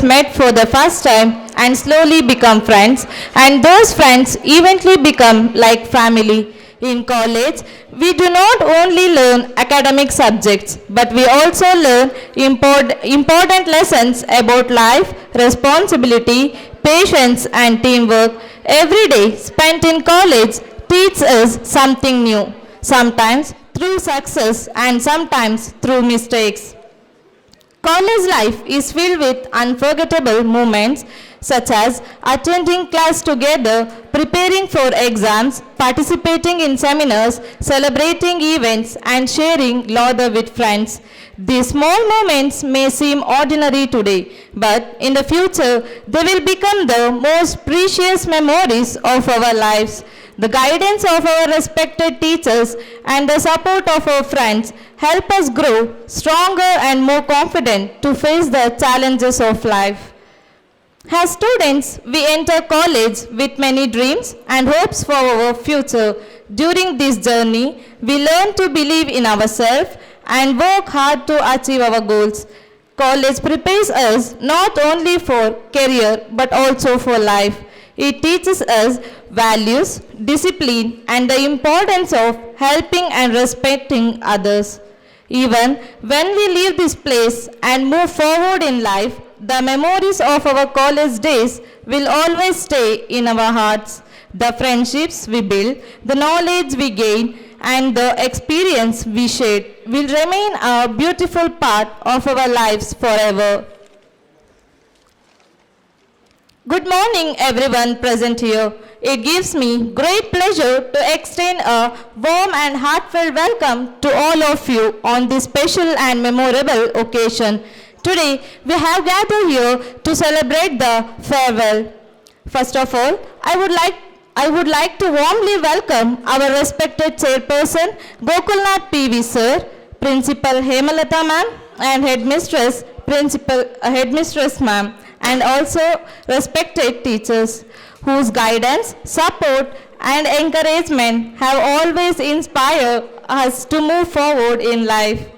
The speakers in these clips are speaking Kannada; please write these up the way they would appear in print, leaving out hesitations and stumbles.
met for the first time and slowly become friends, and those friends eventually become like family. In college, we do not only learn academic subjects, but we also learn important lessons about life, responsibility, patience, and teamwork. Every day spent in college teaches us something new, sometimes through success and sometimes through mistakes. College life is filled with unforgettable moments such as attending class together, preparing for exams, participating in seminars, celebrating events, and sharing laughter with friends. These small moments may seem ordinary today, but in the future they will become the most precious memories of our lives. The guidance of our respected teachers and the support of our friends help us grow stronger and more confident to face the challenges of life. As students, we enter college with many dreams and hopes for our future. During this journey, we learn to believe in ourselves and work hard to achieve our goals. College prepares us not only for career but also for life. It teaches us values, discipline, and the importance of helping and respecting others. Even when we leave this place and move forward in life, the memories of our college days will always stay in our hearts. The friendships we build, the knowledge we gain, and the experience we shared will remain a beautiful part of our lives forever. Good morning, everyone present here. It gives me great pleasure to extend a warm and heartfelt welcome to all of you on this special and memorable occasion. Today, we have gathered here to celebrate the farewell. First of all, I would like to warmly welcome our respected chairperson, Gokulnath PV sir, Principal Hemalata ma'am, and Headmistress ma'am, and also respected teachers whose guidance, support, and encouragement have always inspired us to move forward in life.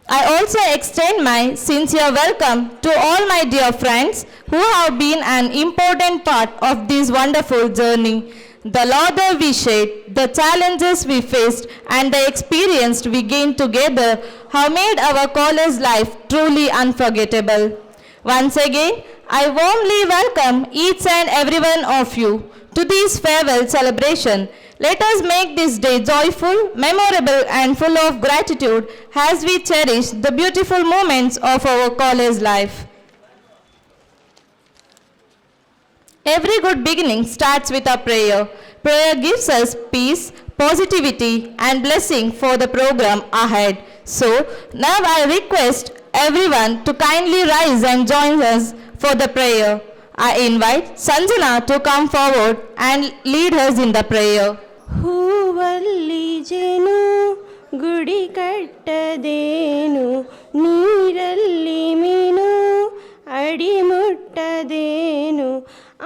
I also extend my sincere welcome to all my dear friends who have been an important part of this wonderful journey. The laughter we shared, the challenges we faced, and the experience we gained together have made our college life truly unforgettable. Once again, I warmly welcome each and every one of you to this farewell celebration. Let us make this day joyful, memorable, and full of gratitude as we cherish the beautiful moments of our college life. Every good beginning starts with a prayer. Prayer gives us peace, positivity, and blessing for the program ahead. So, now I request everyone to kindly rise and join us for the prayer. I invite Sanjana to come forward and lead us in the prayer. ಹೂವಲ್ಲಿ ಜೇನು ಗುಡಿ ಕಟ್ಟದೇನು ನೀರಲ್ಲಿ ಮೀನು ಅಡಿ ಮುಟ್ಟದೇನು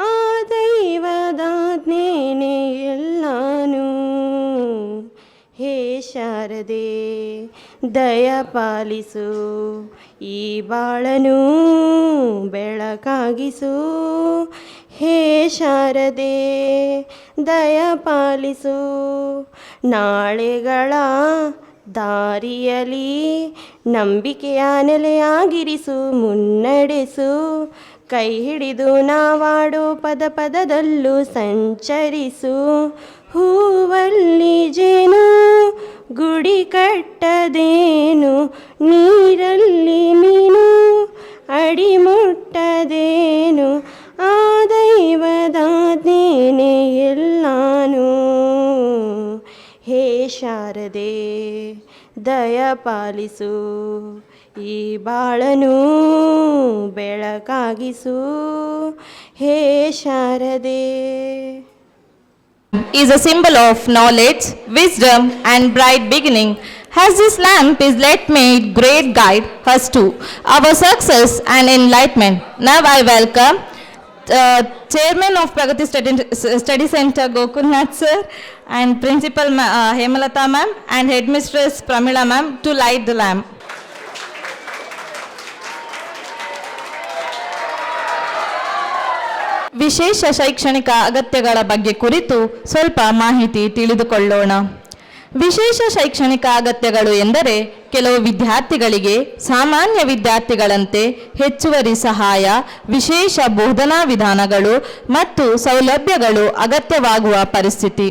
ಆ ದೈವದಾಜ್ಞೇನೆ ಎಲ್ಲಾನು ಹೇ ಶಾರದೆ ದಯ ಪಾಲಿಸು ಈ ಬಾಳನು ಬೆಳಕಾಗಿಸು ಹೇ ಶಾರದೆ ದಯ ಪಾಲಿಸು ನಾಳೆಗಳ ದಾರಿಯಲಿ ನಂಬಿಕೆಯ ನೆಲೆಯಾಗಿರಿಸು ಮುನ್ನಡೆಸು ಕೈ ಹಿಡಿದು ನಾವಾಡೋ ಪದ ಪದದಲ್ಲೂ ಸಂಚರಿಸು ಹೂವಲ್ಲಿ ಜೇನು ಗುಡಿ ಕಟ್ಟದೇನು ನೀರಲ್ಲಿ ಮೀನು ಅಡಿ ಮುಟ್ಟದೇನು ಆ ದೈವದಾಜ್ಞೇನೆ ಎಲ್ಲಾನು ಹೇ ಶಾರದೆ ದಯ ಪಾಲಿಸು ಈ ಬಾಳನು ಬೆಳಕಾಗಿಸು ಹೇ ಶಾರದೆ. Is a symbol of knowledge, wisdom, and bright beginning. As this lamp is let may great guide us to our success and enlightenment. Now I welcome Chairman of Pragati Study Center Gokulnath sir and Principal Hemalata ma'am and Headmistress Pramila ma'am to light the lamp. ವಿಶೇಷ ಶೈಕ್ಷಣಿಕ ಅಗತ್ಯಗಳ ಬಗ್ಗೆ ಕುರಿತು ಸ್ವಲ್ಪ ಮಾಹಿತಿ ತಿಳಿದುಕೊಳ್ಳೋಣ. ವಿಶೇಷ ಶೈಕ್ಷಣಿಕ ಅಗತ್ಯಗಳು ಎಂದರೆ ಕೆಲವು ವಿದ್ಯಾರ್ಥಿಗಳಿಗೆ ಸಾಮಾನ್ಯ ವಿದ್ಯಾರ್ಥಿಗಳಂತೆ ಹೆಚ್ಚುವರಿ ಸಹಾಯ, ವಿಶೇಷ ಬೋಧನಾ ವಿಧಾನಗಳು ಮತ್ತು ಸೌಲಭ್ಯಗಳು ಅಗತ್ಯವಾಗುವ ಪರಿಸ್ಥಿತಿ.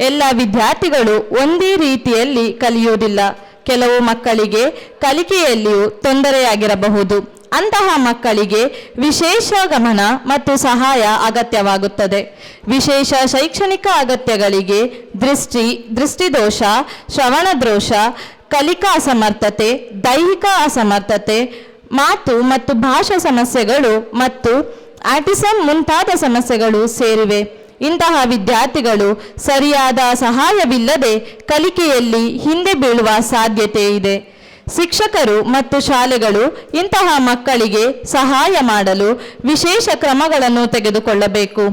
ಎಲ್ಲ ವಿದ್ಯಾರ್ಥಿಗಳು ಒಂದೇ ರೀತಿಯಲ್ಲಿ ಕಲಿಯುವುದಿಲ್ಲ. ಕೆಲವು ಮಕ್ಕಳಿಗೆ ಕಲಿಕೆಯಲ್ಲಿಯೂ ತೊಂದರೆಯಾಗಿರಬಹುದು. ಅಂತಹ ಮಕ್ಕಳಿಗೆ ವಿಶೇಷ ಗಮನ ಮತ್ತು ಸಹಾಯ ಅಗತ್ಯವಾಗುತ್ತದೆ. ವಿಶೇಷ ಶೈಕ್ಷಣಿಕ ಅಗತ್ಯಗಳಿಗೆ ದೃಷ್ಟಿದೋಷ, ಶ್ರವಣದೋಷ, ಕಲಿಕಾ ಅಸಮರ್ಥತೆ, ದೈಹಿಕ ಅಸಮರ್ಥತೆ, ಮಾತು ಮತ್ತು ಭಾಷಾ ಸಮಸ್ಯೆಗಳು ಮತ್ತು ಆಟಿಸಮ್ ಮುಂತಾದ ಸಮಸ್ಯೆಗಳು ಸೇರಿವೆ. ಇಂತಹ ವಿದ್ಯಾರ್ಥಿಗಳು ಸರಿಯಾದ ಸಹಾಯವಿಲ್ಲದೆ ಕಲಿಕೆಯಲ್ಲಿ ಹಿಂದೆ ಬೀಳುವ ಸಾಧ್ಯತೆ ಇದೆ. ಶಿಕ್ಷಕರು ಮತ್ತು ಶಾಲೆಗಳು ಇಂತಹ ಮಕ್ಕಳಿಗೆ ಸಹಾಯ ಮಾಡಲು ವಿಶೇಷ ಕ್ರಮಗಳನ್ನು ತೆಗೆದುಕೊಳ್ಳಬೇಕು.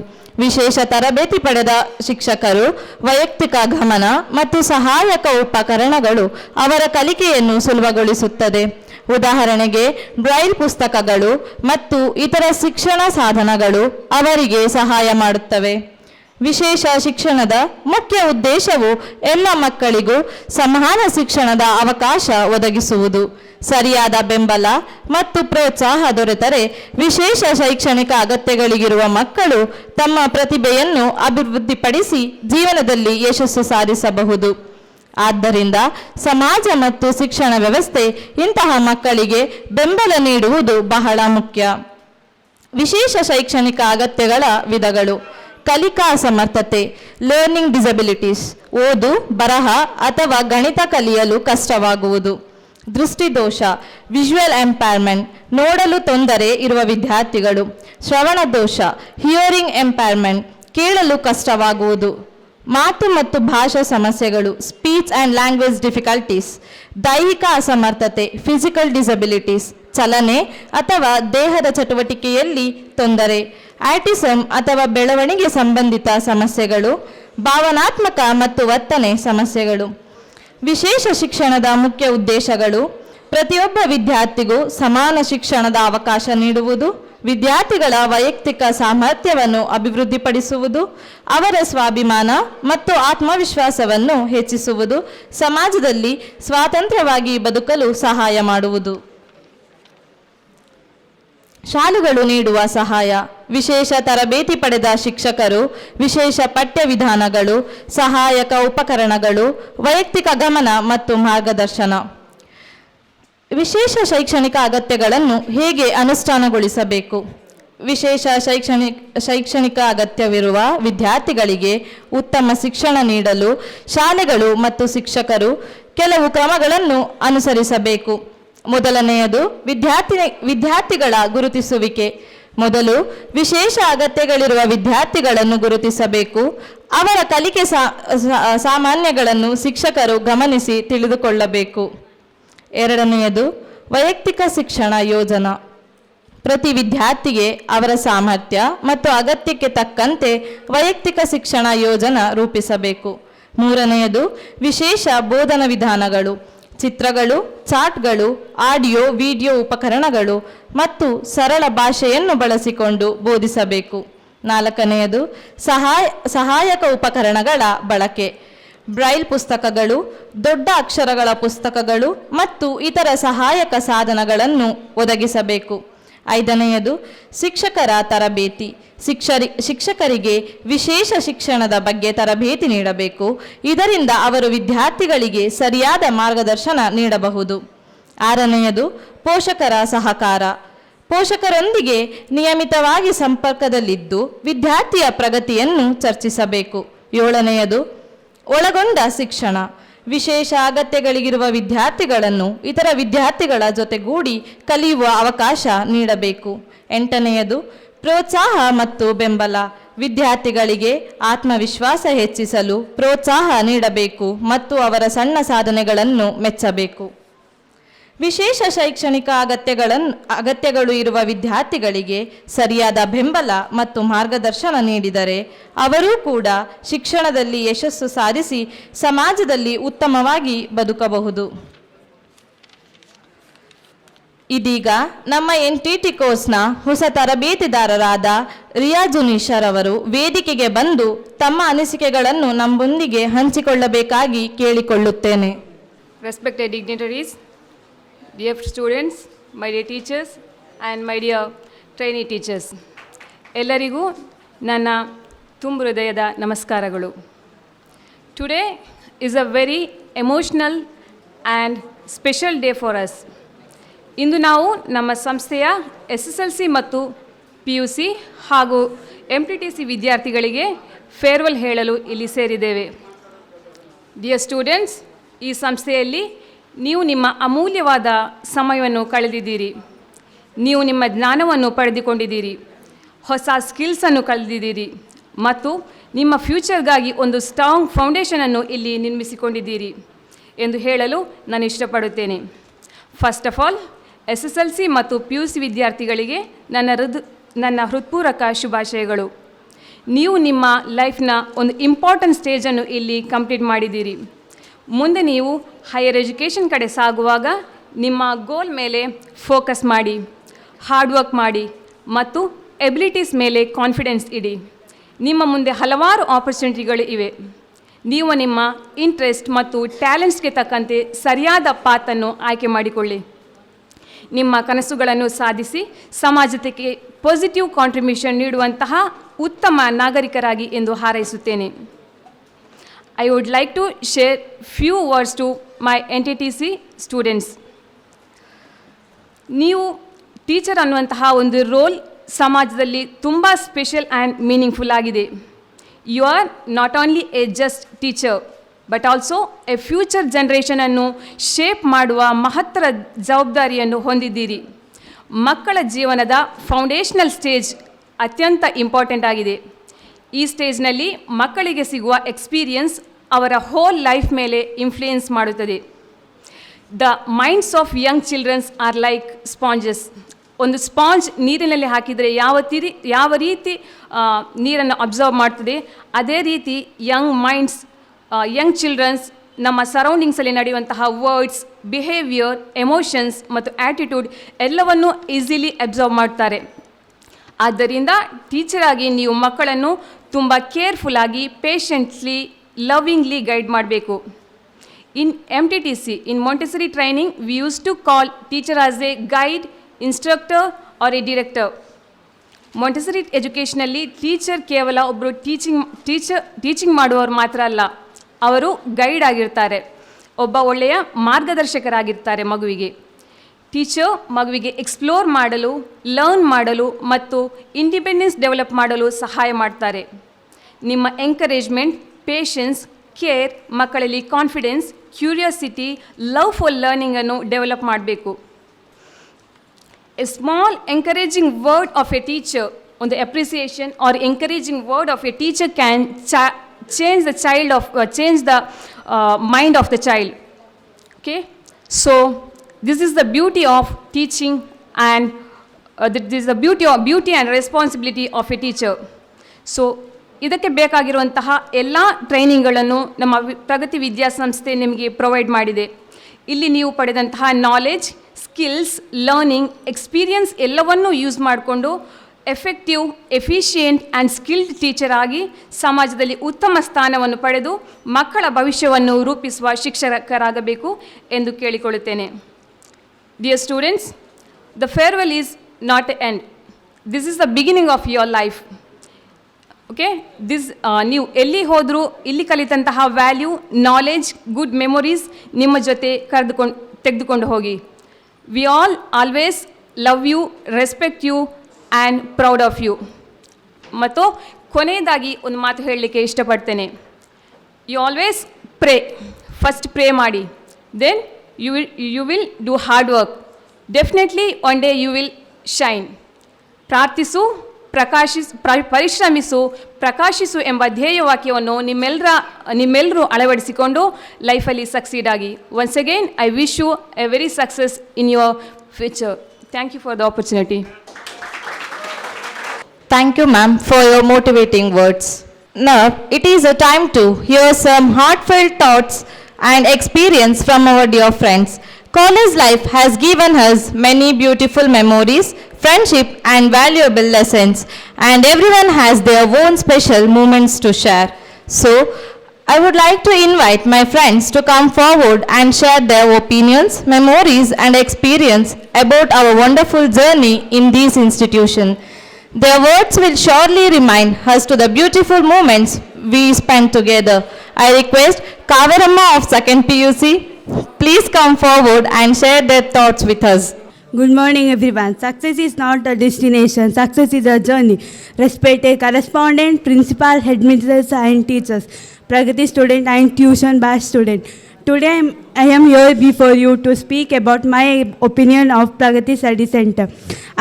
ವಿಶೇಷ ತರಬೇತಿ ಪಡೆದ ಶಿಕ್ಷಕರು ವೈಯಕ್ತಿಕ ಗಮನ ಮತ್ತು ಸಹಾಯಕ ಉಪಕರಣಗಳು ಅವರ ಕಲಿಕೆಯನ್ನು ಸುಲಭಗೊಳಿಸುತ್ತದೆ. ಉದಾಹರಣೆಗೆ ಬ್ರೈಲ್ ಪುಸ್ತಕಗಳು ಮತ್ತು ಇತರ ಶಿಕ್ಷಣ ಸಾಧನಗಳು ಅವರಿಗೆ ಸಹಾಯ ಮಾಡುತ್ತವೆ. ವಿಶೇಷ ಶಿಕ್ಷಣದ ಮುಖ್ಯ ಉದ್ದೇಶವು ಎಲ್ಲ ಮಕ್ಕಳಿಗೂ ಸಮಾನ ಶಿಕ್ಷಣದ ಅವಕಾಶ ಒದಗಿಸುವುದು. ಸರಿಯಾದ ಬೆಂಬಲ ಮತ್ತು ಪ್ರೋತ್ಸಾಹ ದೊರೆತರೆ ವಿಶೇಷ ಶೈಕ್ಷಣಿಕ ಅಗತ್ಯಗಳಿಗಿರುವ ಮಕ್ಕಳು ತಮ್ಮ ಪ್ರತಿಭೆಯನ್ನು ಅಭಿವೃದ್ಧಿಪಡಿಸಿ ಜೀವನದಲ್ಲಿ ಯಶಸ್ಸು ಸಾಧಿಸಬಹುದು. ಆದ್ದರಿಂದ ಸಮಾಜ ಮತ್ತು ಶಿಕ್ಷಣ ವ್ಯವಸ್ಥೆ ಇಂತಹ ಮಕ್ಕಳಿಗೆ ಬೆಂಬಲ ನೀಡುವುದು ಬಹಳ ಮುಖ್ಯ. ವಿಶೇಷ ಶೈಕ್ಷಣಿಕ ಅಗತ್ಯಗಳ ವಿಧಗಳು: ಕಲಿಕಾ ಅಸಮರ್ಥತೆ, ಲರ್ನಿಂಗ್ ಡಿಸಬಿಲಿಟೀಸ್, ಓದು, ಬರಹ ಅಥವಾ ಗಣಿತ ಕಲಿಯಲು ಕಷ್ಟವಾಗುವುದು. ದೃಷ್ಟಿದೋಷ, ವಿಜುವಲ್ ಎಂಪೈರ್ಮೆಂಟ್, ನೋಡಲು ತೊಂದರೆ ಇರುವ ವಿದ್ಯಾರ್ಥಿಗಳು. ಶ್ರವಣ ದೋಷ, ಹಿಯರಿಂಗ್ ಎಂಪೈರ್ಮೆಂಟ್, ಕೇಳಲು ಕಷ್ಟವಾಗುವುದು. ಮಾತು ಮತ್ತು ಭಾಷಾ ಸಮಸ್ಯೆಗಳು, ಸ್ಪೀಚ್ ಆ್ಯಂಡ್ ಲ್ಯಾಂಗ್ವೇಜ್ ಡಿಫಿಕಲ್ಟೀಸ್. ದೈಹಿಕ ಅಸಮರ್ಥತೆ, ಫಿಸಿಕಲ್ ಡಿಸಬಿಲಿಟೀಸ್, ಚಲನೆ ಅಥವಾ ದೇಹದ ಚಟುವಟಿಕೆಯಲ್ಲಿ ತೊಂದರೆ. ಆಟಿಸಮ್ ಅಥವಾ ಬೆಳವಣಿಗೆ ಸಂಬಂಧಿತ ಸಮಸ್ಯೆಗಳು. ಭಾವನಾತ್ಮಕ ಮತ್ತು ವರ್ತನೆ ಸಮಸ್ಯೆಗಳು. ವಿಶೇಷ ಶಿಕ್ಷಣದ ಮುಖ್ಯ ಉದ್ದೇಶಗಳು: ಪ್ರತಿಯೊಬ್ಬ ವಿದ್ಯಾರ್ಥಿಗೂ ಸಮಾನ ಶಿಕ್ಷಣದ ಅವಕಾಶ ನೀಡುವುದು, ವಿದ್ಯಾರ್ಥಿಗಳ ವೈಯಕ್ತಿಕ ಸಾಮರ್ಥ್ಯವನ್ನು ಅಭಿವೃದ್ಧಿಪಡಿಸುವುದು, ಅವರ ಸ್ವಾಭಿಮಾನ ಮತ್ತು ಆತ್ಮವಿಶ್ವಾಸವನ್ನು ಹೆಚ್ಚಿಸುವುದು, ಸಮಾಜದಲ್ಲಿ ಸ್ವಾತಂತ್ರ್ಯವಾಗಿ ಬದುಕಲು ಸಹಾಯ ಮಾಡುವುದು. ಶಾಲೆಗಳು ನೀಡುವ ಸಹಾಯ: ವಿಶೇಷ ತರಬೇತಿ ಪಡೆದ ಶಿಕ್ಷಕರು, ವಿಶೇಷ ಪಠ್ಯ ವಿಧಾನಗಳು, ಸಹಾಯಕ ಉಪಕರಣಗಳು, ವೈಯಕ್ತಿಕ ಗಮನ ಮತ್ತು ಮಾರ್ಗದರ್ಶನ. ವಿಶೇಷ ಶೈಕ್ಷಣಿಕ ಅಗತ್ಯಗಳನ್ನು ಹೇಗೆ ಅನುಷ್ಠಾನಗೊಳಿಸಬೇಕು? ವಿಶೇಷ ಶೈಕ್ಷಣಿಕ ಅಗತ್ಯವಿರುವ ವಿದ್ಯಾರ್ಥಿಗಳಿಗೆ ಉತ್ತಮ ಶಿಕ್ಷಣ ನೀಡಲು ಶಾಲೆಗಳು ಮತ್ತು ಶಿಕ್ಷಕರು ಕೆಲವು ಕ್ರಮಗಳನ್ನು ಅನುಸರಿಸಬೇಕು. ಮೊದಲನೆಯದು ವಿದ್ಯಾರ್ಥಿಗಳ ಗುರುತಿಸುವಿಕೆ. ಮೊದಲು ವಿಶೇಷ ಅಗತ್ಯಗಳಿರುವ ವಿದ್ಯಾರ್ಥಿಗಳನ್ನು ಗುರುತಿಸಬೇಕು. ಅವರ ಕಲಿಕೆ ಸಾಮಾನ್ಯಗಳನ್ನು ಶಿಕ್ಷಕರು ಗಮನಿಸಿ ತಿಳಿದುಕೊಳ್ಳಬೇಕು. ಎರಡನೆಯದು ವೈಯಕ್ತಿಕ ಶಿಕ್ಷಣ ಯೋಜನಾ. ಪ್ರತಿ ವಿದ್ಯಾರ್ಥಿಗೆ ಅವರ ಸಾಮರ್ಥ್ಯ ಮತ್ತು ಅಗತ್ಯಕ್ಕೆ ತಕ್ಕಂತೆ ವೈಯಕ್ತಿಕ ಶಿಕ್ಷಣ ಯೋಜನಾ ರೂಪಿಸಬೇಕು. ಮೂರನೆಯದು ವಿಶೇಷ ಬೋಧನಾ ವಿಧಾನಗಳು. ಚಿತ್ರಗಳು, ಚಾರ್ಟ್ಗಳು, ಆಡಿಯೋ ವಿಡಿಯೋ ಉಪಕರಣಗಳು ಮತ್ತು ಸರಳ ಭಾಷೆಯನ್ನು ಬಳಸಿಕೊಂಡು ಬೋಧಿಸಬೇಕು. ನಾಲ್ಕನೆಯದು ಸಹಾಯಕ ಉಪಕರಣಗಳ ಬಳಕೆ. ಬ್ರೈಲ್ ಪುಸ್ತಕಗಳು, ದೊಡ್ಡ ಅಕ್ಷರಗಳ ಪುಸ್ತಕಗಳು ಮತ್ತು ಇತರ ಸಹಾಯಕ ಸಾಧನಗಳನ್ನು ಒದಗಿಸಬೇಕು. ಐದನೆಯದು ಶಿಕ್ಷಕರ ತರಬೇತಿ. ಶಿಕ್ಷಕರಿಗೆ ವಿಶೇಷ ಶಿಕ್ಷಣದ ಬಗ್ಗೆ ತರಬೇತಿ ನೀಡಬೇಕು. ಇದರಿಂದ ಅವರು ವಿದ್ಯಾರ್ಥಿಗಳಿಗೆ ಸರಿಯಾದ ಮಾರ್ಗದರ್ಶನ ನೀಡಬಹುದು. ಆರನೆಯದು ಪೋಷಕರ ಸಹಕಾರ. ಪೋಷಕರೊಂದಿಗೆ ನಿಯಮಿತವಾಗಿ ಸಂಪರ್ಕದಲ್ಲಿದ್ದು ವಿದ್ಯಾರ್ಥಿಯ ಪ್ರಗತಿಯನ್ನು ಚರ್ಚಿಸಬೇಕು. ಏಳನೆಯದು ಒಳಗೊಂಡ ಶಿಕ್ಷಣ. ವಿಶೇಷ ಅಗತ್ಯಗಳಿಗಿರುವ ವಿದ್ಯಾರ್ಥಿಗಳನ್ನು ಇತರ ವಿದ್ಯಾರ್ಥಿಗಳ ಜೊತೆಗೂಡಿ ಕಲಿಯುವ ಅವಕಾಶ ನೀಡಬೇಕು. ಎಂಟನೆಯದು ಪ್ರೋತ್ಸಾಹ ಮತ್ತು ಬೆಂಬಲ. ವಿದ್ಯಾರ್ಥಿಗಳಿಗೆ ಆತ್ಮವಿಶ್ವಾಸ ಹೆಚ್ಚಿಸಲು ಪ್ರೋತ್ಸಾಹ ನೀಡಬೇಕು ಮತ್ತು ಅವರ ಸಣ್ಣ ಸಾಧನೆಗಳನ್ನು ಮೆಚ್ಚಬೇಕು. ವಿಶೇಷ ಶೈಕ್ಷಣಿಕ ಅಗತ್ಯಗಳು ಇರುವ ವಿದ್ಯಾರ್ಥಿಗಳಿಗೆ ಸರಿಯಾದ ಬೆಂಬಲ ಮತ್ತು ಮಾರ್ಗದರ್ಶನ ನೀಡಿದರೆ ಅವರೂ ಕೂಡ ಶಿಕ್ಷಣದಲ್ಲಿ ಯಶಸ್ಸು ಸಾಧಿಸಿ ಸಮಾಜದಲ್ಲಿ ಉತ್ತಮವಾಗಿ ಬದುಕಬಹುದು. ಇದೀಗ ನಮ್ಮ NTT ಕೋರ್ಸ್ನ ಹೊಸ ತರಬೇತಿದಾರರಾದ ರಿಯಾ ಜುನೀಶರ್ ಅವರು ವೇದಿಕೆಗೆ ಬಂದು ತಮ್ಮ ಅನಿಸಿಕೆಗಳನ್ನು ನಮ್ಮೊಂದಿಗೆ ಹಂಚಿಕೊಳ್ಳಬೇಕಾಗಿ ಕೇಳಿಕೊಳ್ಳುತ್ತೇನೆ. Respected dignitaries, dear students, my dear teachers and my dear trainee teachers, ಎಲ್ಲರಿಗೂ ನನ್ನ ತುಂಬು ಹೃದಯದ ನಮಸ್ಕಾರಗಳು. Today is a very emotional and special day for us. ಇಂದು ನಾವು ನಮ್ಮ ಸಂಸ್ಥೆಯ SSLC ಮತ್ತು PUC ಹಾಗೂ MTTC ವಿದ್ಯಾರ್ಥಿಗಳಿಗೆ ಫೇರ್ವೆಲ್ ಹೇಳಲು ಇಲ್ಲಿ ಸೇರಿದ್ದೇವೆ. ಡಿಯರ್ ಸ್ಟೂಡೆಂಟ್ಸ್, ಈ ಸಂಸ್ಥೆಯಲ್ಲಿ ನೀವು ನಿಮ್ಮ ಅಮೂಲ್ಯವಾದ ಸಮಯವನ್ನು ಕಳೆದಿದ್ದೀರಿ. ನೀವು ನಿಮ್ಮ ಜ್ಞಾನವನ್ನು ಪಡೆದುಕೊಂಡಿದ್ದೀರಿ, ಹೊಸ ಸ್ಕಿಲ್ಸನ್ನು ಕಳೆದಿದ್ದೀರಿ ಮತ್ತು ನಿಮ್ಮ ಫ್ಯೂಚರ್ಗಾಗಿ ಒಂದು ಸ್ಟ್ರಾಂಗ್ ಫೌಂಡೇಶನನ್ನು ಇಲ್ಲಿ ನಿರ್ಮಿಸಿಕೊಂಡಿದ್ದೀರಿ ಎಂದು ಹೇಳಲು ನಾನು ಇಷ್ಟಪಡುತ್ತೇನೆ. ಫಸ್ಟ್ ಆಫ್ ಆಲ್ SSLC ಮತ್ತು PUC ವಿದ್ಯಾರ್ಥಿಗಳಿಗೆ ನನ್ನ ಹೃತ್ಪೂರ್ವಕ ಶುಭಾಶಯಗಳು. ನೀವು ನಿಮ್ಮ ಲೈಫ್ನ ಒಂದು ಇಂಪಾರ್ಟೆಂಟ್ ಸ್ಟೇಜನ್ನು ಇಲ್ಲಿ ಕಂಪ್ಲೀಟ್ ಮಾಡಿದ್ದೀರಿ. ಮುಂದೆ ನೀವು ಹೈಯರ್ ಎಜುಕೇಷನ್ ಕಡೆ ಸಾಗುವಾಗ ನಿಮ್ಮ ಗೋಲ್ ಮೇಲೆ ಫೋಕಸ್ ಮಾಡಿ, ಹಾರ್ಡ್ ವರ್ಕ್ ಮಾಡಿ ಮತ್ತು ಎಬಿಲಿಟೀಸ್ ಮೇಲೆ ಕಾನ್ಫಿಡೆನ್ಸ್ ಇಡಿ. ನಿಮ್ಮ ಮುಂದೆ ಹಲವಾರು ಆಪರ್ಚುನಿಟಿಗಳು ಇವೆ. ನೀವು ನಿಮ್ಮ ಇಂಟ್ರೆಸ್ಟ್ ಮತ್ತು ಟ್ಯಾಲೆಂಟ್ಸ್ಗೆ ತಕ್ಕಂತೆ ಸರಿಯಾದ ಪಾತನ್ನು ಆಯ್ಕೆ ಮಾಡಿಕೊಳ್ಳಿ. ನಿಮ್ಮ ಕನಸುಗಳನ್ನು ಸಾಧಿಸಿ ಸಮಾಜಕ್ಕೆ ಪಾಸಿಟಿವ್ ಕಾಂಟ್ರಿಬ್ಯೂಷನ್ ನೀಡುವಂತಹ ಉತ್ತಮ ನಾಗರಿಕರಾಗಿ ಎಂದು ಹಾರೈಸುತ್ತೇನೆ. I would like to share few words to my NTTC students. ನೀವು ಟೀಚರ್ ಅನ್ನುವಂತಹ ಒಂದು ರೋಲ್ ಸಮಾಜದಲ್ಲಿ ತುಂಬ ಸ್ಪೆಷಲ್ ಆ್ಯಂಡ್ ಮೀನಿಂಗ್ಫುಲ್ ಆಗಿದೆ. You are not only a just teacher but also a future ಜನ್ರೇಷನನ್ನು ಶೇಪ್ ಮಾಡುವ ಮಹತ್ತರ ಜವಾಬ್ದಾರಿಯನ್ನು ಹೊಂದಿದ್ದೀರಿ. ಮಕ್ಕಳ ಜೀವನದ ಫೌಂಡೇಶನಲ್ ಸ್ಟೇಜ್ ಅತ್ಯಂತ ಇಂಪಾರ್ಟೆಂಟ್ ಆಗಿದೆ. ಈ ಸ್ಟೇಜ್ನಲ್ಲಿ ಮಕ್ಕಳಿಗೆ ಸಿಗುವ ಎಕ್ಸ್ಪೀರಿಯನ್ಸ್ ಅವರ ಹೋಲ್ ಲೈಫ್ ಮೇಲೆ ಇನ್ಫ್ಲೂಯೆನ್ಸ್ ಮಾಡುತ್ತದೆ. The minds of Young childrens are like sponges. ಒಂದು ಸ್ಪಾಂಜ್ ನೀರಿನಲ್ಲಿ ಹಾಕಿದರೆ ಯಾವ ರೀತಿ ನೀರನ್ನು ಅಬ್ಸರ್ವ್ ಮಾಡ್ತದೆ, ಅದೇ ರೀತಿ ಯಂಗ್ ಚಿಲ್ಡ್ರನ್ಸ್ ನಮ್ಮ ಸರೌಂಡಿಂಗ್ಸಲ್ಲಿ ನಡೆಯುವಂತಹ ವರ್ಡ್ಸ್, ಬಿಹೇವಿಯರ್, ಎಮೋಷನ್ಸ್ ಮತ್ತು ಆ್ಯಟಿಟ್ಯೂಡ್ ಎಲ್ಲವನ್ನೂ ಈಸಿಲಿ ಅಬ್ಸರ್ವ್ ಮಾಡ್ತಾರೆ. ಆದ್ದರಿಂದ ಟೀಚರಾಗಿ ನೀವು ಮಕ್ಕಳನ್ನು ತುಂಬ ಕೇರ್ಫುಲ್ಲಾಗಿ, ಪೇಷಂಟ್ಲಿ, ಲವಿಂಗ್ಲಿ ಗೈಡ್ ಮಾಡಬೇಕು. ಇನ್ MTTC, in Montessori training, we used to call teacher as a guide, instructor or a director. Montessori ಎಜುಕೇಷನಲ್ಲಿ ಟೀಚರ್ ಕೇವಲ ಒಬ್ಬರು ಟೀಚಿಂಗ್ ಮಾಡುವವರು ಮಾತ್ರ ಅಲ್ಲ, ಅವರು ಗೈಡ್ ಆಗಿರ್ತಾರೆ, ಒಬ್ಬ ಒಳ್ಳೆಯ ಮಾರ್ಗದರ್ಶಕರಾಗಿರ್ತಾರೆ ಮಗುವಿಗೆ. ಟೀಚರ್ ಮಗುವಿಗೆ ಎಕ್ಸ್ಪ್ಲೋರ್ ಮಾಡಲು, ಲರ್ನ್ ಮಾಡಲು ಮತ್ತು ಇಂಡಿಪೆಂಡೆನ್ಸ್ ಡೆವಲಪ್ ಮಾಡಲು ಸಹಾಯ ಮಾಡ್ತಾರೆ. ನಿಮ್ಮ ಎಂಕರೇಜ್ಮೆಂಟ್, ಪೇಷನ್ಸ್, ಕೇರ್ ಮಕ್ಕಳಲ್ಲಿ ಕಾನ್ಫಿಡೆನ್ಸ್, ಕ್ಯೂರಿಯಾಸಿಟಿ, ಲವ್ ಫಾರ್ ಲರ್ನಿಂಗನ್ನು ಡೆವಲಪ್ ಮಾಡಬೇಕು. A small encouraging word of a teacher, ಒಂದು appreciation or encouraging word of a teacher can change the mind of the child. Okay, so this is the beauty of teaching and this is the beauty and responsibility of a teacher. So ಇದಕ್ಕೆ ಬೇಕಾಗಿರುವಂತಹ ಎಲ್ಲ ಟ್ರೈನಿಂಗ್ಗಳನ್ನು ನಮ್ಮ ಪ್ರಗತಿ ವಿದ್ಯಾಸಂಸ್ಥೆ ನಿಮಗೆ ಪ್ರೊವೈಡ್ ಮಾಡಿದೆ. ಇಲ್ಲಿ ನೀವು ಪಡೆದಂತಹ ನಾಲೆಜ್, ಸ್ಕಿಲ್ಸ್, ಲರ್ನಿಂಗ್, ಎಕ್ಸ್ಪೀರಿಯನ್ಸ್ ಎಲ್ಲವನ್ನೂ ಯೂಸ್ ಮಾಡಿಕೊಂಡು effective, efficient and skilled teacher ಆಗಿ ಸಮಾಜದಲ್ಲಿ ಉತ್ತಮ ಸ್ಥಾನವನ್ನು ಪಡೆದು ಮಕ್ಕಳ ಭವಿಷ್ಯವನ್ನು ರೂಪಿಸುವ ಶಿಕ್ಷಕರಾಗಬೇಕು ಎಂದು ಕೇಳಿಕೊಳ್ಳುತ್ತೇನೆ. Dear students, the farewell is not a end, this is the beginning of your life. Okay, ನೀವು ಎಲ್ಲಿ ಹೋದರೂ ಇಲ್ಲಿ ಕಲಿತಂತಹ ವ್ಯಾಲ್ಯೂ, ನಾಲೆಜ್, ಗುಡ್ ಮೆಮೊರೀಸ್ ನಿಮ್ಮ ಜೊತೆ ತೆಗೆದುಕೊಂಡು ಹೋಗಿ. We always love you, respect you and proud of you. ಮತ್ತು ಕೊನೆಯದಾಗಿ ಒಂದು ಮಾತು ಹೇಳಲಿಕ್ಕೆ ಇಷ್ಟಪಡ್ತೇನೆ. You always pray, first pray ಮಾಡಿ, then you will do hard work, definitely one day you will shine. ಪ್ರಾರ್ಥಿಸು, ಪರಿಶ್ರಮಿಸು, ಪ್ರಕಾಶಿಸು ಎಂಬ ಧ್ಯೇಯವಾಕ್ಯವನ್ನು ನಿಮ್ಮೆಲ್ಲರೂ ಅಳವಡಿಸಿಕೊಂಡು ಲೈಫಲ್ಲಿ ಸಕ್ಸೀಡ್ ಆಗಿ. Once again I wish you a very success in your future. Thank you for the opportunity. Thank you, ma'am, for your motivating words. Now, it is a time to hear some heartfelt thoughts and experience from our dear friends. College life has given us many beautiful memories friendship and valuable lessons, and everyone has their own special moments to share. So, I would like to invite my friends to come forward and share their opinions, memories, and experience about our wonderful journey in this institution. Their words will surely remind us to the beautiful moments we spent together. I request Kavarama of 2nd PUC, please come forward and share their thoughts with us. Good morning, everyone. Success is not a destination. Success is a journey. Respected correspondent, principal, headmisters, and teachers, Pragati student, and tuition batch student. Today, I am here before you to speak about my opinion of Pragati Study Center.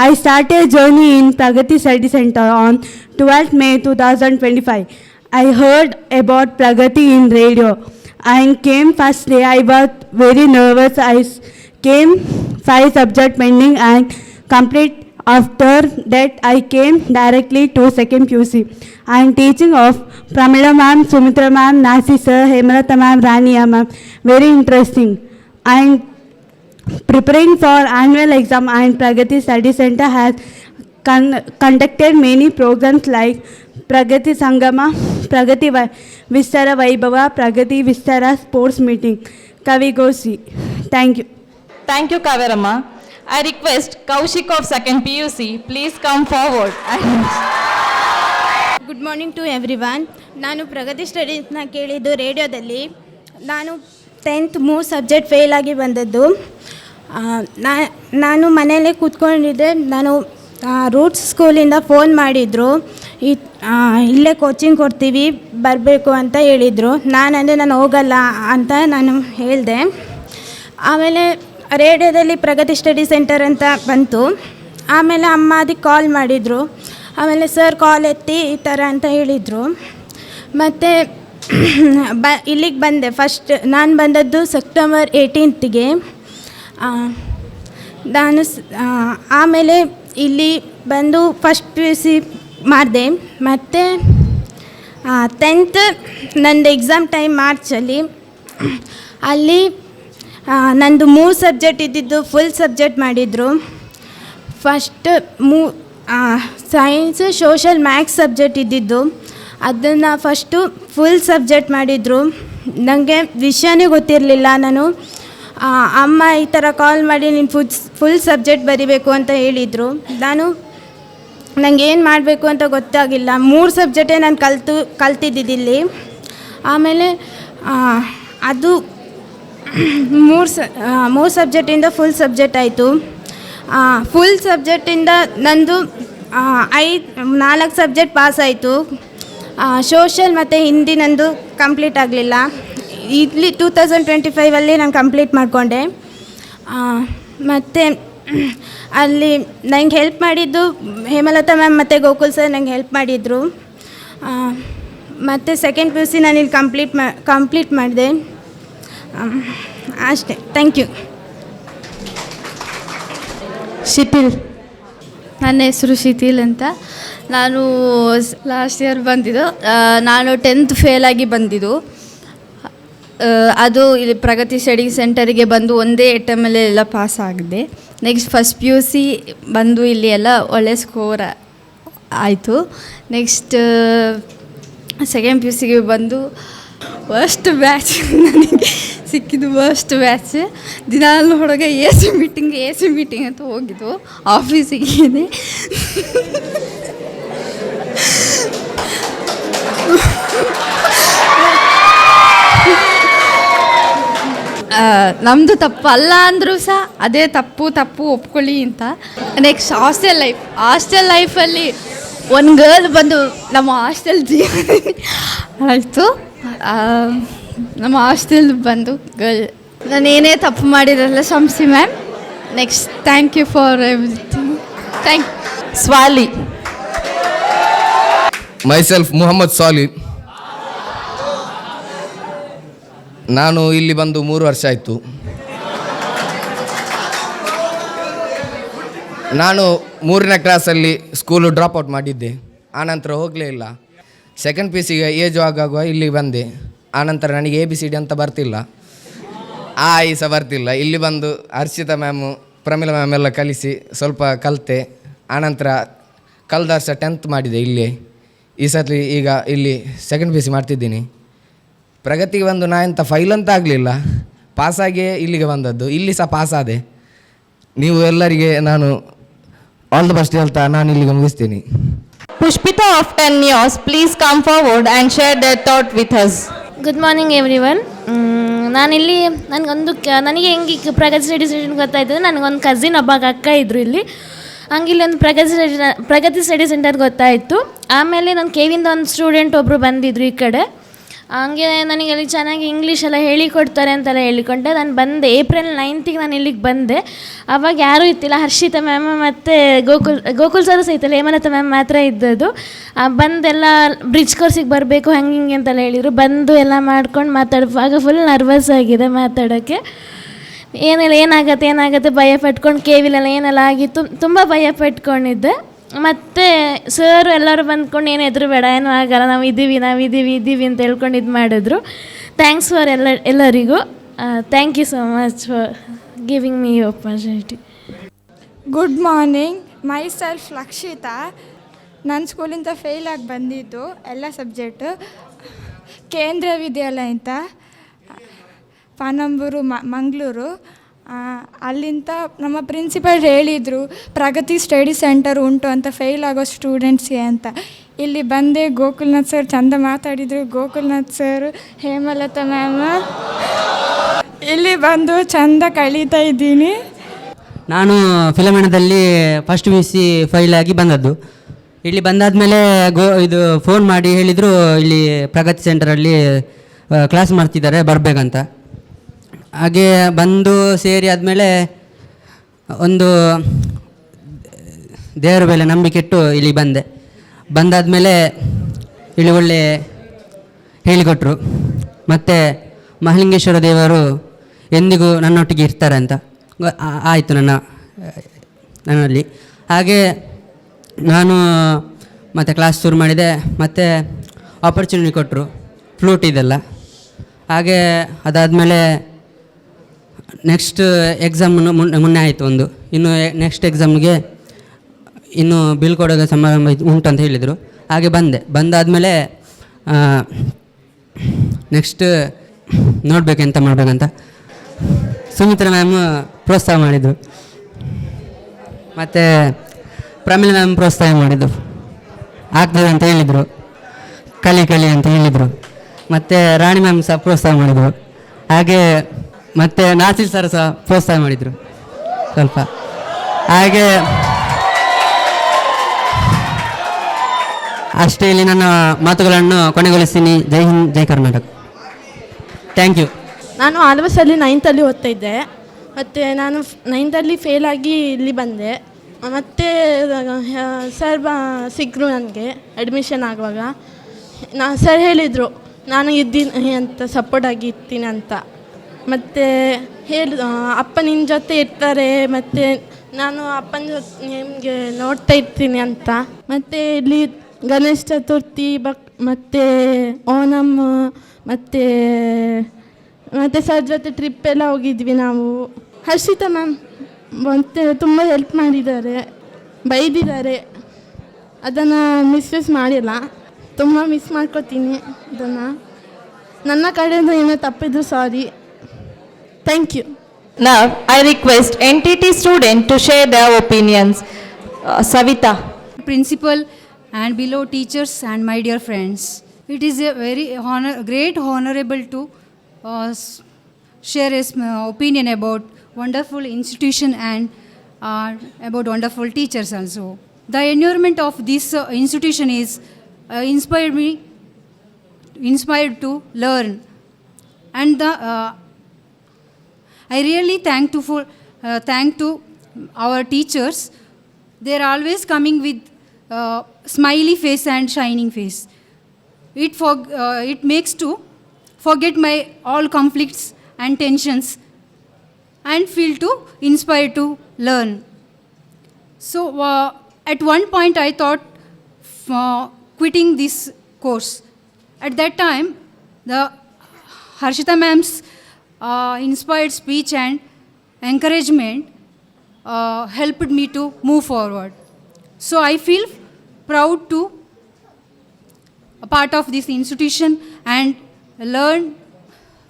I started journey in Pragati Study Center on 12th May 2025. I heard about Pragati in radio. I came first day. I was very nervous. I came 5 subject pending and complete. After that, I came directly to 2nd PUC. I am teaching of Pramila ma'am, Sumitra ma'am, Nasi sir, Hemrata ma'am, Rania ma'am. Very interesting. I am preparing for annual exam, and Pragati Study Center has conducted many programs like Pragati Sangama, Pragati Vistara Vaibhava, Pragati Vistara Sports Meeting, Kavi Gosi. Thank you. Thank you, Kavarama. I request Kaushik of 2nd PUC, please come forward. Good morning to everyone. ನಾನು ಪ್ರಗತಿ ಸ್ಟಡೀಸ್ನ ಕೇಳಿದ್ದು ರೇಡಿಯೋದಲ್ಲಿ. ನಾನು 10th 3 ಸಬ್ಜೆಕ್ಟ್ ಫೇಲಾಗಿ ಬಂದದ್ದು. ನಾನು ಮನೆಯಲ್ಲೇ ಕೂತ್ಕೊಂಡಿದ್ದೆ. ನಾನು ರೂಟ್ಸ್ ಸ್ಕೂಲಿಂದ ಫೋನ್ ಮಾಡಿದರು, ಇಲ್ಲೇ ಕೋಚಿಂಗ್ ಕೊಡ್ತೀವಿ ಬರಬೇಕು ಅಂತ ಹೇಳಿದರು. ನಾನು ಹೋಗಲ್ಲ ಅಂತ ನಾನು ಹೇಳಿದೆ. ಆಮೇಲೆ ರೇಡಿಯೋದಲ್ಲಿ ಪ್ರಗತಿ ಸ್ಟಡಿ ಸೆಂಟರ್ ಅಂತ ಬಂತು. ಆಮೇಲೆ ಅಮ್ಮ ಅದಕ್ಕೆ ಕಾಲ್ ಮಾಡಿದರು. ಆಮೇಲೆ ಸರ್ ಕಾಲ್ ಎತ್ತಿ ಈ ಥರ ಅಂತ ಹೇಳಿದರು. ಮತ್ತು ಇಲ್ಲಿಗೆ ಬಂದೆ. ಫಸ್ಟ್ ನಾನು ಬಂದದ್ದು ಸೆಪ್ಟೆಂಬರ್ 18ಗೆ. ನಾನು ಆಮೇಲೆ ಇಲ್ಲಿ ಬಂದು ಫಸ್ಟ್ PUC ಮಾಡಿದೆ. ಮತ್ತು 10th ನಂದು ಎಕ್ಸಾಮ್ ಟೈಮ್ ಮಾರ್ಚಲ್ಲಿ. ಅಲ್ಲಿ ನಂದು 3 ಸಬ್ಜೆಕ್ಟ್ ಇದ್ದಿದ್ದು ಫುಲ್ ಸಬ್ಜೆಕ್ಟ್ ಮಾಡಿದರು. First science, social, maths subject ಇದ್ದಿದ್ದು ಅದನ್ನು ಫಸ್ಟು ಫುಲ್ ಸಬ್ಜೆಕ್ಟ್ ಮಾಡಿದರು. ನನಗೆ ವಿಷಯನೇ ಗೊತ್ತಿರಲಿಲ್ಲ. ನಾನು ಅಮ್ಮ ಈ ಥರ ಕಾಲ್ ಮಾಡಿ ನೀನು ಫುಲ್ ಸಬ್ಜೆಕ್ಟ್ ಬರಿಬೇಕು ಅಂತ ಹೇಳಿದರು. ನನಗೆ ಏನು ಮಾಡಬೇಕು ಅಂತ ಗೊತ್ತಾಗಿಲ್ಲ. 3 ಸಬ್ಜೆಕ್ಟೇ ನಾನು ಕಲ್ತಿದ್ದಿದ್ದಿಲ್ಲಿ. ಆಮೇಲೆ ಅದು 3 ಸಬ್ಜೆಕ್ಟಿಂದ ಫುಲ್ ಸಬ್ಜೆಕ್ಟ್ ಆಯಿತು. ಫುಲ್ ಸಬ್ಜೆಕ್ಟಿಂದ ನಂದು 4 ಸಬ್ಜೆಕ್ಟ್ ಪಾಸ್ ಆಯಿತು. ಸೋಷಲ್ ಮತ್ತು ಹಿಂದಿ ನಂದು ಕಂಪ್ಲೀಟ್ ಆಗಲಿಲ್ಲ. ಇಲ್ಲಿ 2025 ನಾನು ಕಂಪ್ಲೀಟ್ ಮಾಡಿಕೊಂಡೆ. ಮತ್ತು ಅಲ್ಲಿ ನಂಗೆ ಹೆಲ್ಪ್ ಮಾಡಿದ್ದು ಹೇಮಲತಾ ಮ್ಯಾಮ್ ಮತ್ತು ಗೋಕುಲ್ ಸರ್ ನಂಗೆ ಹೆಲ್ಪ್ ಮಾಡಿದರು. ಮತ್ತು 2nd PUC ನಾನು ಇಲ್ಲಿ ಕಂಪ್ಲೀಟ್ ಮಾಡಿದೆ. ಅಷ್ಟೇ. Thank you. ಶಿಥಿಲ್. ನನ್ನ ಹೆಸರು ಶಿಥಿಲ್ ಅಂತ. ನಾನು ಲಾಸ್ಟ್ ಇಯರ್ ಬಂದಿದ್ದು. ನಾನು 10th ಫೇಲಾಗಿ ಬಂದಿದ್ದು. ಅದು ಇಲ್ಲಿ ಪ್ರಗತಿ ಸ್ಟಡಿ ಸೆಂಟರಿಗೆ ಬಂದು ಒಂದೇ ಅಟೆಂಪಲ್ಲಿ ಎಲ್ಲ ಪಾಸ್ ಆಗಿದೆ. ನೆಕ್ಸ್ಟ್ ಫಸ್ಟ್ PUC ಬಂದು ಇಲ್ಲಿ ಎಲ್ಲ ಒಳ್ಳೆ ಸ್ಕೋರ್ ಆಯಿತು. ನೆಕ್ಸ್ಟ್ 2nd PUCಗೆ ಬಂದು ವರ್ಸ್ಟ್ ಬ್ಯಾಚ್ ನನಗೆ ಸಿಕ್ಕಿದ್ದು. Worst batch. ದಿನಾಲು ಹೊರಗೆ ಎ ಸಿ ಮೀಟಿಂಗ್ ಅಂತ ಹೋಗಿದ್ದು ಆಫೀಸಿಗೆ. ನಮ್ಮದು ತಪ್ಪು ಅಲ್ಲ ಅಂದರೂ ಸಹ ಅದೇ ತಪ್ಪು ಒಪ್ಕೊಳ್ಳಿ ಅಂತ. ನೆಕ್ಸ್ಟ್ ಹಾಸ್ಟೆಲ್ ಲೈಫಲ್ಲಿ ಒಂದು ಗರ್ಲ್ ಬಂದು ನಮ್ಮ ಹಾಸ್ಟೆಲ್ ಆಯಿತು. ನಮ್ಮ ಹಾಸ್ಟೆಲ್ ಬಂದು ಗರ್ಲ್. ನಾನು ಏನೇ ತಪ್ಪು ಮಾಡಿದ್ರಲ್ಲ ಕ್ಷಮಿಸಿ ma'am. Next thank you for everything. Thank you. Swali. Myself Muhammad Sali. ನಾನು ಇಲ್ಲಿ ಬಂದು 3 ವರ್ಷ ಆಯಿತು. ನಾನು 3ನೇ ಕ್ಲಾಸಲ್ಲಿ ಸ್ಕೂಲು ಡ್ರಾಪ್ಔಟ್ ಮಾಡಿದ್ದೆ. ಆನಂತರ ಹೋಗಲೇ ಇಲ್ಲ. 2nd PUCಗೆ ಏಜು ಆಗಾಗುವ ಇಲ್ಲಿ ಬಂದೆ. ಆನಂತರ ನನಗೆ ABCD ಅಂತ ಬರ್ತಿಲ್ಲ, ಸಹ ಬರ್ತಿಲ್ಲ. ಇಲ್ಲಿ ಬಂದು ಹರ್ಷಿತಾ ಮ್ಯಾಮು, ಪ್ರಮೀಳಾ ಮ್ಯಾಮ್ ಎಲ್ಲ ಕಲಿಸಿ ಸ್ವಲ್ಪ ಕಲಿತೆ. ಆನಂತರ ಕಳೆದ ವರ್ಷ 10th ಮಾಡಿದೆ ಇಲ್ಲಿ. ಈ ಸತಿ ಈಗ ಇಲ್ಲಿ ಸೆಕೆಂಡ್ ಪಿ ಯು ಸಿ ಮಾಡ್ತಿದ್ದೀನಿ. ಪ್ರಗತಿಗೆ ಬಂದು ನಾ ಎಂಥ ಫೈಲ್ ಅಂತ ಆಗಲಿಲ್ಲ, ಪಾಸಾಗಿಯೇ ಇಲ್ಲಿಗೆ ಬಂದದ್ದು. ಇಲ್ಲಿ ಸಹ ಪಾಸಾದೆ. ನೀವು ಎಲ್ಲರಿಗೆ ನಾನು ಆಲ್ ದ ಬೆಸ್ಟ್ ಹೇಳ್ತಾ ನಾನು ಇಲ್ಲಿಗೆ ಮುಗಿಸ್ತೀನಿ. Pushpita of 10 years, please come forward and share their thought with us. Good morning every one. ನಾನಿಲ್ಲಿ ನನಗೆ ಹೆಂಗೆ ಪ್ರಗತಿ ಸ್ಟಡಿ ಸೆಂಟರ್ ಗೊತ್ತಾಯ್ತು, ನನಗೊಂದು ಕಸಿನ್ ಒಬ್ಬ ಅಕ್ಕ ಇದ್ದರು ಇಲ್ಲಿ. ಹಂಗೆ ಇಲ್ಲಿ ಒಂದು ಪ್ರಗತಿ ಸ್ಟಡಿ ಸೆಂಟರ್ ಗೊತ್ತಾಯಿತು. ಆಮೇಲೆ ನಾನು ಕೆವಿಂದ ಒಂದು ಸ್ಟೂಡೆಂಟ್ ಒಬ್ಬರು ಬಂದಿದ್ದರು ಈ ಕಡೆ. ಹಂಗೆ ನನಗೆ ಅಲ್ಲಿ ಚೆನ್ನಾಗಿ ಇಂಗ್ಲೀಷ್ ಎಲ್ಲ ಹೇಳಿಕೊಡ್ತಾರೆ ಅಂತೆಲ್ಲ ಹೇಳಿಕೊಂಡೆ. ನಾನು ಬಂದೆ ಏಪ್ರಿಲ್ 9th ನಾನು ಇಲ್ಲಿಗೆ ಬಂದೆ. ಆವಾಗ ಯಾರೂ ಇತ್ತಿಲ್ಲ, ಹರ್ಷಿತಾ ಮ್ಯಾಮ್ ಮತ್ತು ಗೋಕುಲ್ ಸರ್ ಸಹಿತ ಹೇಮಲತಾ ಮ್ಯಾಮ್ ಮಾತ್ರ ಇದ್ದದ್ದು. ಬಂದೆಲ್ಲ ಬ್ರಿಡ್ಜ್ ಕೋರ್ಸಿಗೆ ಬರಬೇಕು ಹಂಗೆ ಹಿಂಗೆ ಅಂತೆಲ್ಲ ಹೇಳಿದರು. ಬಂದು ಎಲ್ಲ ಮಾಡ್ಕೊಂಡು ಮಾತಾಡುವಾಗ ಫುಲ್ ನರ್ವಸ್ ಆಗಿದೆ ಮಾತಾಡೋಕ್ಕೆ. ಏನಾಗತ್ತೆ ಭಯ ಪಟ್ಕೊಂಡು ಕೇವಿಲೆಲ್ಲ ಏನೆಲ್ಲ ಆಗಿತ್ತು, ತುಂಬ ಭಯ ಪಟ್ಕೊಂಡಿದ್ದೆ. ಮತ್ತು ಸರ್ ಎಲ್ಲರೂ ಬಂದ್ಕೊಂಡು ಏನು ಎದುರು ಬೇಡ, ಏನೂ ಆಗಲ್ಲ, ನಾವು ಇದ್ದೀವಿ ಅಂತ ಹೇಳ್ಕೊಂಡು ಇದು ಮಾಡಿದ್ರು. ಥ್ಯಾಂಕ್ಸ್ ಫಾರ್ ಎಲ್ಲರಿಗೂ. Thank you so much for giving me opportunity. Good morning, myself Lakshitha. ನನ್ನ ಸ್ಕೂಲಿಂದ ಫೇಲಾಗಿ ಬಂದಿದ್ದು ಎಲ್ಲ ಸಬ್ಜೆಕ್ಟು. ಕೇಂದ್ರ ವಿದ್ಯಾಲಯ ಅಂತ ಪಾನಂಬೂರು ಮಂಗಳೂರು. ಅಲ್ಲಿಂದ ನಮ್ಮ ಪ್ರಿನ್ಸಿಪಲ್ ಹೇಳಿದರು ಪ್ರಗತಿ ಸ್ಟಡಿ ಸೆಂಟರ್ ಉಂಟು ಅಂತ ಫೇಲ್ ಆಗೋ ಸ್ಟೂಡೆಂಟ್ಸ್ಗೆ ಅಂತ. ಇಲ್ಲಿ ಬಂದೆ, ಗೋಕುಲ್ನಾಥ್ ಸರ್ ಚಂದ ಮಾತಾಡಿದರು. ಗೋಕುಲ್ನಾಥ್ ಸರ್, ಹೇಮಲತಾ ಮ್ಯಾಮ್, ಇಲ್ಲಿ ಬಂದು ಚಂದ ಕಳೀತಾ ಇದ್ದೀನಿ. ನಾನು ಫಿಲಮಿನದಲ್ಲಿ first P U C fail ಆಗಿ ಬಂದದ್ದು. ಇಲ್ಲಿ ಬಂದಾದಮೇಲೆ ಇದು ಫೋನ್ ಮಾಡಿ ಹೇಳಿದರು ಇಲ್ಲಿ ಪ್ರಗತಿ ಸೆಂಟರಲ್ಲಿ ಕ್ಲಾಸ್ ಮಾಡ್ತಿದ್ದಾರೆ ಬರಬೇಕಂತ. ಹಾಗೆ ಬಂದು ಸೇರಿ ಆದಮೇಲೆ ಒಂದು ದೇವರ ಮೇಲೆ ನಂಬಿಕೆ ಇಟ್ಟು ಇಲ್ಲಿ ಬಂದಾದಮೇಲೆ ಇಲ್ಲಿ ಒಳ್ಳೆ ಹೇಳಿಕೊಟ್ರು. ಮತ್ತು ಮಹಾಲಿಂಗೇಶ್ವರ ದೇವರು ಎಂದಿಗೂ ನನ್ನೊಟ್ಟಿಗೆ ಇರ್ತಾರೆ ಅಂತ ಆಯಿತು ನನ್ನಲ್ಲಿ. ಹಾಗೆ ನಾನು ಮತ್ತು ಕ್ಲಾಸ್ ಶುರು ಮಾಡಿದೆ. ಮತ್ತು ಆಪರ್ಚುನಿಟಿ ಕೊಟ್ಟರು ಫ್ಲೂಟ್ ಇದೆಲ್ಲ. ಹಾಗೆ ಅದಾದಮೇಲೆ ನೆಕ್ಸ್ಟ್ ಎಕ್ಸಾಮ್ ಮುನ್ನೆ ಆಯಿತು ಒಂದು. ಇನ್ನು ನೆಕ್ಸ್ಟ್ ಎಕ್ಸಾಮ್ಗೆ ಇನ್ನು ಬೀಳ್ಕೊಡೋ ಸಮಾರಂಭ ಉಂಟು ಅಂತ ಹೇಳಿದರು. ಹಾಗೆ ಬಂದಾದಮೇಲೆ ನೆಕ್ಸ್ಟ್ ನೋಡಬೇಕು ಎಂತ ಮಾಡಬೇಕಂತ ಸುಮಿತ್ರಾ ಮ್ಯಾಮ್ ಪ್ರೋತ್ಸಾಹ ಮಾಡಿದರು. ಮತ್ತು ಪ್ರಮೀಳಾ ಮ್ಯಾಮ್ ಪ್ರೋತ್ಸಾಹ ಮಾಡಿದರು, ಆಗ್ತದೆ ಅಂತ ಹೇಳಿದರು, ಕಲಿ ಅಂತ ಹೇಳಿದರು. ಮತ್ತು ರಾಣಿ ಮ್ಯಾಮ್ ಸಹ ಪ್ರೋತ್ಸಾಹ ಮಾಡಿದರು. ಹಾಗೆ ಮತ್ತು ನಾಸಿರ್ ಸರ್ ಸಹ ಪ್ರೋತ್ಸಾಹ ಮಾಡಿದರು ಸ್ವಲ್ಪ. ಹಾಗೆ ಅಷ್ಟೇ ಇಲ್ಲಿ ನನ್ನ ಮಾತುಗಳನ್ನು ಕೊನೆಗೊಳಿಸ್ತೀನಿ. ಜೈ ಹಿಂದ್, ಜೈ ಕರ್ನಾಟಕ. Thank you. ನಾನು ಆಲ್ವಸಲ್ಲಿ 9th ಓದ್ತಾ ಇದ್ದೆ. ಮತ್ತು ನಾನು 9th ಫೇಲಾಗಿ ಇಲ್ಲಿ ಬಂದೆ. ಮತ್ತು ಸರ್ ಸಿಕ್ಕರು ನನಗೆ ಅಡ್ಮಿಷನ್ ಆಗುವಾಗ. ಸರ್ ಹೇಳಿದರು ನಾನು ಇದ್ದೀನಿ ಅಂತ, ಸಪೋರ್ಟಾಗಿ ಇರ್ತೀನಿ ಅಂತ. ಮತ್ತು ಅಪ್ಪ ನಿನ್ನ ಜೊತೆ ಇರ್ತಾರೆ, ಮತ್ತು ನಾನು ಅಪ್ಪನ ಜೊತೆ ನಿಮಗೆ ನೋಡ್ತಾ ಇರ್ತೀನಿ ಅಂತ. ಮತ್ತು ಇಲ್ಲಿ ಗಣೇಶ ಚತುರ್ಥಿ ಮತ್ತು ಓಣಮ್ ಮತ್ತು ಸರ್ ಜೊತೆ ಟ್ರಿಪ್ ಎಲ್ಲ ಹೋಗಿದ್ವಿ ನಾವು. ಹರ್ಷಿತಾ ಮ್ಯಾಮ್ ಮತ್ತು ತುಂಬ ಹೆಲ್ಪ್ ಮಾಡಿದ್ದಾರೆ, ಬೈದಿದ್ದಾರೆ. ಅದನ್ನು ಮಿಸ್ಯೂಸ್ ಮಾಡಿಲ್ಲ, ತುಂಬ ಮಿಸ್ ಮಾಡ್ಕೋತೀನಿ ಅದನ್ನು. ನನ್ನ ಕಡೆಯಿಂದ ಏನೋ ತಪ್ಪಿದ್ರು sorry. Thank you. Now, I request NTT student to share their opinions. Savita. Principal and below teachers and my dear friends. It is a very great honorable to share his opinion about wonderful institution and about wonderful teachers also. The environment of this institution is inspired to learn, and the I really thank to our teachers. They are always coming with smiley face and shining face. It makes to forget my all conflicts and tensions and feel to inspired to learn. So at one point I thought quitting this course. At that time, the Harshita ma'am's inspired speech and encouragement helped me to move forward. So I feel proud to a part of this institution and learn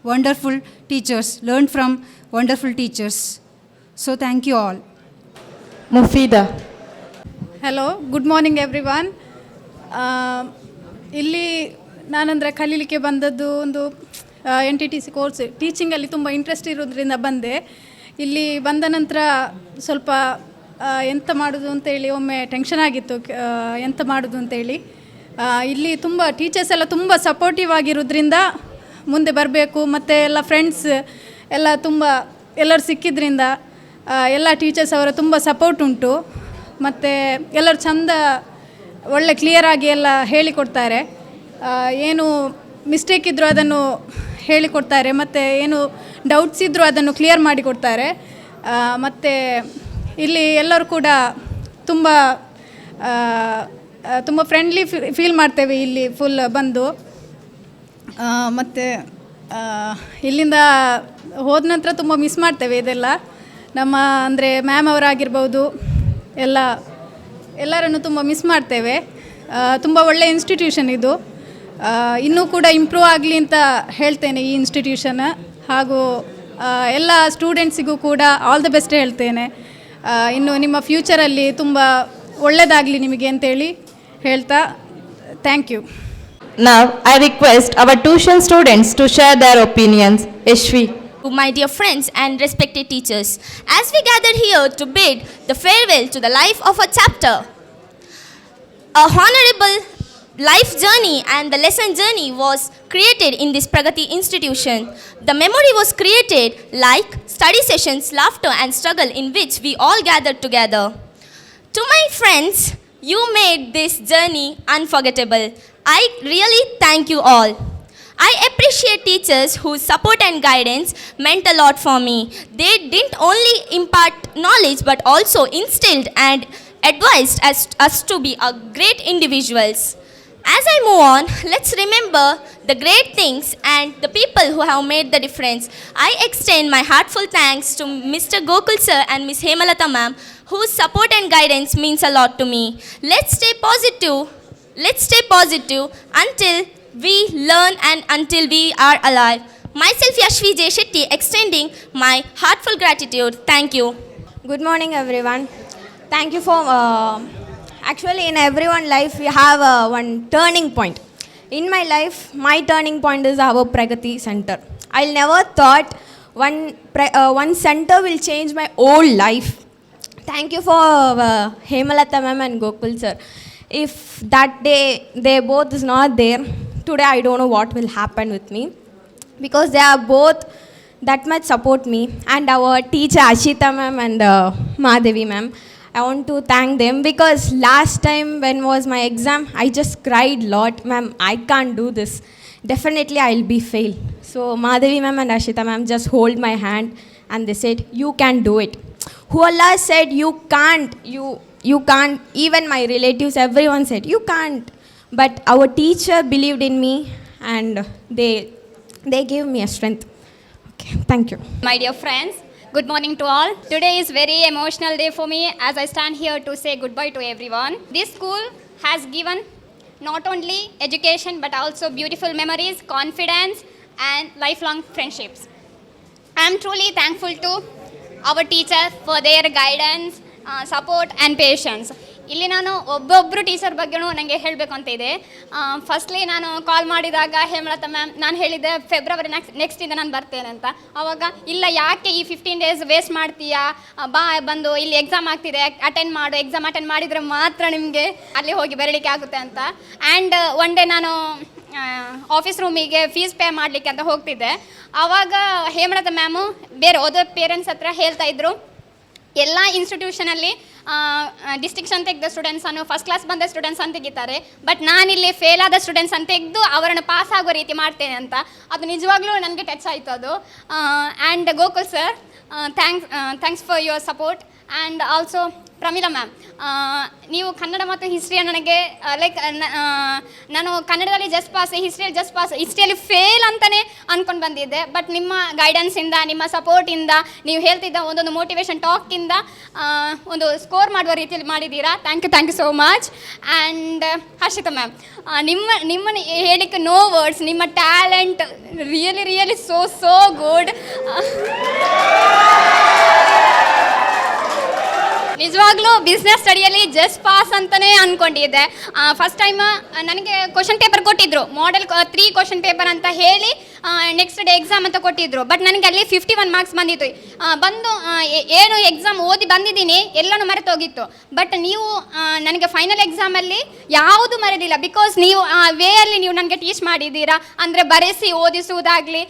wonderful teachers, learn from wonderful teachers. So thank you all. Mufida. Hello, good morning every one. ಇಲ್ಲಿ ನಾನಂದರೆ ಕಲೀಲಿಕ್ಕೆ ಬಂದದ್ದು ಒಂದು NTTC ಕೋರ್ಸ್, ಟೀಚಿಂಗಲ್ಲಿ ತುಂಬ ಇಂಟ್ರೆಸ್ಟ್ ಇರೋದ್ರಿಂದ ಬಂದೆ. ಇಲ್ಲಿ ಬಂದ ನಂತರ ಸ್ವಲ್ಪ ಎಂತ ಮಾಡೋದು ಅಂತೇಳಿ ಒಮ್ಮೆ ಟೆನ್ಷನ್ ಆಗಿತ್ತು, ಎಂತ ಮಾಡೋದು ಅಂತೇಳಿ. ಇಲ್ಲಿ ತುಂಬ ಟೀಚರ್ಸ್ ಎಲ್ಲ ತುಂಬ ಸಪೋರ್ಟಿವ್ ಆಗಿರೋದ್ರಿಂದ ಮುಂದೆ ಬರಬೇಕು, ಮತ್ತು ಎಲ್ಲ ಫ್ರೆಂಡ್ಸ್ ಎಲ್ಲ ತುಂಬ ಎಲ್ಲರೂ ಸಿಕ್ಕಿದ್ರಿಂದ ಎಲ್ಲ ಟೀಚರ್ಸ್ ಅವರ ತುಂಬ ಸಪೋರ್ಟ್ ಉಂಟು. ಮತ್ತು ಎಲ್ಲರೂ ಚಂದ ಒಳ್ಳೆ ಕ್ಲಿಯರಾಗಿ ಎಲ್ಲ ಹೇಳಿಕೊಡ್ತಾರೆ. ಏನು ಮಿಸ್ಟೇಕ್ ಇದ್ದರೂ ಅದನ್ನು ಹೇಳಿಕೊಡ್ತಾರೆ, ಮತ್ತು ಏನು ಡೌಟ್ಸ್ ಇದ್ದರೂ ಅದನ್ನು ಕ್ಲಿಯರ್ ಮಾಡಿಕೊಡ್ತಾರೆ. ಮತ್ತು ಇಲ್ಲಿ ಎಲ್ಲರೂ ಕೂಡ ತುಂಬ ತುಂಬ ಫ್ರೆಂಡ್ಲಿ ಫೀಲ್ ಮಾಡ್ತೇವೆ ಇಲ್ಲಿ ಫುಲ್ ಬಂದು. ಮತ್ತು ಇಲ್ಲಿಂದ ಹೋದ ನಂತರ ತುಂಬ ಮಿಸ್ ಮಾಡ್ತೇವೆ ಇದೆಲ್ಲ. ನಮ್ಮ ಅಂದರೆ ಮ್ಯಾಮ್ ಅವರಾಗಿರ್ಬೋದು, ಎಲ್ಲರನ್ನು ತುಂಬ ಮಿಸ್ ಮಾಡ್ತೇವೆ. ತುಂಬ ಒಳ್ಳೆಯ ಇನ್ಸ್ಟಿಟ್ಯೂಷನ್ ಇದು. ಇನ್ನೂ ಕೂಡ ಇಂಪ್ರೂವ್ ಆಗಲಿ ಅಂತ ಹೇಳ್ತೇನೆ ಈ ಇನ್ಸ್ಟಿಟ್ಯೂಷನ್. ಹಾಗೂ ಎಲ್ಲ ಸ್ಟೂಡೆಂಟ್ಸಿಗೂ ಕೂಡ ಆಲ್ ದ ಬೆಸ್ಟ್ ಹೇಳ್ತೇನೆ. ಇನ್ನು ನಿಮ್ಮ ಫ್ಯೂಚರಲ್ಲಿ ತುಂಬ ಒಳ್ಳೆಯದಾಗಲಿ ನಿಮಗೆ ಅಂತೇಳಿ ಹೇಳ್ತಾ thank you. Now I request our tuition students to share their opinions. Yashvi. My dear friends and respected teachers, as we gathered here to bid the farewell to the life of a chapter, a honorable life journey and the lesson journey was created in this Pragati institution. The memory was created like study sessions, laughter and struggle in which we all gathered together. To my friends, you made this journey unforgettable. I really thank you all. I appreciate teachers whose support and guidance meant a lot for me. They didn't only impart knowledge but also instilled and advised us to be a great individuals. As I move on, let's remember the great things and the people who have made the difference. I extend my heartfelt thanks to Mr. Gokul sir and Miss Hemalata ma'am, whose support and guidance means a lot to me. Let's stay positive until we learn and until we are alive. Myself Yashvi J. Shetty extending my heartfelt gratitude. Thank you. Good morning everyone. Thank you for actually in everyone's life we have one turning point. In my life, my turning point is our Pragati Center. I never thought one center will change my whole life. Thank you for Hemalata ma'am and Gokul sir. If that day they both is not there, today I don't know what will happen with me, because they are both that much support me. And our teacher Ashita ma'am and Madhavi ma'am, I want to thank them, because last time when was my exam, I just cried lot. Ma'am, I can't do this. Definitely I'll be fail. So Madhavi ma'am and Ashita ma'am just hold my hand and they said, you can do it. Who Allah said you can't, you can't. Even my relatives, everyone said you can't. But our teacher believed in me and they gave me a strength. Okay, thank you. My dear friends, good morning to all. Today is very emotional day for me as I stand here to say goodbye to everyone. This school has given not only education but also beautiful memories, confidence and lifelong friendships. I am truly thankful to our teachers for their guidance, support and patience. ಇಲ್ಲಿ ನಾನು ಒಬ್ಬೊಬ್ಬರು ಟೀಚರ್ ಬಗ್ಗೆನೂ ನನಗೆ ಹೇಳಬೇಕು ಅಂತ ಇದೆ. ಫಸ್ಟ್ಲಿ ನಾನು ಕಾಲ್ ಮಾಡಿದಾಗ ಹೇಮಲತಾ ಮ್ಯಾಮ್ ನಾನು ಹೇಳಿದ್ದೆ ಫೆಬ್ರವರಿ ನೆಕ್ಸ್ಟಿಂದ ನಾನು ಬರ್ತೇನೆ ಅಂತ. ಆವಾಗ ಇಲ್ಲ ಯಾಕೆ ಈ 15 days ವೇಸ್ಟ್ ಮಾಡ್ತೀಯಾ, ಬಂದು ಇಲ್ಲಿ ಎಕ್ಸಾಮ್ ಆಗ್ತಿದೆ ಅಟೆಂಡ್ ಮಾಡು, ಎಕ್ಸಾಮ್ ಅಟೆಂಡ್ ಮಾಡಿದರೆ ಮಾತ್ರ ನಿಮಗೆ ಅಲ್ಲಿ ಹೋಗಿ ಬರಲಿಕ್ಕೆ ಆಗುತ್ತೆ ಅಂತ. ಆ್ಯಂಡ್ ಒನ್ ಡೇ ನಾನು ಆಫೀಸ್ ರೂಮಿಗೆ ಫೀಸ್ ಪೇ ಮಾಡಲಿಕ್ಕೆ ಅಂತ ಹೋಗ್ತಿದ್ದೆ. ಆವಾಗ ಹೇಮಲತಾ ಮ್ಯಾಮು ಬೇರೆ ಓದೋ ಪೇರೆಂಟ್ಸ್ ಹತ್ರ ಹೇಳ್ತಾ ಇದ್ರು, ಎಲ್ಲ ಇನ್ಸ್ಟಿಟ್ಯೂಷನಲ್ಲಿ ಡಿಸ್ಟಿಂಕ್ಷನ್ ತೆಗೆದ ಸ್ಟೂಡೆಂಟ್ಸನ್ನು ಫಸ್ಟ್ ಕ್ಲಾಸ್ ಬಂದ ಸ್ಟೂಡೆಂಟ್ಸ್ ಅಂತ ತೆಗಿತಾರೆ, ಬಟ್ ನಾನಿಲ್ಲಿ ಫೇಲ್ ಆದ ಸ್ಟೂಡೆಂಟ್ಸ್ ಅಂತ ತೆಗೆದು ಅವರನ್ನು ಪಾಸ್ ಆಗೋ ರೀತಿ ಮಾಡ್ತೇನೆ ಅಂತ. ಅದು ನಿಜವಾಗ್ಲೂ ನನಗೆ ಟಚ್ ಆಯಿತು ಅದು. And Gokul sir, thanks for your support and also Pramila ma'am, ನೀವು ಕನ್ನಡ ಮತ್ತು ಹಿಸ್ಟ್ರಿಯ ನನಗೆ ಲೈಕ್ ನಾನು ಕನ್ನಡದಲ್ಲಿ ಜಸ್ಟ್ ಪಾಸ್, ಹಿಸ್ಟ್ರಿಯಲ್ಲಿ ಜಸ್ಟ್ ಪಾಸ್, ಹಿಸ್ಟ್ರಿಯಲ್ಲಿ ಫೇಲ್ ಅಂತಲೇ ಅಂದ್ಕೊಂಡು ಬಂದಿದ್ದೆ. ಬಟ್ ನಿಮ್ಮ ಗೈಡೆನ್ಸಿಂದ, ನಿಮ್ಮ ಸಪೋರ್ಟಿಂದ, ನೀವು ಹೇಳ್ತಿದ್ದ ಒಂದೊಂದು ಮೋಟಿವೇಶನ್ ಟಾಕಿಂದ ಒಂದು ಸ್ಕೋರ್ ಮಾಡುವ ರೀತಿಯಲ್ಲಿ ಮಾಡಿದ್ದೀರಾ. Thank you so much. And Harshita ma'am, ನಿಮ್ಮನ್ನು ಹೇಳಿಕ್ಕೆ ನೋ ವರ್ಡ್ಸ್. ನಿಮ್ಮ ಟ್ಯಾಲೆಂಟ್ ರಿಯಲಿ ಸೋ ಗುಡ್. ನಿಜವಾಗ್ಲೂ ಬಿಸ್ನೆಸ್ ಸ್ಟಡಿಯಲ್ಲಿ ಜಸ್ಟ್ ಪಾಸ್ ಅಂತಲೇ ಅಂದ್ಕೊಂಡಿದ್ದೆ. ಫಸ್ಟ್ ಟೈಮ್ ನನಗೆ ಕ್ವಶನ್ ಪೇಪರ್ ಕೊಟ್ಟಿದ್ದರು, ಮಾಡೆಲ್ 3 ಕ್ವಶನ್ ಪೇಪರ್ ಅಂತ ಹೇಳಿ ನೆಕ್ಸ್ಟ್ ಡೇ ಎಕ್ಸಾಮ್ ಅಂತ ಕೊಟ್ಟಿದ್ದರು. ಬಟ್ ನನಗೆ ಅಲ್ಲಿ 51 ಮಾರ್ಕ್ಸ್ ಬಂದಿತ್ತು. ಬಂದು ಏನು ಎಕ್ಸಾಮ್ ಓದಿ ಬಂದಿದ್ದೀನಿ ಎಲ್ಲನೂ ಮರೆತೋಗಿತ್ತು. ಬಟ್ ನೀವು ನನಗೆ ಫೈನಲ್ ಎಕ್ಸಾಮಲ್ಲಿ ಯಾವುದು ಮರೆದಿಲ್ಲ. ಬಿಕಾಸ್ ನೀವು ಆ ವೇಯಲ್ಲಿ ನೀವು ನನಗೆ ಟೀಚ್ ಮಾಡಿದ್ದೀರಾ. ಅಂದರೆ ಬರೆಸಿ ಓದಿಸುವುದಾಗಲಿ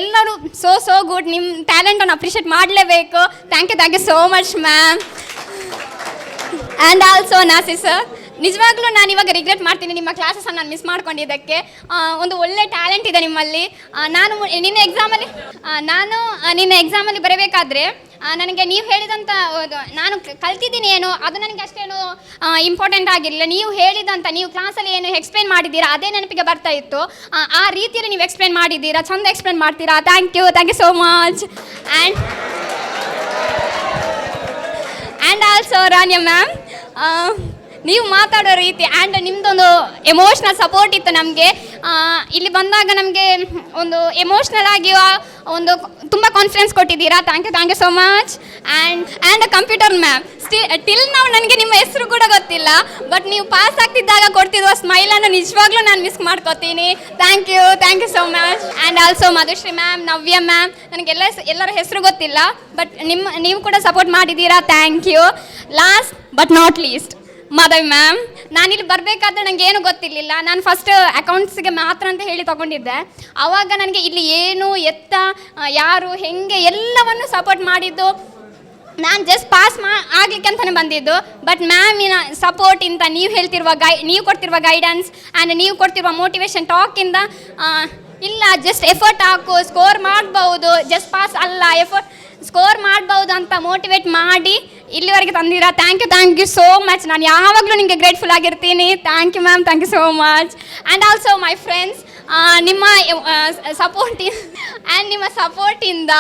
ಎಲ್ಲರೂ ಸೋ ಗುಡ್. ನಿಮ್ಮ ಟ್ಯಾಲೆಂಟನ್ನು ಅಪ್ರಿಷಿಯೇಟ್ ಮಾಡಲೇಬೇಕು. Thank you so much ma'am. And also Nasi sir, ನಿಜವಾಗ್ಲೂ ನಾನು ಇವಾಗ ರಿಗ್ರೆಟ್ ಮಾಡ್ತೀನಿ ನಿಮ್ಮ ಕ್ಲಾಸಸ್ಸನ್ನು ನಾನು ಮಿಸ್ ಮಾಡ್ಕೊಂಡಿದ್ದಕ್ಕೆ. ಒಂದು ಒಳ್ಳೆ ಟ್ಯಾಲೆಂಟ್ ಇದೆ ನಿಮ್ಮಲ್ಲಿ. ನಿನ್ನೆ ಎಕ್ಸಾಮಲ್ಲಿ ಬರಬೇಕಾದ್ರೆ ನನಗೆ ನೀವು ಹೇಳಿದಂಥ ನಾನು ಕಲ್ತಿದ್ದೀನಿ ಏನೋ ಅದು ನನಗೆ ಅಷ್ಟೇನು ಇಂಪಾರ್ಟೆಂಟ್ ಆಗಿರಲಿಲ್ಲ. ನೀವು ಹೇಳಿದಂಥ, ನೀವು ಕ್ಲಾಸಲ್ಲಿ ಏನು ಎಕ್ಸ್ಪ್ಲೇನ್ ಮಾಡಿದ್ದೀರಾ ಅದೇ ನೆನಪಿಗೆ ಬರ್ತಾ ಇತ್ತು. ಆ ರೀತಿಯಲ್ಲಿ ನೀವು ಎಕ್ಸ್ಪ್ಲೇನ್ ಮಾಡಿದ್ದೀರಾ, ಚಂದ ಎಕ್ಸ್ಪ್ಲೇನ್ ಮಾಡ್ತೀರಾ. Thank you so much. And also Ranya ma'am, ನೀವು ಮಾತಾಡೋ ರೀತಿ ಆ್ಯಂಡ್ ನಿಮ್ಮದೊಂದು ಎಮೋಷ್ನಲ್ ಸಪೋರ್ಟ್ ಇತ್ತು ನಮಗೆ. ಇಲ್ಲಿ ಬಂದಾಗ ನಮಗೆ ಒಂದು ಎಮೋಷ್ನಲ್ ಆಗಿ ಒಂದು ತುಂಬ ಕಾನ್ಫಿಡೆನ್ಸ್ ಕೊಟ್ಟಿದ್ದೀರಾ. Thank you so much. And computer ma'am, till ನಾವು ನನಗೆ ನಿಮ್ಮ ಹೆಸರು ಕೂಡ ಗೊತ್ತಿಲ್ಲ. ಬಟ್ ನೀವು ಪಾಸ್ ಆಗ್ತಿದ್ದಾಗ ಕೊಡ್ತಿರುವ ಸ್ಮೈಲನ್ನು ನಿಜವಾಗ್ಲೂ ನಾನು ಮಿಸ್ ಮಾಡ್ಕೋತೀನಿ. Thank you so much. And also Madhushri ma'am, Navya ma'am, ನನಗೆಲ್ಲ ಎಲ್ಲರ ಹೆಸರು ಗೊತ್ತಿಲ್ಲ. ಬಟ್ ನೀವು ಕೂಡ ಸಪೋರ್ಟ್ ಮಾಡಿದ್ದೀರಾ. Thank you. Last but not least Madhavi ma'am, ನಾನಿಲ್ಲಿ ಬರಬೇಕಾದ್ರೆ ನನಗೆ ಏನು ಗೊತ್ತಿರಲಿಲ್ಲ. ನಾನು ಫಸ್ಟ್ ಅಕೌಂಟ್ಸ್ಗೆ ಮಾತ್ರ ಅಂತ ಹೇಳಿ ತೊಗೊಂಡಿದ್ದೆ. ಆವಾಗ ನನಗೆ ಇಲ್ಲಿ ಏನು ಎತ್ತ ಯಾರು ಹೆಂಗೆ ಎಲ್ಲವನ್ನು ಸಪೋರ್ಟ್ ಮಾಡಿದ್ದು. ನಾನು ಜಸ್ಟ್ ಪಾಸ್ ಆಗಲಿಕ್ಕೆ ಅಂತಲೇ ಬಂದಿದ್ದು. ಬಟ್ ಮ್ಯಾಮಿನ ಸಪೋರ್ಟಿಂದ, ನೀವು ಕೊಡ್ತಿರುವ ಗೈಡೆನ್ಸ್ ಆ್ಯಂಡ್ ನೀವು ಕೊಡ್ತಿರುವ ಮೋಟಿವೇಶನ್ ಟಾಕಿಂದ ಇಲ್ಲ ಜಸ್ಟ್ ಎಫರ್ಟ್ ಹಾಕು, ಸ್ಕೋರ್ ಮಾಡ್ಬೋದು, ಜಸ್ಟ್ ಪಾಸ್ ಅಲ್ಲ ಸ್ಕೋರ್ ಮಾಡ್ಬೋದು ಅಂತ ಮೋಟಿವೇಟ್ ಮಾಡಿ ಇಲ್ಲಿವರೆಗೆ ತಂದಿರಾ. Thank you so much. ನಾನು ಯಾವಾಗಲೂ ನಿಮಗೆ ಗ್ರೇಟ್ಫುಲ್ ಆಗಿರ್ತೀನಿ. Thank you ma'am, thank you so much. And also my friends, ನಿಮ್ಮ ಸಪೋರ್ಟಿಂದ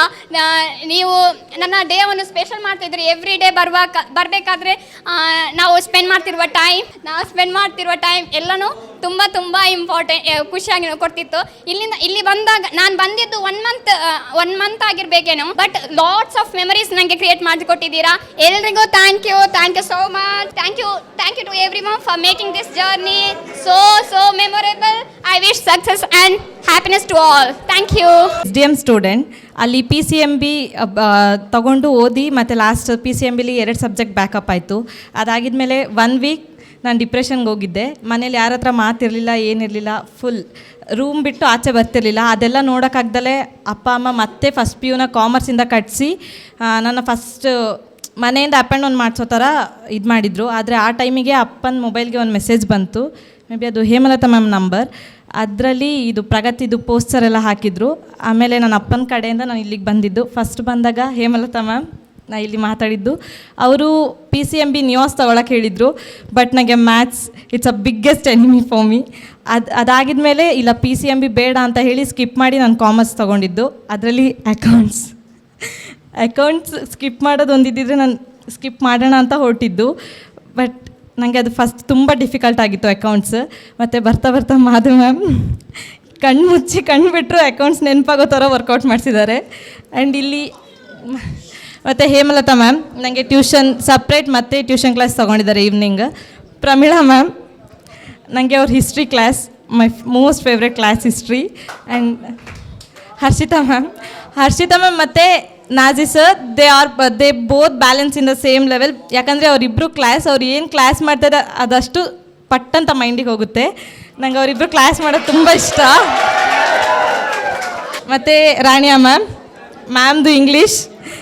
ನೀವು ನನ್ನ ಡೇವನ್ನು ಸ್ಪೆಷಲ್ ಮಾಡ್ತಿದ್ರಿ. ಎವ್ರಿ ಡೇ ಬರಬೇಕಾದ್ರೆ ನಾವು ಸ್ಪೆಂಡ್ ಮಾಡ್ತಿರುವ ಟೈಮ್ ಎಲ್ಲನೂ ತುಂಬ ಇಂಪಾರ್ಟೆಂಟ್, ಖುಷಿಯಾಗಿ ಕೊಡ್ತಿತ್ತು. ಇಲ್ಲಿ ಬಂದಾಗ ನಾನು ಬಂದಿದ್ದು 1 ಮಂತ್ ಆಗಿರಬೇಕೇನೋ. ಬಟ್ ಲಾಟ್ಸ್ ಆಫ್ ಮೆಮರೀಸ್ ನನಗೆ ಕ್ರಿಯೇಟ್ ಮಾಡಿ ಕೊಟ್ಟಿದ್ದೀರಾ. ಎಲ್ರಿಗೂ thank you so much. Thank you to everyone for making this journey so memorable. I wish success and happiness to all. Thank you. SDM student, ಅಲ್ಲಿ PCMB ತಗೊಂಡು ಓದಿ ಮತ್ತು ಲಾಸ್ಟ್ PCMBಲಿ 2 ಸಬ್ಜೆಕ್ಟ್ ಬ್ಯಾಕಪ್ ಆಯಿತು. ಅದಾಗಿದ್ಮೇಲೆ 1 ವೀಕ್ ನಾನು ಡಿಪ್ರೆಷನ್ಗೆ ಹೋಗಿದ್ದೆ. ಮನೇಲಿ ಯಾರ ಹತ್ರ ಮಾತಿರಲಿಲ್ಲ, ಏನಿರಲಿಲ್ಲ, ಫುಲ್ ರೂಮ್ ಬಿಟ್ಟು ಆಚೆ ಬರ್ತಿರ್ಲಿಲ್ಲ. ಅದೆಲ್ಲ ನೋಡೋಕ್ಕಾಗ್ದಲೇ ಅಪ್ಪ ಅಮ್ಮ ಮತ್ತೆ ಫಸ್ಟ್ PUನ ಕಾಮರ್ಸಿಂದ ಕಟ್ಟಿಸಿ ನನ್ನ ಫಸ್ಟ್ ಮನೆಯಿಂದ ಅಪ್ ಆ್ಯಂಡ್ ಡೌನ್ ಮಾಡಿಸೋ ಥರ ಇದು ಮಾಡಿದರು. ಆದರೆ ಆ ಟೈಮಿಗೆ ಅಪ್ಪನ ಮೊಬೈಲ್ಗೆ ಒಂದು ಮೆಸೇಜ್ ಬಂತು. ಮೇ ಬಿ ಅದು ಹೇಮಲತಾ ಮ್ಯಾಮ್ ನಂಬರ್. ಅದರಲ್ಲಿ ಇದು ಪ್ರಗತಿದು ಪೋಸ್ಟರ್ ಎಲ್ಲ ಹಾಕಿದರು. ಆಮೇಲೆ ನನ್ನ ಅಪ್ಪನ ಕಡೆಯಿಂದ ನಾನು ಇಲ್ಲಿಗೆ ಬಂದಿದ್ದು. ಫಸ್ಟ್ ಬಂದಾಗ ಹೇಮಲತಾ ಮ್ಯಾಮ್ ನಾ ಇಲ್ಲಿ ಮಾತಾಡಿದ್ದು. ಅವರು PCMB ನ್ಯೂಸ್ ತೊಗೊಳಕ್ಕೆ ಹೇಳಿದರು. ಬಟ್ ನನಗೆ maths it's a biggest enemy for me. ಅದಾಗಿದ್ಮೇಲೆ ಇಲ್ಲ PCMB ಬೇಡ ಅಂತ ಹೇಳಿ ಸ್ಕಿಪ್ ಮಾಡಿ ನಾನು ಕಾಮರ್ಸ್ ತೊಗೊಂಡಿದ್ದು. ಅದರಲ್ಲಿ ಅಕೌಂಟ್ಸ್ ಸ್ಕಿಪ್ ಮಾಡೋದು ಒಂದಿದ್ದಿದ್ರೆ ನಾನು ಸ್ಕಿಪ್ ಮಾಡೋಣ ಅಂತ ಹೊರಟಿದ್ದು. ಬಟ್ ನನಗೆ ಅದು ಫಸ್ಟ್ ತುಂಬ ಡಿಫಿಕಲ್ಟ್ ಆಗಿತ್ತು ಅಕೌಂಟ್ಸ್. ಮತ್ತು ಬರ್ತಾ ಮಾಧವ್ ಮ್ಯಾಮ್ ಕಣ್ಣು ಮುಚ್ಚಿ ಕಣ್ಣು ಬಿಟ್ಟರು ಅಕೌಂಟ್ಸ್ ನೆನಪಾಗೋ ಥರ ವರ್ಕೌಟ್ ಮಾಡಿಸಿದ್ದಾರೆ. ಆ್ಯಂಡ್ ಇಲ್ಲಿ ಮತ್ತು ಹೇಮಲತಾ ಮ್ಯಾಮ್ ನನಗೆ ಸಪ್ರೇಟ್ ಮತ್ತು ಟ್ಯೂಷನ್ ಕ್ಲಾಸ್ ತೊಗೊಂಡಿದ್ದಾರೆ ಈವ್ನಿಂಗ್. ಪ್ರಮೀಳಾ ಮ್ಯಾಮ್ ನನಗೆ ಅವ್ರ history class my most favourite class history. And Harshita ma'am ಮತ್ತು Naji sir they both balance in the same level. ಯಾಕಂದರೆ ಅವರಿಬ್ಬರು ಅವ್ರು ಏನು ಕ್ಲಾಸ್ ಮಾಡ್ತಾರೆ ಅದಷ್ಟು ಪಟ್ಟಂತ ಮೈಂಡಿಗೆ ಹೋಗುತ್ತೆ. ನಂಗೆ ಅವರಿಬ್ಬರು ಕ್ಲಾಸ್ ಮಾಡೋದು ತುಂಬ ಇಷ್ಟ. ಮತ್ತು ರಾಣಿಯಾ ಮ್ಯಾಮ್ದು ಇಂಗ್ಲೀಷ್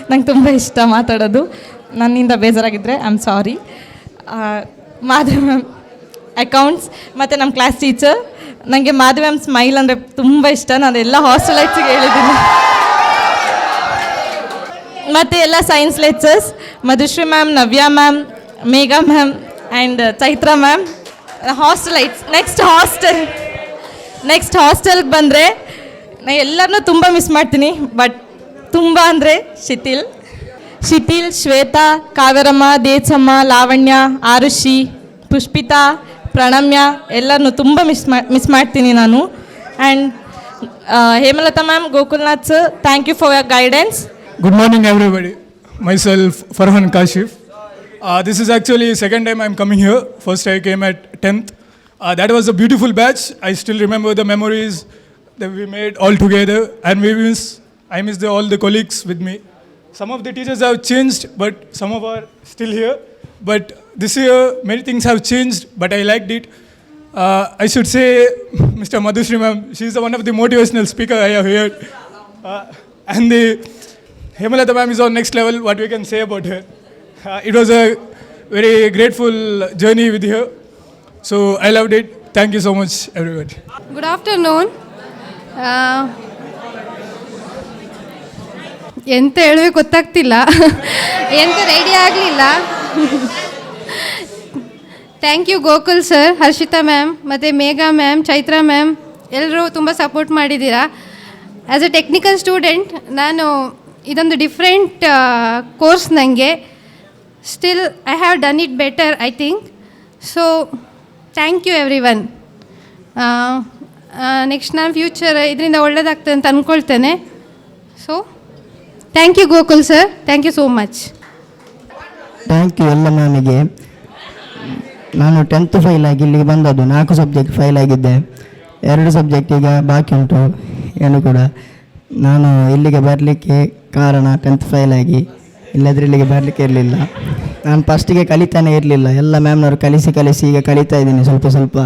ನಂಗೆ ತುಂಬ ಇಷ್ಟ ಮಾತಾಡೋದು. ನನ್ನಿಂದ ಬೇಜಾರಾಗಿದ್ದರೆ I am sorry. Madhav ma'am accounts ಮತ್ತು ನಮ್ಮ ಕ್ಲಾಸ್ ಟೀಚರ್. ನನಗೆ ಮಾಧವ್ ಮ್ಯಾಮ್ ಸ್ಮೈಲ್ ಅಂದರೆ ತುಂಬ ಇಷ್ಟ. ನಾನು ಎಲ್ಲ ಹಾಸ್ಟೆಲೈಟ್ಸಿಗೆ ಹೇಳಿದ್ದೀನಿ. ಮತ್ತು ಎಲ್ಲ science lectures Madhushree ma'am, Navya ma'am, Megha ma'am and Chaitra ma'am. Hostelites. Next ಹಾಸ್ಟೆಲ್ಗೆ ಬಂದರೆ ನಾನು ಎಲ್ಲರನ್ನೂ ತುಂಬ ಮಿಸ್ ಮಾಡ್ತೀನಿ. ಬಟ್ ತುಂಬ ಅಂದರೆ ಶಿಥಿಲ್, ಶ್ವೇತಾ, ಕಾವೇರಮ್ಮ, ದೇಚಮ್ಮ, ಲಾವಣ್ಯ, ಆರುಷಿ, ಪುಷ್ಪಿತಾ, ಪ್ರಣಮ್ಯ ಎಲ್ಲರನ್ನೂ ತುಂಬ ಮಿಸ್ ಮಾಡ್ತೀನಿ ನಾನು. And Hemalatha ma'am, Gokulnath sir, thank you for your guidance. Good morning, everybody. Myself, Farhan Kashif. This is actually second time I'm coming here. First I came at 10th. That was a beautiful batch. I still remember the memories that we made all together, and I miss all the colleagues with me. Some of the teachers have changed, but some of are still here. But this year, many things have changed, but I liked it. I should say, Mr. Madhushri ma'am, she's one of the motivational speaker I have heard. And the Hemalata ma'am is on next level, what we can say about her. It was a very grateful journey with her. So I loved it. Thank you so much, everybody. Good afternoon. ಎಂತ ಹೇಳಬೇಕು ಗೊತ್ತಾಗ್ತಿಲ್ಲ, ಎಂತ ರೆಡಿ ಆಗಲಿಲ್ಲ. Thank you Gokul sir, Harshita ma'am, ಮತ್ತು ಮೇಘಾ ಮ್ಯಾಮ್, ಚೈತ್ರ ಮ್ಯಾಮ್, ಎಲ್ಲರೂ ತುಂಬ ಸಪೋರ್ಟ್ ಮಾಡಿದ್ದೀರಾ. ಆ್ಯಸ್ ಎ ಟೆಕ್ನಿಕಲ್ ಸ್ಟೂಡೆಂಟ್ ನಾನು ಇದೊಂದು ಡಿಫ್ರೆಂಟ್ ಕೋರ್ಸ್ ನನಗೆ. Still I have done it better I think. So thank you everyone. Next ನಾನು ಫ್ಯೂಚರ್ ಇದರಿಂದ ಒಳ್ಳೆಯದಾಗ್ತದೆ ಅಂತ ಅಂದ್ಕೊಳ್ತೇನೆ. So thank you Gokul sir, thank you so much. Thank you ಎಲ್ಲ ಮ್ಯಾಮಿಗೆ. ನಾನು 10th ಫೈಲ್ ಆಗಿ ಇಲ್ಲಿಗೆ ಬಂದದ್ದು. 4 ಸಬ್ಜೆಕ್ಟ್ ಫೈಲ್ ಆಗಿದ್ದೆ, 2 ಸಬ್ಜೆಕ್ಟ್ ಈಗ ಬಾಕಿ ಉಂಟು. ಏನು ಕೂಡ ನಾನು ಇಲ್ಲಿಗೆ ಬರಲಿಕ್ಕೆ ಕಾರಣ 10th ಫೈಲ್ ಆಗಿ, ಇಲ್ಲದ್ರೆ ಇಲ್ಲಿಗೆ ಬರಲಿಕ್ಕೆ ಇರಲಿಲ್ಲ. ನಾನು ಫಸ್ಟಿಗೆ ಕಲಿತಾನೆ ಇರಲಿಲ್ಲ, ಎಲ್ಲ ಮ್ಯಾಮ್ನವರು ಕಲಿಸಿ ಈಗ ಕಲಿತಾ ಇದ್ದೀನಿ ಸ್ವಲ್ಪ.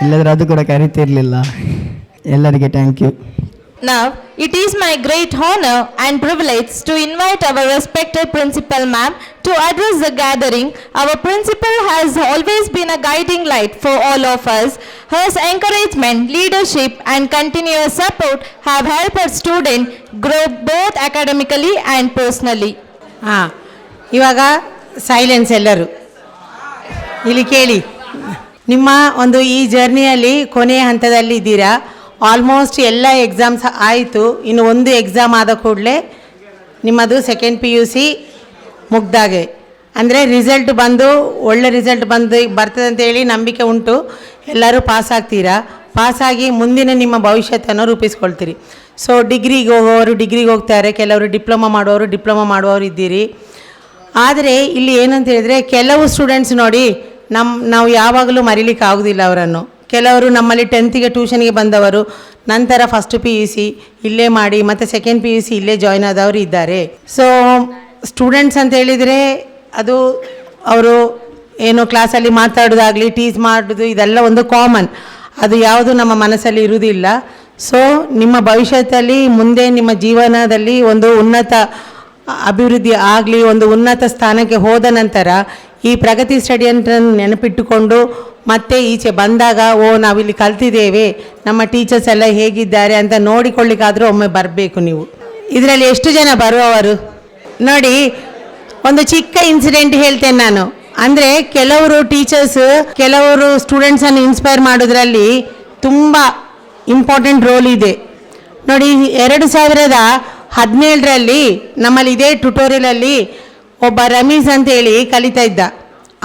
ಇಲ್ಲದ್ರೆ ಅದು ಕೂಡ ಕರಿತಿರಲಿಲ್ಲ. ಎಲ್ಲರಿಗೆ thank you. Now, it is my great honor and privilege to invite our respected principal ma'am to address the gathering. Our principal has always been a guiding light for all of us. Her encouragement, leadership and continuous support have helped our students grow both academically and personally. ಇವಾಗ ಸೈಲೆನ್ಸ್ ಎಲ್ಲರೂ ಇಲ್ಲಿ ಕೇಳಿ. ನಿಮ್ಮ ಒಂದು ಈ ಜರ್ನಿಯಲ್ಲಿ ಕೊನೆಯ ಹಂತದಲ್ಲಿ ಇದ್ದೀರಾ. ಆಲ್ಮೋಸ್ಟ್ ಎಲ್ಲ ಎಕ್ಸಾಮ್ಸ್ ಆಯಿತು. ಇನ್ನು ಒಂದು ಎಕ್ಸಾಮ್ ಆದ ಕೂಡಲೇ ನಿಮ್ಮದು ಸೆಕೆಂಡ್ PUC ಮುಗ್ದಾಗೆ. ಅಂದರೆ ರಿಸಲ್ಟ್ ಬಂದು ಒಳ್ಳೆ ರಿಸಲ್ಟ್ ಬರ್ತದೆ ಅಂತೇಳಿ ನಂಬಿಕೆ ಉಂಟು. ಎಲ್ಲರೂ ಪಾಸ್ ಆಗ್ತೀರಾ. ಪಾಸಾಗಿ ಮುಂದಿನ ನಿಮ್ಮ ಭವಿಷ್ಯತನ್ನು ರೂಪಿಸ್ಕೊಳ್ತೀರಿ. ಸೊ ಡಿಗ್ರಿಗೆ ಹೋಗೋರು ಡಿಗ್ರಿಗೆ ಹೋಗ್ತಾರೆ, ಕೆಲವರು ಡಿಪ್ಲೊಮಾ ಮಾಡುವವರು ಇದ್ದೀರಿ. ಆದರೆ ಇಲ್ಲಿ ಏನಂತ ಹೇಳಿದರೆ, ಕೆಲವು ಸ್ಟೂಡೆಂಟ್ಸ್ ನೋಡಿ ನಾವು ಯಾವಾಗಲೂ ಮರೀಲಿಕ್ಕೆ ಆಗೋದಿಲ್ಲ ಅವರನ್ನು. ಕೆಲವರು ನಮ್ಮಲ್ಲಿ 10th ಟ್ಯೂಷನ್ಗೆ ಬಂದವರು, ನಂತರ ಫಸ್ಟ್ PUC ಇಲ್ಲೇ ಮಾಡಿ ಮತ್ತು ಸೆಕೆಂಡ್ PUC ಇಲ್ಲೇ ಜಾಯ್ನ್ ಆದವರು ಇದ್ದಾರೆ. ಸೊ ಸ್ಟೂಡೆಂಟ್ಸ್ ಅಂತ ಹೇಳಿದರೆ ಅದು ಅವರು ಏನು ಕ್ಲಾಸಲ್ಲಿ ಮಾತಾಡೋದಾಗಲಿ ಟೀಚ್ ಮಾಡೋದು ಇದೆಲ್ಲ ಒಂದು ಕಾಮನ್, ಅದು ಯಾವುದು ನಮ್ಮ ಮನಸ್ಸಲ್ಲಿ ಇರುವುದಿಲ್ಲ. ಸೊ ನಿಮ್ಮ ಭವಿಷ್ಯದಲ್ಲಿ ಮುಂದೆ ನಿಮ್ಮ ಜೀವನದಲ್ಲಿ ಒಂದು ಉನ್ನತ ಅಭಿವೃದ್ಧಿ ಆಗಲಿ, ಒಂದು ಉನ್ನತ ಸ್ಥಾನಕ್ಕೆ ಹೋದ ನಂತರ ಈ ಪ್ರಗತಿ ಸ್ಟಡಿ ಅಂತ ನೆನಪಿಟ್ಟುಕೊಂಡು ಮತ್ತೆ ಈಚೆ ಬಂದಾಗ ನಾವಿಲ್ಲಿ ಕಲ್ತಿದ್ದೇವೆ, ನಮ್ಮ ಟೀಚರ್ಸ್ ಎಲ್ಲ ಹೇಗಿದ್ದಾರೆ ಅಂತ ನೋಡಿಕೊಳ್ಳಿಕ್ಕಾದರೂ ಒಮ್ಮೆ ಬರಬೇಕು ನೀವು. ಇದರಲ್ಲಿ ಎಷ್ಟು ಜನ ಬರುವವರು ನೋಡಿ. ಒಂದು ಚಿಕ್ಕ ಇನ್ಸಿಡೆಂಟ್ ಹೇಳ್ತೇನೆ ನಾನು. ಅಂದರೆ ಕೆಲವರು ಟೀಚರ್ಸ್ ಕೆಲವರು ಸ್ಟೂಡೆಂಟ್ಸನ್ನು ಇನ್ಸ್ಪೈರ್ ಮಾಡೋದ್ರಲ್ಲಿ ತುಂಬ ಇಂಪಾರ್ಟೆಂಟ್ ರೋಲ್ ಇದೆ ನೋಡಿ. 2017ರಲ್ಲಿ ನಮ್ಮಲ್ಲಿ ಇದೇ ಟ್ಯುಟೋರಿಯಲಲ್ಲಿ ಒಬ್ಬ ರಮೀಸ್ ಅಂತೇಳಿ ಕಲಿತಾ ಇದ್ದ.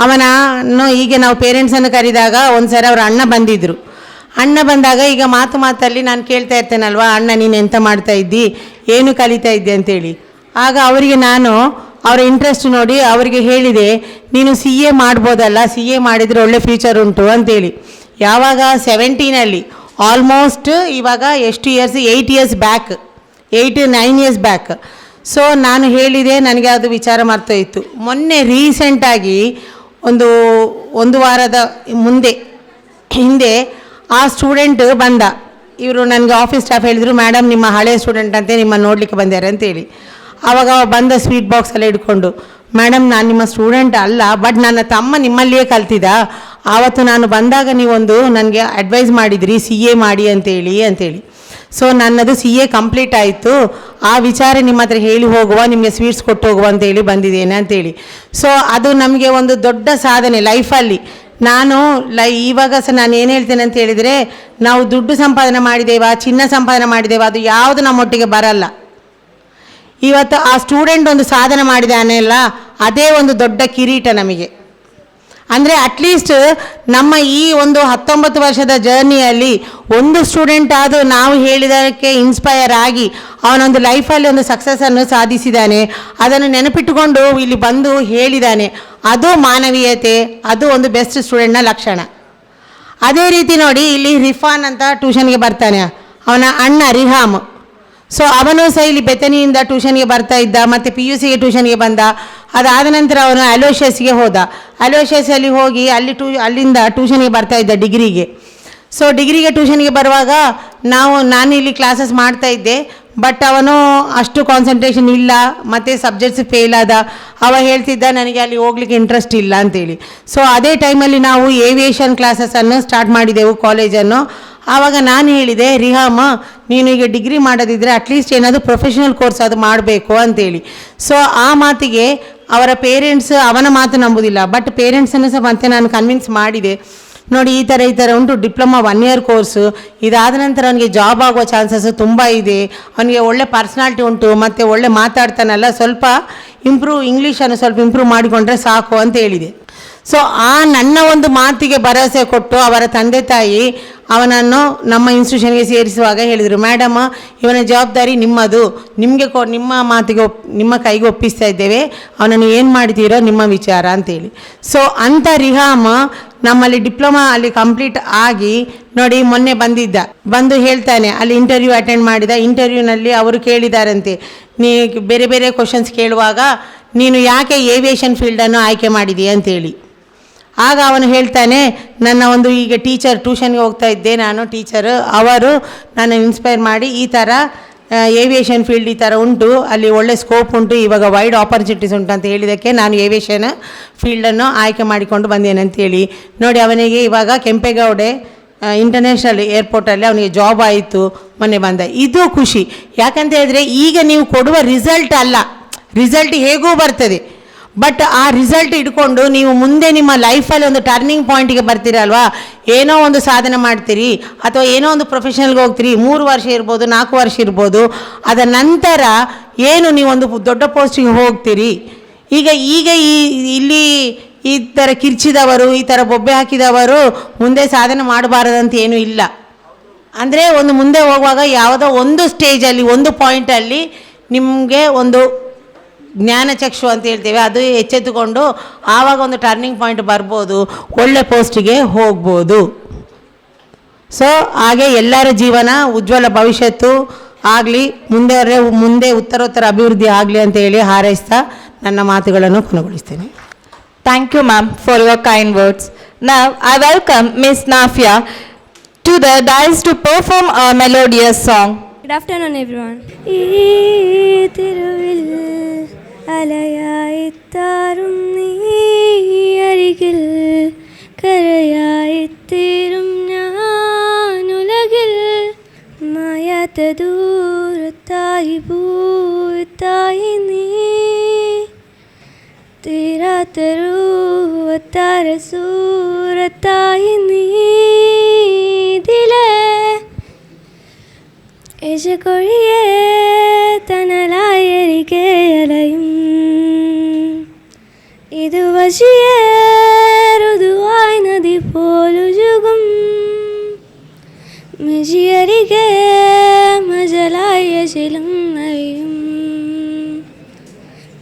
ಅವನನ್ನು ಹೀಗೆ ನಾವು ಪೇರೆಂಟ್ಸನ್ನು ಕರೆದಾಗ ಒಂದು ಸರಿ ಅವ್ರ ಅಣ್ಣ ಬಂದಿದ್ದರು. ಅಣ್ಣ ಬಂದಾಗ ಈಗ ಮಾತಲ್ಲಿ ನಾನು ಕೇಳ್ತಾ ಇರ್ತೇನಲ್ವ, ಅಣ್ಣ ನೀನು ಎಂತ ಮಾಡ್ತಾ ಇದ್ದಿ, ಏನು ಕಲಿತಾ ಇದ್ದೆ ಅಂತೇಳಿ. ಆಗ ಅವರಿಗೆ ನಾನು ಅವರ ಇಂಟ್ರೆಸ್ಟ್ ನೋಡಿ ಅವರಿಗೆ ಹೇಳಿದೆ, ನೀನು CA ಮಾಡ್ಬೋದಲ್ಲ, CA ಮಾಡಿದರೆ ಒಳ್ಳೆ ಫ್ಯೂಚರ್ ಉಂಟು ಅಂತೇಳಿ. ಯಾವಾಗ 17ರಲ್ಲಿ ಆಲ್ಮೋಸ್ಟ್ ಇವಾಗ ಎಷ್ಟು years 8 years back, 8-9 years back. So ನಾನು ಹೇಳಿದೆ, ನನಗೆ ಅದು ವಿಚಾರ ಮರ್ತೋಯಿತು. ಮೊನ್ನೆ ರೀಸೆಂಟಾಗಿ ಒಂದು ವಾರದ ಹಿಂದೆ ಆ ಸ್ಟೂಡೆಂಟ್ ಬಂದ. ಇವರು ನನಗೆ ಆಫೀಸ್ ಸ್ಟಾಫ್ ಹೇಳಿದರು, ಮೇಡಮ್ ನಿಮ್ಮ ಹಳೆಯ ಸ್ಟೂಡೆಂಟ್ ಅಂತೆ, ನಿಮ್ಮ ನೋಡಲಿಕ್ಕೆ ಬಂದ್ಯಾರೆ ಅಂತೇಳಿ. ಆವಾಗ ಬಂದ ಸ್ವೀಟ್ ಬಾಕ್ಸೆಲ್ಲ ಇಟ್ಕೊಂಡು, ಮೇಡಮ್ ನಾನು ನಿಮ್ಮ ಸ್ಟೂಡೆಂಟ್ ಅಲ್ಲ, ಬಟ್ ನನ್ನ ತಮ್ಮ ನಿಮ್ಮಲ್ಲಿಯೇ ಕಲ್ತಿದ್ದ. ಆವತ್ತು ನಾನು ಬಂದಾಗ ನೀವೊಂದು ನನಗೆ ಅಡ್ವೈಸ್ ಮಾಡಿದ್ರಿ CA ಮಾಡಿ ಅಂತೇಳಿ. ಸೊ ನನ್ನದು CA ಕಂಪ್ಲೀಟ್ ಆಯಿತು, ಆ ವಿಚಾರ ನಿಮ್ಮ ಹತ್ರ ಹೇಳಿ ಹೋಗುವ, ನಿಮಗೆ ಸ್ವೀಟ್ಸ್ ಕೊಟ್ಟು ಹೋಗುವ ಅಂತೇಳಿ ಬಂದಿದ್ದೇನೆ ಅಂತೇಳಿ. ಸೊ ಅದು ನಮಗೆ ಒಂದು ದೊಡ್ಡ ಸಾಧನೆ ಲೈಫಲ್ಲಿ. ನಾನು ಇವಾಗ ಸಹ ನಾನು ಏನು ಹೇಳ್ತೇನೆ ಅಂತ ಹೇಳಿದರೆ, ನಾವು ದುಡ್ಡು ಸಂಪಾದನೆ ಮಾಡಿದ್ದೇವಾ, ಚಿನ್ನ ಸಂಪಾದನೆ ಮಾಡಿದ್ದೇವಾ, ಅದು ಯಾವುದು ನಮ್ಮೊಟ್ಟಿಗೆ ಬರಲ್ಲ. ಇವತ್ತು ಆ ಸ್ಟೂಡೆಂಟ್ ಒಂದು ಸಾಧನೆ ಮಾಡಿದಾನೆಲ್ಲ, ಅದೇ ಒಂದು ದೊಡ್ಡ ಕಿರೀಟ ನಮಗೆ. ಅಂದರೆ ಅಟ್ಲೀಸ್ಟ್ ನಮ್ಮ ಈ ಒಂದು 19 ವರ್ಷದ ಜರ್ನಿಯಲ್ಲಿ ಒಂದು ಸ್ಟೂಡೆಂಟ್ ಆದರೂ ನಾವು ಹೇಳಿದಕ್ಕೆ ಇನ್ಸ್ಪೈರ್ ಆಗಿ ಅವನೊಂದು ಲೈಫಲ್ಲಿ ಒಂದು ಸಕ್ಸಸ್ಸನ್ನು ಸಾಧಿಸಿದ್ದಾನೆ, ಅದನ್ನು ನೆನಪಿಟ್ಟುಕೊಂಡು ಇಲ್ಲಿ ಬಂದು ಹೇಳಿದ್ದಾನೆ. ಅದು ಮಾನವೀಯತೆ, ಅದು ಒಂದು ಬೆಸ್ಟ್ ಸ್ಟೂಡೆಂಟ್ನ ಲಕ್ಷಣ. ಅದೇ ರೀತಿ ನೋಡಿ, ಇಲ್ಲಿ ರಿಫಾನ್ ಅಂತ ಟ್ಯೂಷನ್ಗೆ ಬರ್ತಾನೆ, ಅವನ ಅಣ್ಣ ರಿಹಾಮ್. ಸೊ ಅವನು ಸಹ ಇಲ್ಲಿ ಬೆತನಿಯಿಂದ ಟ್ಯೂಷನ್ಗೆ ಬರ್ತಾ ಇದ್ದ, ಮತ್ತು PUCಗೆ ಟ್ಯೂಷನ್ಗೆ ಬಂದ. ಅದಾದ ನಂತರ ಅವನು ಅಲೋಷಿಯಸ್ಗೆ ಹೋದ. ಅಲೋಷಿಯಸಲ್ಲಿ ಹೋಗಿ ಅಲ್ಲಿಂದ ಟ್ಯೂಷನ್ಗೆ ಬರ್ತಾ ಇದ್ದ ಡಿಗ್ರಿಗೆ. ಸೊ ಡಿಗ್ರಿಗೆ ಟ್ಯೂಷನ್ಗೆ ಬರುವಾಗ ನಾನು ಇಲ್ಲಿ ಕ್ಲಾಸಸ್ ಮಾಡ್ತಾ ಇದ್ದೆ, ಬಟ್ ಅವನು ಅಷ್ಟು ಕಾನ್ಸಂಟ್ರೇಷನ್ ಇಲ್ಲ, ಮತ್ತು ಸಬ್ಜೆಕ್ಟ್ಸ್ ಫೇಲ್ ಆದ. ಅವ ಹೇಳ್ತಿದ್ದ ನನಗೆ ಅಲ್ಲಿ ಹೋಗ್ಲಿಕ್ಕೆ ಇಂಟ್ರೆಸ್ಟ್ ಇಲ್ಲ ಅಂತೇಳಿ. ಸೊ ಅದೇ ಟೈಮಲ್ಲಿ ನಾವು ಏವಿಯೇಷನ್ ಕ್ಲಾಸಸ್ಸನ್ನು ಸ್ಟಾರ್ಟ್ ಮಾಡಿದೆವು, ಕಾಲೇಜನ್ನು. ಆವಾಗ ನಾನು ಹೇಳಿದೆ, ರಿಹಾಮ ನೀನು ಈಗ ಡಿಗ್ರಿ ಮಾಡೋದಿದ್ದರೆ ಅಟ್ಲೀಸ್ಟ್ ಏನಾದರೂ ಪ್ರೊಫೆಷನಲ್ ಕೋರ್ಸ್ ಅದು ಮಾಡಬೇಕು ಅಂತೇಳಿ. ಸೊ ಆ ಮಾತಿಗೆ ಅವರ ಪೇರೆಂಟ್ಸ್ ಅವನ ಮಾತು ನಂಬುವುದಿಲ್ಲ, ಬಟ್ ಪೇರೆಂಟ್ಸನ್ನು ಸಹ ಮತ್ತೆ ನಾನು ಕನ್ವಿನ್ಸ್ ಮಾಡಿದೆ. ನೋಡಿ ಈ ಥರ ಉಂಟು, ಡಿಪ್ಲೊಮಾ 1 ಇಯರ್ ಕೋರ್ಸು, ಇದಾದ ನಂತರ ಅವನಿಗೆ ಜಾಬ್ ಆಗುವ ಚಾನ್ಸಸ್ ತುಂಬ ಇದೆ, ಅವನಿಗೆ ಒಳ್ಳೆ ಪರ್ಸ್ನಾಲಿಟಿ ಉಂಟು, ಮತ್ತು ಒಳ್ಳೆ ಮಾತಾಡ್ತಾನಲ್ಲ, ಸ್ವಲ್ಪ ಇಂಗ್ಲೀಷನ್ನು ಸ್ವಲ್ಪ ಇಂಪ್ರೂವ್ ಮಾಡಿಕೊಂಡ್ರೆ ಸಾಕು ಅಂತ ಹೇಳಿದೆ. ಸೊ ಆ ನನ್ನ ಒಂದು ಮಾತಿಗೆ ಭರವಸೆ ಕೊಟ್ಟು ಅವರ ತಂದೆ ತಾಯಿ ಅವನನ್ನು ನಮ್ಮ ಇನ್ಸ್ಟಿಟ್ಯೂಷನ್ಗೆ ಸೇರಿಸುವಾಗ ಹೇಳಿದರು, ಮೇಡಮ್ ಇವನ ಜವಾಬ್ದಾರಿ ನಿಮ್ಮದು, ನಿಮ್ಮ ಮಾತಿಗೆ ನಿಮ್ಮ ಕೈಗೆ ಒಪ್ಪಿಸ್ತಾ ಇದ್ದೇವೆ, ಅವನನ್ನು ಏನು ಮಾಡ್ತೀರೋ ನಿಮ್ಮ ವಿಚಾರ ಅಂತೇಳಿ. ಸೊ ಅಂಥ ರಿಹಾಮ್ ನಮ್ಮಲ್ಲಿ ಡಿಪ್ಲೊಮಾ ಅಲ್ಲಿ ಕಂಪ್ಲೀಟ್ ಆಗಿ ನೋಡಿ ಮೊನ್ನೆ ಬಂದು ಹೇಳ್ತಾನೆ, ಅಲ್ಲಿ ಇಂಟರ್ವ್ಯೂ ಅಟೆಂಡ್ ಮಾಡಿದ. ಇಂಟರ್ವ್ಯೂನಲ್ಲಿ ಅವರು ಕೇಳಿದಾರಂತೆ, ನೀ ಬೇರೆ ಬೇರೆ ಕ್ವಶನ್ಸ್ ಕೇಳುವಾಗ ನೀನು ಯಾಕೆ ಏವಿಯೇಷನ್ ಫೀಲ್ಡನ್ನು ಆಯ್ಕೆ ಮಾಡಿದೀಯ ಅಂತೇಳಿ. ಆಗ ಅವನು ಹೇಳ್ತಾನೆ, ನನ್ನ ಒಂದು ಈಗ ಟ್ಯೂಷನ್ಗೆ ಹೋಗ್ತಾ ಇದ್ದೆ, ನಾನು ಟೀಚರು, ಅವರು ನನ್ನ ಇನ್ಸ್ಪೈರ್ ಮಾಡಿ ಈ ಥರ ಏವಿಯೇಷನ್ ಫೀಲ್ಡ್ ಈ ಥರ ಉಂಟು, ಅಲ್ಲಿ ಒಳ್ಳೆ ಸ್ಕೋಪ್ ಉಂಟು, ಇವಾಗ ವೈಡ್ ಆಪರ್ಚುನಿಟೀಸ್ ಉಂಟು ಅಂತ ಹೇಳಿದ್ದಕ್ಕೆ ನಾನು ಏವಿಯೇಷನ್ ಫೀಲ್ಡನ್ನು ಆಯ್ಕೆ ಮಾಡಿಕೊಂಡು ಬಂದೇನೆ ಅಂತೇಳಿ. ನೋಡಿ ಅವನಿಗೆ ಇವಾಗ ಕೆಂಪೇಗೌಡೆ ಇಂಟರ್ನ್ಯಾಷನಲ್ ಏರ್ಪೋರ್ಟಲ್ಲಿ ಅವನಿಗೆ ಜಾಬ್ ಆಯಿತು, ಮೊನ್ನೆ ಬಂದ. ಇದು ಖುಷಿ. ಯಾಕಂತ ಹೇಳಿದ್ರೆ ಈಗ ನೀವು ಕೊಡುವ ರಿಸಲ್ಟ್ ಅಲ್ಲ, ರಿಸಲ್ಟ್ ಹೇಗೂ ಬರ್ತದೆ, ಬಟ್ ಆ ರಿಸಲ್ಟ್ ಇಟ್ಕೊಂಡು ನೀವು ಮುಂದೆ ನಿಮ್ಮ ಲೈಫಲ್ಲಿ ಒಂದು ಟರ್ನಿಂಗ್ ಪಾಯಿಂಟಿಗೆ ಬರ್ತೀರಲ್ವಾ, ಏನೋ ಒಂದು ಸಾಧನೆ ಮಾಡ್ತೀರಿ ಅಥವಾ ಏನೋ ಒಂದು ಪ್ರೊಫೆಷನಲ್ಗೆ ಹೋಗ್ತೀರಿ, 3 ವರ್ಷ ಇರ್ಬೋದು, 4 ವರ್ಷ ಇರ್ಬೋದು, ಅದರ ನಂತರ ಏನು ನೀವೊಂದು ದೊಡ್ಡ ಪೋಸ್ಟಿಗೆ ಹೋಗ್ತೀರಿ. ಈಗ ಇಲ್ಲಿ ಈ ಥರ ಕಿರ್ಚಿದವರು, ಈ ಥರ ಬೊಬ್ಬೆ ಹಾಕಿದವರು ಮುಂದೆ ಸಾಧನೆ ಮಾಡಬಾರದಂತ ಏನೂ ಇಲ್ಲ. ಅಂದರೆ ಒಂದು ಮುಂದೆ ಹೋಗುವಾಗ ಯಾವುದೋ ಒಂದು ಸ್ಟೇಜಲ್ಲಿ, ಒಂದು ಪಾಯಿಂಟಲ್ಲಿ ನಿಮಗೆ ಒಂದು ಜ್ಞಾನಚಕ್ಷು ಅಂತ ಹೇಳ್ತೇವೆ, ಅದು ಎಚ್ಚೆತ್ತುಕೊಂಡು ಆವಾಗ ಒಂದು ಟರ್ನಿಂಗ್ ಪಾಯಿಂಟ್ ಬರ್ಬೋದು, ಒಳ್ಳೆ ಪೋಸ್ಟಿಗೆ ಹೋಗ್ಬೋದು. ಸೊ ಹಾಗೆ ಎಲ್ಲರ ಜೀವನ ಉಜ್ವಲ ಭವಿಷ್ಯತ್ತು ಆಗಲಿ, ಮುಂದೆ ಉತ್ತರೋತ್ತರ ಅಭಿವೃದ್ಧಿ ಆಗಲಿ ಅಂತ ಹೇಳಿ ಹಾರೈಸ್ತಾ ನನ್ನ ಮಾತುಗಳನ್ನು ಕೊನೆಗೊಳಿಸ್ತೇನೆ. Thank you, ma'am, for your kind words. Now, I welcome Miss Nafia to the dais to perform a melodious song. Good afternoon, everyone. തിരുവിൽ അലയായിത്താറും നീ അരികിൽ കരയായിത്തീരും ഞാനുലകിൽ മായാത്ത ദൂരത്തായി പൂത്തായി നീ തീരാത്ത രൂപത്താര സൂരത്തായി നീ ഇതിലെ ഇശകൊഴിയേ തണലായിരിക്കെ അലയും ഇത് വശിയേ ഋതുവായി നദി പോലുജുകും മിഴിയരികെ മജലായ ശിലം നയും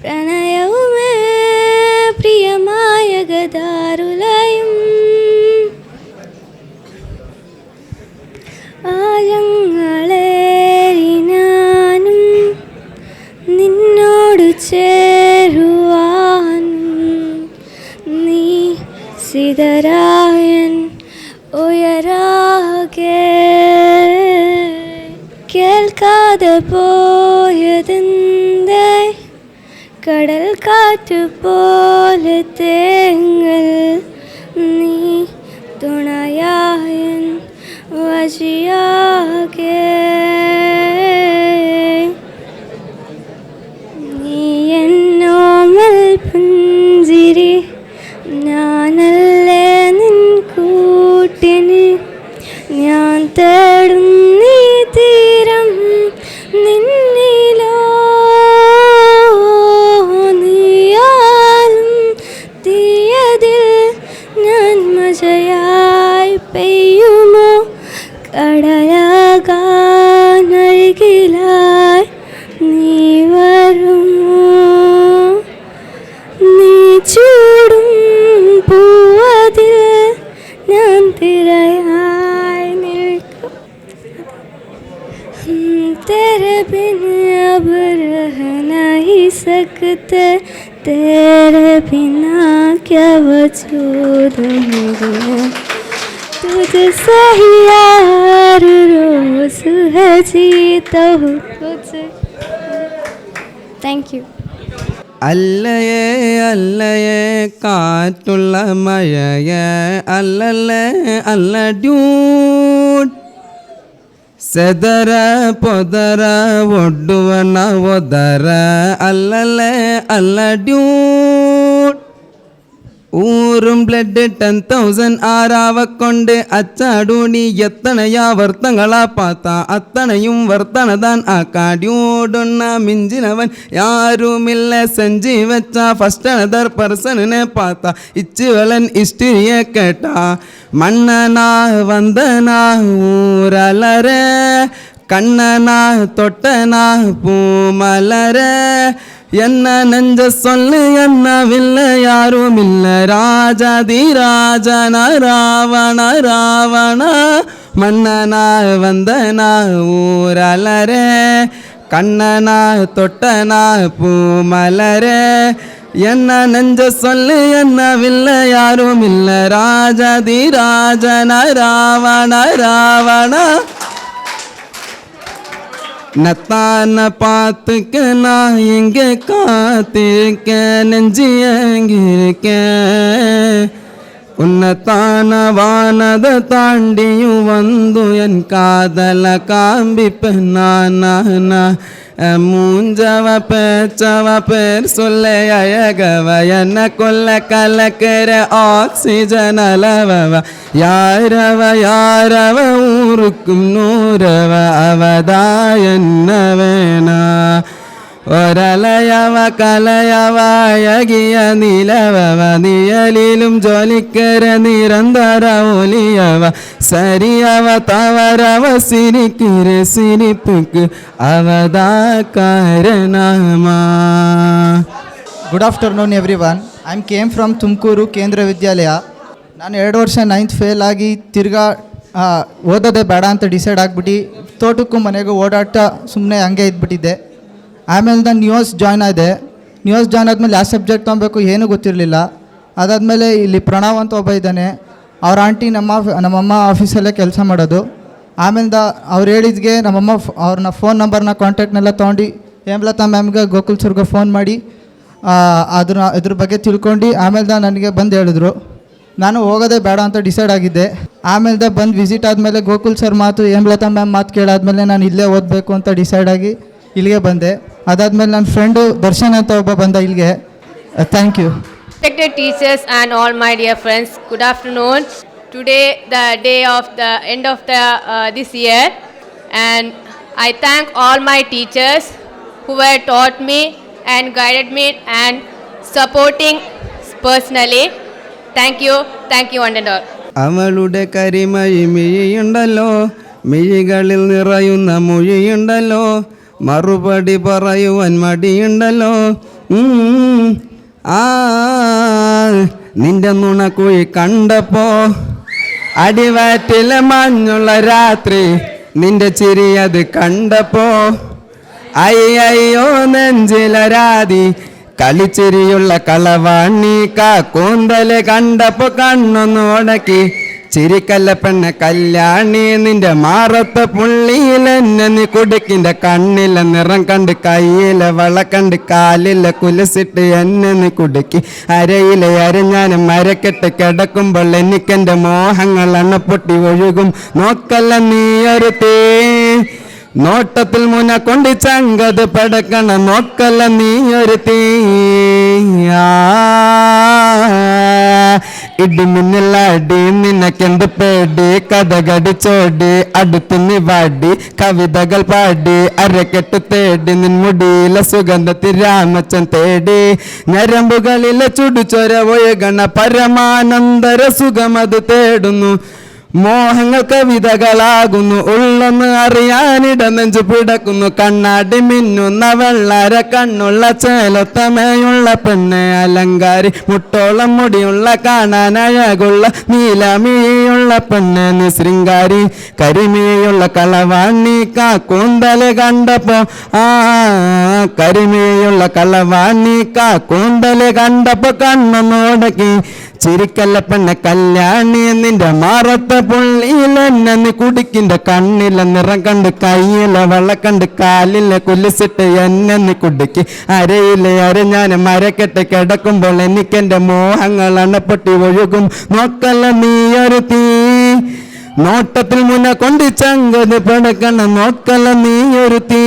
പ്രണയവുമേ പ്രിയമായ ഗദാരുലയും ആഴങ്ങളേറി ഞാനും നിന്നോട് ചേരുവാനും നീ സിതരായൻ ഉയരാകെ കേൾക്കാതെ പോയതെന്തേ കടൽ കാറ്റ് പോലെ തേങ്ങൽ നീ തുണയായൻ വശിയാകെ മഴയായി പെയ്യുമോ കടലാകാനരികിലായി നീ വരുമോ നീ ചൂടും പൂവതിൽ ഞാൻ തിരയായി നിൽക്കും तेरे बिन अब रह नहीं सकते तेरे बिना क्या वजूद मेरे तुझसे ही यार रोज है जीता हूँ तुझसे थैंक यू അല്ലയേ അല്ലയേ കാറ്റുള്ള മഴയേ അല്ലല്ലേ അല്ല ഡ്യൂഡ് സെതര പൊതര ഒഡുവണ ഒതര അല്ലല്ലേ അല്ല ഡ്യൂഡ് ഊറും ബ്ലഡ് 10,000 ആരാവക്കൊണ്ട് അച്ചാടൂണി എത്തണയാ വർത്തങ്ങളാ പാത്ത അത്തണയും വർത്തണതാൻ ആ കാടിയോടുണ്ണ മിഞ്ചിനവൻ യാരുമില്ല സെഞ്ചി വെച്ച ഫസ്റ്റ് അനദർ പേഴ്സണിനെ പാത്ത ഇച്ചുവളൻ ഇഷ്ടിരിയെ കേട്ട മണ്ണനാ വന്ദനാ ഊരലരെ കണ്ണനാ തൊട്ടനാ പൂമലരെ என்ன நெஞ்ச சொல்லு என்னவில்லை யாரும் இல்லை ராஜாதி ராஜன ராவண ராவண மன்னனா வந்தனா ஊரலரே கண்ணனா தொட்டனா பூமலரே என்ன நெஞ்ச சொல்லு என்னவில்லை யாரும் இல்லை ராஜாதி ராஜன ராவண ராவண நத்தான பார்த்துக்க நான் எங்கே காத்திருக்க நெஞ்சு எங்கிருக்க உன்னத்தான வானத தாண்டியும் வந்து என் காதல காண்பிப்பேன் நான் மூஞ்சவ பேச்சவ பேர் சொல்ல அழகவ என்ன கொல்ல கலக்கிற ஆக்சிஜன் அளவவ யாரவ ஊருக்கும் நூறவ அவதா என்ன வேணா ഒരലയവ കലയവ അഴകിയ നിലവവ നിഴലിലും ജ്വലിക്കര നിരന്തര ഒലിയവ സരിയവ തവരവ സിരിക്കിര സിരിപ്പുക്ക് അവതാ കാരണമാ. Good afternoon everyone. I came from Tumakuru Kendriya Vidyalaya. ನಾನು 2 ವರ್ಷ 9th ಫೇಲ್ ಆಗಿ ತಿರ್ಗಾ ಓದೋದೇ ಬೇಡ ಅಂತ ಡಿಸೈಡ್ ಆಗಿಬಿಟ್ಟು ತೋಟಕ್ಕೂ ಮನೆಗೂ ಓಡಾಟ ಸುಮ್ಮನೆ ಹಂಗೆ ಇದ್ಬಿಟ್ಟಿದ್ದೆ. ಆಮೇಲೆ ನಾನು ನ್ಯೂಸ್ ಜಾಯ್ನ್ ಆದೆ. ನ್ಯೂಸ್ ಜಾಯ್ನ್ ಆದಮೇಲೆ ಯಾವ ಸಬ್ಜೆಕ್ಟ್ ತೊಗೊಬೇಕು ಏನೂ ಗೊತ್ತಿರಲಿಲ್ಲ. ಅದಾದಮೇಲೆ ಇಲ್ಲಿ ಪ್ರಣವ್ ಅಂತ ಒಬ್ಬ ಇದ್ದಾನೆ. ಅವ್ರ ಆಂಟಿ ನಮ್ಮಮ್ಮ ಆಫೀಸಲ್ಲೇ ಕೆಲಸ ಮಾಡೋದು. ಆಮೇಲೆ ಅವ್ರು ಹೇಳಿದ್ಗೆ ನಮ್ಮಮ್ಮ ಅವ್ರನ್ನ ಫೋನ್ ನಂಬರ್ನ ಕಾಂಟ್ಯಾಕ್ಟ್ನೆಲ್ಲ ತೊಗೊಂಡು ಹೇಮಲತಾ ಮ್ಯಾಮ್ಗೆ ಗೋಕುಲ್ ಸರ್ಗೆ ಫೋನ್ ಮಾಡಿ ಇದ್ರ ಬಗ್ಗೆ ತಿಳ್ಕೊಂಡು ಆಮೇಲೆ ನನಗೆ ಬಂದು ಹೇಳಿದ್ರು. ನಾನು ಹೋಗೋದೇ ಬೇಡ ಅಂತ ಡಿಸೈಡ್ ಆಗಿದ್ದೆ. ಆಮೇಲೆ ಬಂದು ವಿಸಿಟ್ ಆದಮೇಲೆ ಗೋಕುಲ್ ಸರ್ ಮಾತು ಹೇಮಲತಾ ಮ್ಯಾಮ್ ಮಾತು ಕೇಳಾದ್ಮೇಲೆ ನಾನು ಇಲ್ಲೇ ಓದಬೇಕು ಅಂತ ಡಿಸೈಡ್ ಆಗಿ ಇಲ್ಲಿಗೆ ಬಂದೆ. ಅದಾದಮೇಲೆ ನನ್ನ ಫ್ರೆಂಡು ದರ್ಶನ್ ಅಂತ ಒಬ್ಬ ಬಂದ ಇಲ್ಲಿಗೆ. Thank you. Respected teachers and all my dear friends, good afternoon. Today the day of the end of the this year, and I thank all my teachers who were taught me and guided me and supporting personally. Thank you one and all. അവളുടെ കരിമഴി മിഴിയുണ്ടല്ലോ, മിഴികളിൽ നിറയുന്ന മൊഴിയുണ്ടല്ലോ, മറുപടി പറയുവാൻ മടിയുണ്ടല്ലോ. നിന്റെ നുണക്കുഴി കണ്ടപ്പോ അടിവാറ്റിലെ മഞ്ഞുള്ള രാത്രി നിന്റെ ചിരി അത് കണ്ടപ്പോ അയ്യോ നെഞ്ചിലരാതി കളിച്ചിരിയുള്ള കളവാണി കാക്കൂന്തല് കണ്ടപ്പോ കണ്ണൊന്നു ഉടക്കി ചിരിക്കല്ല പെണ്ണ കല്യാണി നിന്റെ മാറത്തെ പുള്ളിയിലെന്നെ നീ കുടുക്കിൻ്റെ കണ്ണിലെ നിറം കണ്ട് കയ്യിലെ വള കണ്ട് കാലിലെ കുലസിട്ട് എന്നെ നീ കുടുക്കി അരയിലെ അരഞ്ഞാനും മരക്കെട്ട് കിടക്കുമ്പോൾ എനിക്കെൻ്റെ മോഹങ്ങൾ അണപ്പൊട്ടി ഒഴുകും നോക്കല്ല നീയൊരു തേ നോട്ടത്തിൽ മുന കൊണ്ട് ചങ്കത് പടക്കണം നോക്കല്ല നീയൊരു തീ ഇടി മിന്നലാടി നിനക്കെന്ത് പേടി കഥകടി ചോടി അടുത്തുന്നി വാടി കവിതകൾ പാടി അരക്കെട്ട് തേടി നിൻമുടിയിലെ സുഗന്ധത്തിൽ രാമച്ചൻ തേടി ഞരമ്പുകളിലെ ചുടുചൊര ഒഴുകണ പരമാനന്ദര സുഖമത് തേടുന്നു മോഹങ്ങൾ കവിതകളാകുന്നു ഉള്ളൊന്ന് അറിയാനിട നെഞ്ചു പിടക്കുന്നു കണ്ണാടി മിന്നുന്ന വെള്ളാര കണ്ണുള്ള ചേലത്തമയുള്ള പെണ്ണ് അലങ്കാരി മുട്ടോളം മുടിയുള്ള കാണാൻ അഴകുള്ള നീലമിഴിയുള്ള പെണ്ണ് നീ ശൃംഗാരി കരിമിഴിയുള്ള കളവാണി കാക്കൂന്തല് കണ്ടപ്പോ കരിമിഴിയുള്ള കളവാണി കാക്കൂന്തല് കണ്ടപ്പോ കണ്ണൊന്നോടക്കി ചിരിക്കല്ല പെണ്ണെ കല്യാണി നിന്റെ മാറത്തെ പുള്ളിയിലെന്നെ നീ കുടിക്കിന്റെ കണ്ണിലെ നിറം കണ്ട് കയ്യിലെ വെള്ള കണ്ട് കാലിലെ കുലിസിട്ട് എന്നെ നീ കുടുക്കി അരയിലെ അരഞ്ഞാൻ മരക്കെട്ട് കിടക്കുമ്പോൾ എനിക്കെന്റെ മോഹങ്ങൾ അണപ്പൊട്ടി ഒഴുകും നോക്കല്ല നീയൊരു തീ നോട്ടത്തിൽ മുന്ന കൊണ്ട് ചങ്കത് പടക്കണം നോക്കല്ല നീയൊരു തീ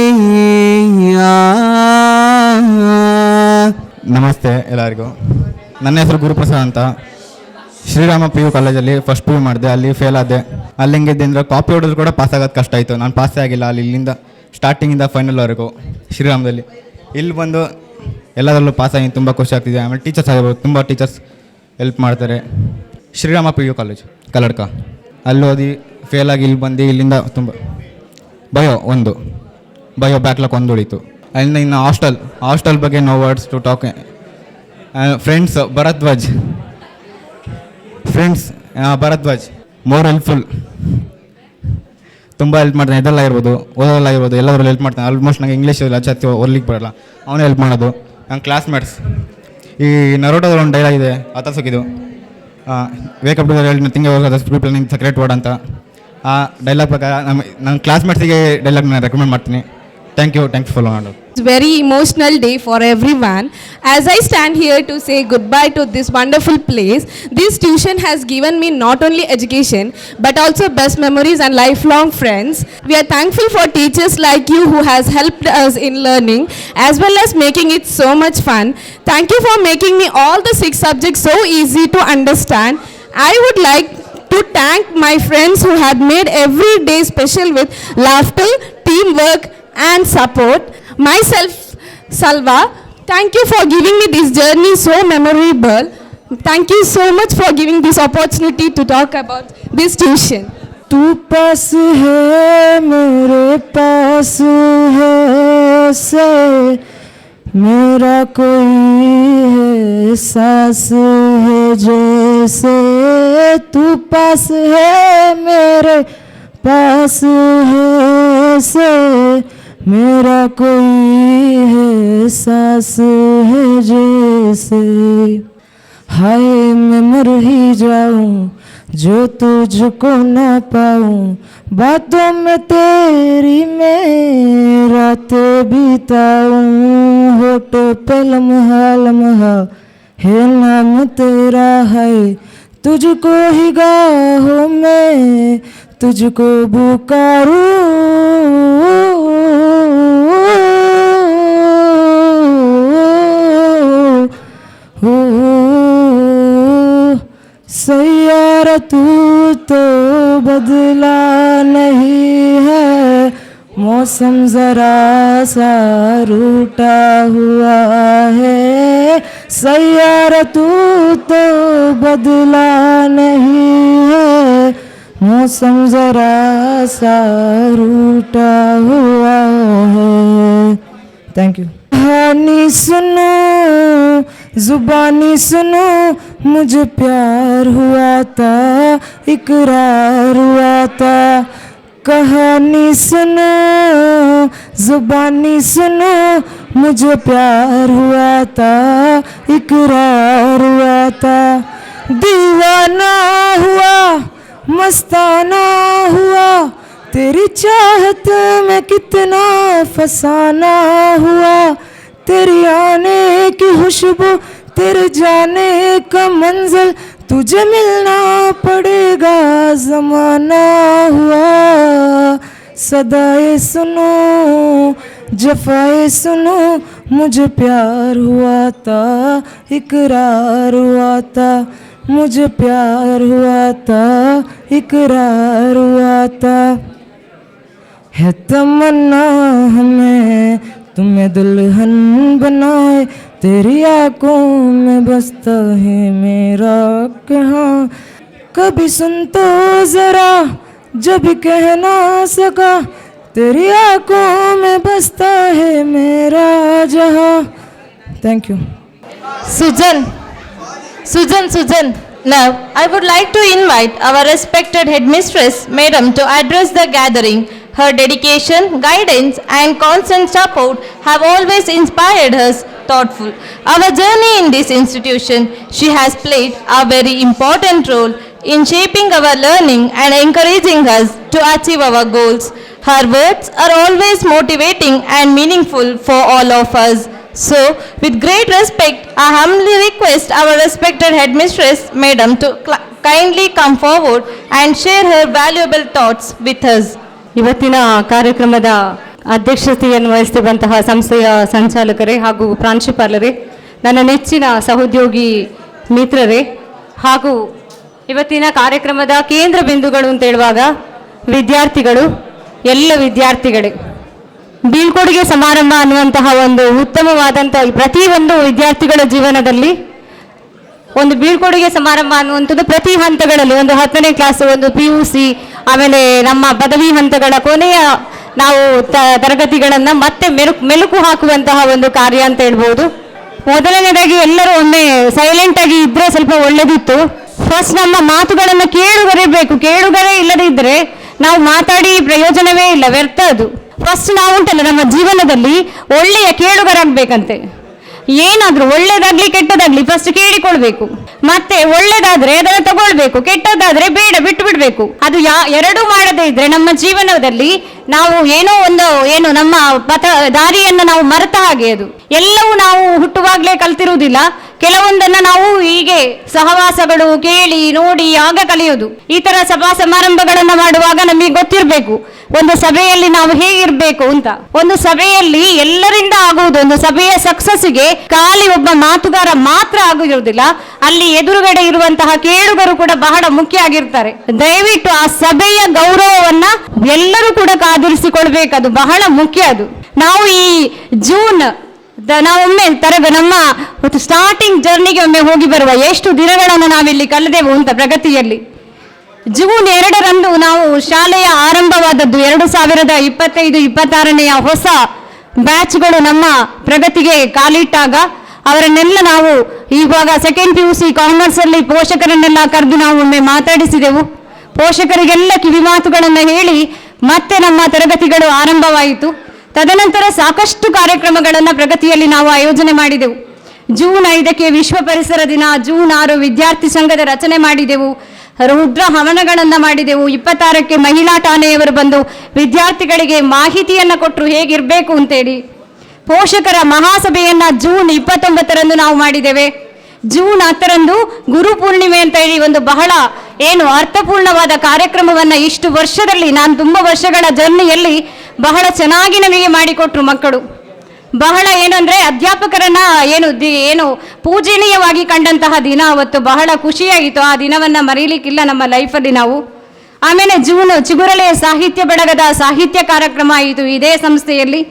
ನಮಸ್ತೆ ಎಲ್ಲರಿಗೂ ನನ್ನ ಹೆಸರು ಗುರುಪ್ರಸಾದ್ ಅಂತ ಶ್ರೀರಾಮ ಪಿ ಯು ಕಾಲೇಜಲ್ಲಿ ಫಸ್ಟ್ ಪಿ ಯು ಮಾಡಿದೆ ಅಲ್ಲಿ ಫೇಲ್ ಆದೆ ಅಲ್ಲಿ ಹೆಂಗಿದ್ದೆ ಅಂದರೆ ಕಾಪಿ ಹೊಡೆದ್ರು ಕೂಡ ಪಾಸ್ ಆಗೋದು ಕಷ್ಟ ಆಯಿತು ನಾನು ಪಾಸೇ ಆಗಿಲ್ಲ ಅಲ್ಲಿ ಇಲ್ಲಿಂದ ಸ್ಟಾರ್ಟಿಂಗಿಂದ ಫೈನಲ್ವರೆಗೂ ಶ್ರೀರಾಮದಲ್ಲಿ ಇಲ್ಲಿ ಬಂದು ಎಲ್ಲದರಲ್ಲೂ ಪಾಸ್ ಆಗಿ ತುಂಬ ಖುಷಿ ಆಗ್ತಿದೆ ಆಮೇಲೆ ಟೀಚರ್ಸ್ ಆಗಿರ್ಬೋದು ತುಂಬ ಟೀಚರ್ಸ್ ಹೆಲ್ಪ್ ಮಾಡ್ತಾರೆ Shrirama P U college Kalladka ಅಲ್ಲಿ ಓದಿ ಫೇಲ್ ಆಗಿ ಇಲ್ಲಿ ಬಂದು ಇಲ್ಲಿಂದ ತುಂಬ ಬಯೋ ಬ್ಯಾಕ್ಲಾಗ್ ಒಂದು ಉಳಿತು ಅಲ್ಲಿಂದ ಇನ್ನು ಹಾಸ್ಟೆಲ್ ಬಗ್ಗೆ no words to talk friends Bharadwaj more helpful ತುಂಬ ಹೆಲ್ಪ್ ಮಾಡ್ತಾನೆ ಇದೆಲ್ಲ ಇರ್ಬೋದು ಓದೋದಲ್ಲಾಗಿರ್ಬೋದು ಎಲ್ಲರೂ ಹೆಲ್ಪ್ ಮಾಡ್ತಾನೆ ಆಲ್ಮೋಸ್ಟ್ ನಂಗೆ ಇಂಗ್ಲೀಷ್ ಅಚ್ಚತ್ತಿ ಓದ್ಲಿಕ್ಕೆ ಬರಲ್ಲ ಅವನೇ ಹೆಲ್ಪ್ ಮಾಡೋದು ನನ್ನ ಕ್ಲಾಸ್ಮೇಟ್ಸ್ ಈ ನರೋಟೋದಲ್ಲಿ ಒಂದು ಡೈಲಾಗ್ ಇದೆ ಅತಸುಕಿದು ವೇಕಪ್ ಟು ಹೇಳಿ ತಿಂಗ್ ಪ್ಲಾನಿಂಗ್ ಸೆಕ್ರೆಟ್ ವರ್ಡ್ ಅಂತ ಆ ಡೈಲಾಗ್ ಪ್ರಕಾರ ನನ್ನ ಕ್ಲಾಸ್ಮೇಟ್ಸಿಗೆ ಡೈಲಾಗ್ ನಾನು ರೆಕಮೆಂಡ್ ಮಾಡ್ತೀನಿ ಥ್ಯಾಂಕ್ ಯು ಫಾಲೋ ಮಾಡೋದು. It's a very emotional day for everyone. As I stand here to say goodbye to this wonderful place, this tuition has given me not only education but also best memories and lifelong friends. We are thankful for teachers like you who has helped us in learning as well as making it so much fun. Thank you for making me all the 6 subjects so easy to understand. I would like to thank my friends who had made every day special with laughter, teamwork and support. Myself, Salva, thank you for giving me this journey so memorable. Thank you so much for giving this opportunity to talk about this tuition. तू पास है मेरे पास है से मेरा कोई है सास है जैसे तू पास है मेरे पास है से मेरा कोई है सास है जैसे हाय मैं मर ही जाऊं जो तुझको न पाऊं बातों में तेरी मैं रातें बिताऊं होठ पे लम्हा लम्हा है नाम तेरा है तुझको ही गाहों में तुझको पुकारूं सैयारा तू तो बदला नहीं है मौसम जरा सा रूठा हुआ है सैयारा तू तो बदला नहीं है मौसम जरा सा रूठा हुआ है थैंक यू कहानी सुनो जुबानी सुनो मुझे प्यार हुआ था इकरार हुआ था कहानी सुनो जुबानी सुनो मुझे प्यार हुआ था इकरार हुआ था दीवाना हुआ मस्ताना हुआ तेरी चाहत में कितना फसाना हुआ तेरी आने की खुशबू तेरे जाने का मंजिल तुझे मिलना पड़ेगा ज़माना हुआ सदाएं सुनो जफ़ाएं सुनो मुझे प्यार हुआ था इकरार हुआ था मुझे प्यार हुआ था, इकरार हुआ था, है तमन्ना हमें तुम्हें दुल्हन बनाए, तेरी आंखों में बसता है मेरा कहाँ, कभी सुन तो जरा जब कह ना सका, तेरी आंखों में बसता है मेरा जहाँ. Thank you. Sujan. Now, I would like to invite our respected headmistress, Madam, to address the gathering. Her dedication, guidance, and constant support have always inspired us thoughtful. Our journey in this institution, she has played a very important role in shaping our learning and encouraging us to achieve our goals. Her words are always motivating and meaningful for all of us. So, with great respect, I humbly request our respected headmistress, Madam, to kindly come forward and share her valuable thoughts with us. ಇವತ್ತಿನ ಕಾರ್ಯಕ್ರಮದ ಅಧ್ಯಕ್ಷತೆಯನ್ನು ವಹಿಸುತ್ತಿರುವಂತಹ ಸಂಸ್ಥೆಯ ಸಂಚಾಲಕರೇ ಹಾಗೂ ಪ್ರಾಂಶುಪಾಲರೇ, ನನ್ನ ನೆಚ್ಚಿನ ಸಹೋದ್ಯೋಗಿ ಮಿತ್ರರೇ, ಹಾಗೂ ಇವತ್ತಿನ ಕಾರ್ಯಕ್ರಮದ ಕೇಂದ್ರ ಬಿಂದುಗಳು ಅಂತ ಹೇಳುವಾಗ ವಿದ್ಯಾರ್ಥಿಗಳು, ಎಲ್ಲ ವಿದ್ಯಾರ್ಥಿಗಳೇ, ಬೀಳ್ಕೊಡುಗೆ ಸಮಾರಂಭ ಅನ್ನುವಂತಹ ಒಂದು ಉತ್ತಮವಾದಂಥ ಪ್ರತಿಯೊಂದು ವಿದ್ಯಾರ್ಥಿಗಳ ಜೀವನದಲ್ಲಿ ಒಂದು ಬೀಳ್ಕೊಡುಗೆ ಸಮಾರಂಭ ಅನ್ನುವಂಥದ್ದು ಪ್ರತಿ ಹಂತಗಳಲ್ಲಿ, ಒಂದು 10ನೇ ಕ್ಲಾಸ್, ಒಂದು PUC, ಆಮೇಲೆ ನಮ್ಮ ಪದವಿ ಹಂತಗಳ ಕೊನೆಯ ನಾವು ತರಗತಿಗಳನ್ನು ಮತ್ತೆ ಮೆಲುಕು ಹಾಕುವಂತಹ ಒಂದು ಕಾರ್ಯ ಅಂತ ಹೇಳ್ಬೋದು. ಮೊದಲನೇದಾಗಿ ಎಲ್ಲರೂ ಒಮ್ಮೆ ಸೈಲೆಂಟಾಗಿ ಇದ್ದರೆ ಸ್ವಲ್ಪ ಒಳ್ಳೆದಿತ್ತು. ಫಸ್ಟ್ ನಮ್ಮ ಮಾತುಗಳನ್ನು ಕೇಳುಗರೇ ಇಲ್ಲದೇ ಇದ್ದರೆ ನಾವು ಮಾತಾಡಿ ಪ್ರಯೋಜನವೇ ಇಲ್ಲ, ವ್ಯರ್ಥ ಅದು. ಫಸ್ಟ್ ನಾವು ಉಂಟಲ್ಲ ನಮ್ಮ ಜೀವನದಲ್ಲಿ ಒಳ್ಳೆಯ ಕೇಳುಗರಾಗಬೇಕಂತೆ. ಏನಾದರೂ ಒಳ್ಳೇದಾಗ್ಲಿ ಕೆಟ್ಟದಾಗ್ಲಿ ಫಸ್ಟ್ ಕೇಳಿಕೊಳ್ಬೇಕು, ಮತ್ತೆ ಒಳ್ಳೇದಾದ್ರೆ ಅದನ್ನು ತಗೊಳ್ಬೇಕು, ಕೆಟ್ಟದಾದ್ರೆ ಬೇಡ ಬಿಟ್ಟು ಬಿಡಬೇಕು. ಅದು ಎರಡೂ ಮಾಡದೇ ಇದ್ರೆ ನಮ್ಮ ಜೀವನದಲ್ಲಿ ನಾವು ಏನು ನಮ್ಮ ದಾರಿಯನ್ನು ನಾವು ಮರೆತ ಹಾಗೆ. ಅದು ಎಲ್ಲವೂ ನಾವು ಹುಟ್ಟುವಾಗಲೇ ಕಲ್ತಿರುವುದಿಲ್ಲ, ಕೆಲವೊಂದನ್ನು ನಾವು ಹೀಗೆ ಸಹವಾಸಗಳು ಕೇಳಿ ನೋಡಿ ಆಗ ಕಲಿಯೋದು. ಈ ತರ ಸಭಾ ಸಮಾರಂಭಗಳನ್ನು ಮಾಡುವಾಗ ನಮಗೆ ಗೊತ್ತಿರಬೇಕು ಒಂದು ಸಭೆಯಲ್ಲಿ ನಾವು ಹೇಗಿರ್ಬೇಕು ಅಂತ. ಒಂದು ಸಭೆಯಲ್ಲಿ ಎಲ್ಲರಿಂದ ಆಗುವುದು, ಒಂದು ಸಭೆಯ ಸಕ್ಸಸ್ಗೆ ಖಾಲಿ ಒಬ್ಬ ಮಾತುಗಾರ ಮಾತ್ರ ಆಗುವುದಿಲ್ಲ, ಅಲ್ಲಿ ಎದುರುಗಡೆ ಇರುವಂತಹ ಕೇಳುಗರು ಕೂಡ ಬಹಳ ಮುಖ್ಯ ಆಗಿರ್ತಾರೆ. ದಯವಿಟ್ಟು ಆ ಸಭೆಯ ಗೌರವವನ್ನ ಎಲ್ಲರೂ ಕೂಡ ಕಾದಿರಿಸಿಕೊಳ್ಬೇಕು, ಅದು ಬಹಳ ಮುಖ್ಯ. ಅದು ನಾವು ಈ ಜೂನ್ ನಾವೊಮ್ಮೆ ನಮ್ಮ ಸ್ಟಾರ್ಟಿಂಗ್ ಜರ್ನಿಗೆ ಒಮ್ಮೆ ಹೋಗಿ ಬರುವ, ಎಷ್ಟು ದಿನಗಳನ್ನು ನಾವಿಲ್ಲಿ ಕಳೆದೆವು ಅಂತ. ಪ್ರಗತಿಯಲ್ಲಿ ಜೂನ್ 2ರಂದು ನಾವು ಶಾಲೆಯ ಆರಂಭವಾದದ್ದು. 2025-26ನೇ ಹೊಸ ಬ್ಯಾಚ್ಗಳು ನಮ್ಮ ಪ್ರಗತಿಗೆ ಕಾಲಿಟ್ಟಾಗ ಅವರನ್ನೆಲ್ಲ ನಾವು ಇವಾಗ ಸೆಕೆಂಡ್ PUC ಕಾಮರ್ಸಲ್ಲಿ ಪೋಷಕರನ್ನೆಲ್ಲ ಕರೆದು ನಾವು ಒಮ್ಮೆ ಮಾತಾಡಿಸಿದೆವು. ಪೋಷಕರಿಗೆಲ್ಲ ಕಿವಿ ಮಾತುಗಳನ್ನು ಹೇಳಿ ಮತ್ತೆ ನಮ್ಮ ತರಗತಿಗಳು ಆರಂಭವಾಯಿತು. ತದನಂತರ ಸಾಕಷ್ಟು ಕಾರ್ಯಕ್ರಮಗಳನ್ನು ಪ್ರಗತಿಯಲ್ಲಿ ನಾವು ಆಯೋಜನೆ ಮಾಡಿದೆವು. ಜೂನ್ 5ಕ್ಕೆ ವಿಶ್ವ ಪರಿಸರ ದಿನ, ಜೂನ್ 6 ವಿದ್ಯಾರ್ಥಿ ಸಂಘದ ರಚನೆ ಮಾಡಿದೆವು, ರುದ್ರ ಹವನಗಳನ್ನು ಮಾಡಿದೆವು. 26ಕ್ಕೆ ಮಹಿಳಾ ಠಾಣೆಯವರು ಬಂದು ವಿದ್ಯಾರ್ಥಿಗಳಿಗೆ ಮಾಹಿತಿಯನ್ನು ಕೊಟ್ಟರು ಹೇಗಿರಬೇಕು ಅಂತೇಳಿ. ಪೋಷಕರ ಮಹಾಸಭೆಯನ್ನು ಜೂನ್ 29ರಂದು ನಾವು ಮಾಡಿದ್ದೇವೆ. ಜೂನ್ 10ರಂದು ಗುರುಪೂರ್ಣಿಮೆ ಅಂತ ಹೇಳಿ ಒಂದು ಬಹಳ ಅರ್ಥಪೂರ್ಣವಾದ ಕಾರ್ಯಕ್ರಮವನ್ನು ಇಷ್ಟು ವರ್ಷದಲ್ಲಿ, ನಾನು ತುಂಬ ವರ್ಷಗಳ ಜರ್ನಿಯಲ್ಲಿ ಬಹಳ ಚೆನ್ನಾಗಿ ನಮಗೆ ಮಾಡಿಕೊಟ್ರು ಮಕ್ಕಳು. ಬಹಳ ಅಧ್ಯಾಪಕರನ್ನ ಪೂಜನೀಯವಾಗಿ ಕಂಡಂತಹ ದಿನ ಅವತ್ತು. ಬಹಳ ಖುಷಿಯಾಗಿತ್ತು, ಆ ದಿನವನ್ನು ಮರೀಲಿಕ್ಕಿಲ್ಲ ನಮ್ಮ ಲೈಫಲ್ಲಿ ನಾವು. ಆಮೇಲೆ ಜೂನ್ ಚಿಗುರಲೆಯ ಸಾಹಿತ್ಯ ಬಳಗದ ಸಾಹಿತ್ಯ ಕಾರ್ಯಕ್ರಮ ಆಯಿತು ಇದೇ ಸಂಸ್ಥೆಯಲ್ಲಿ.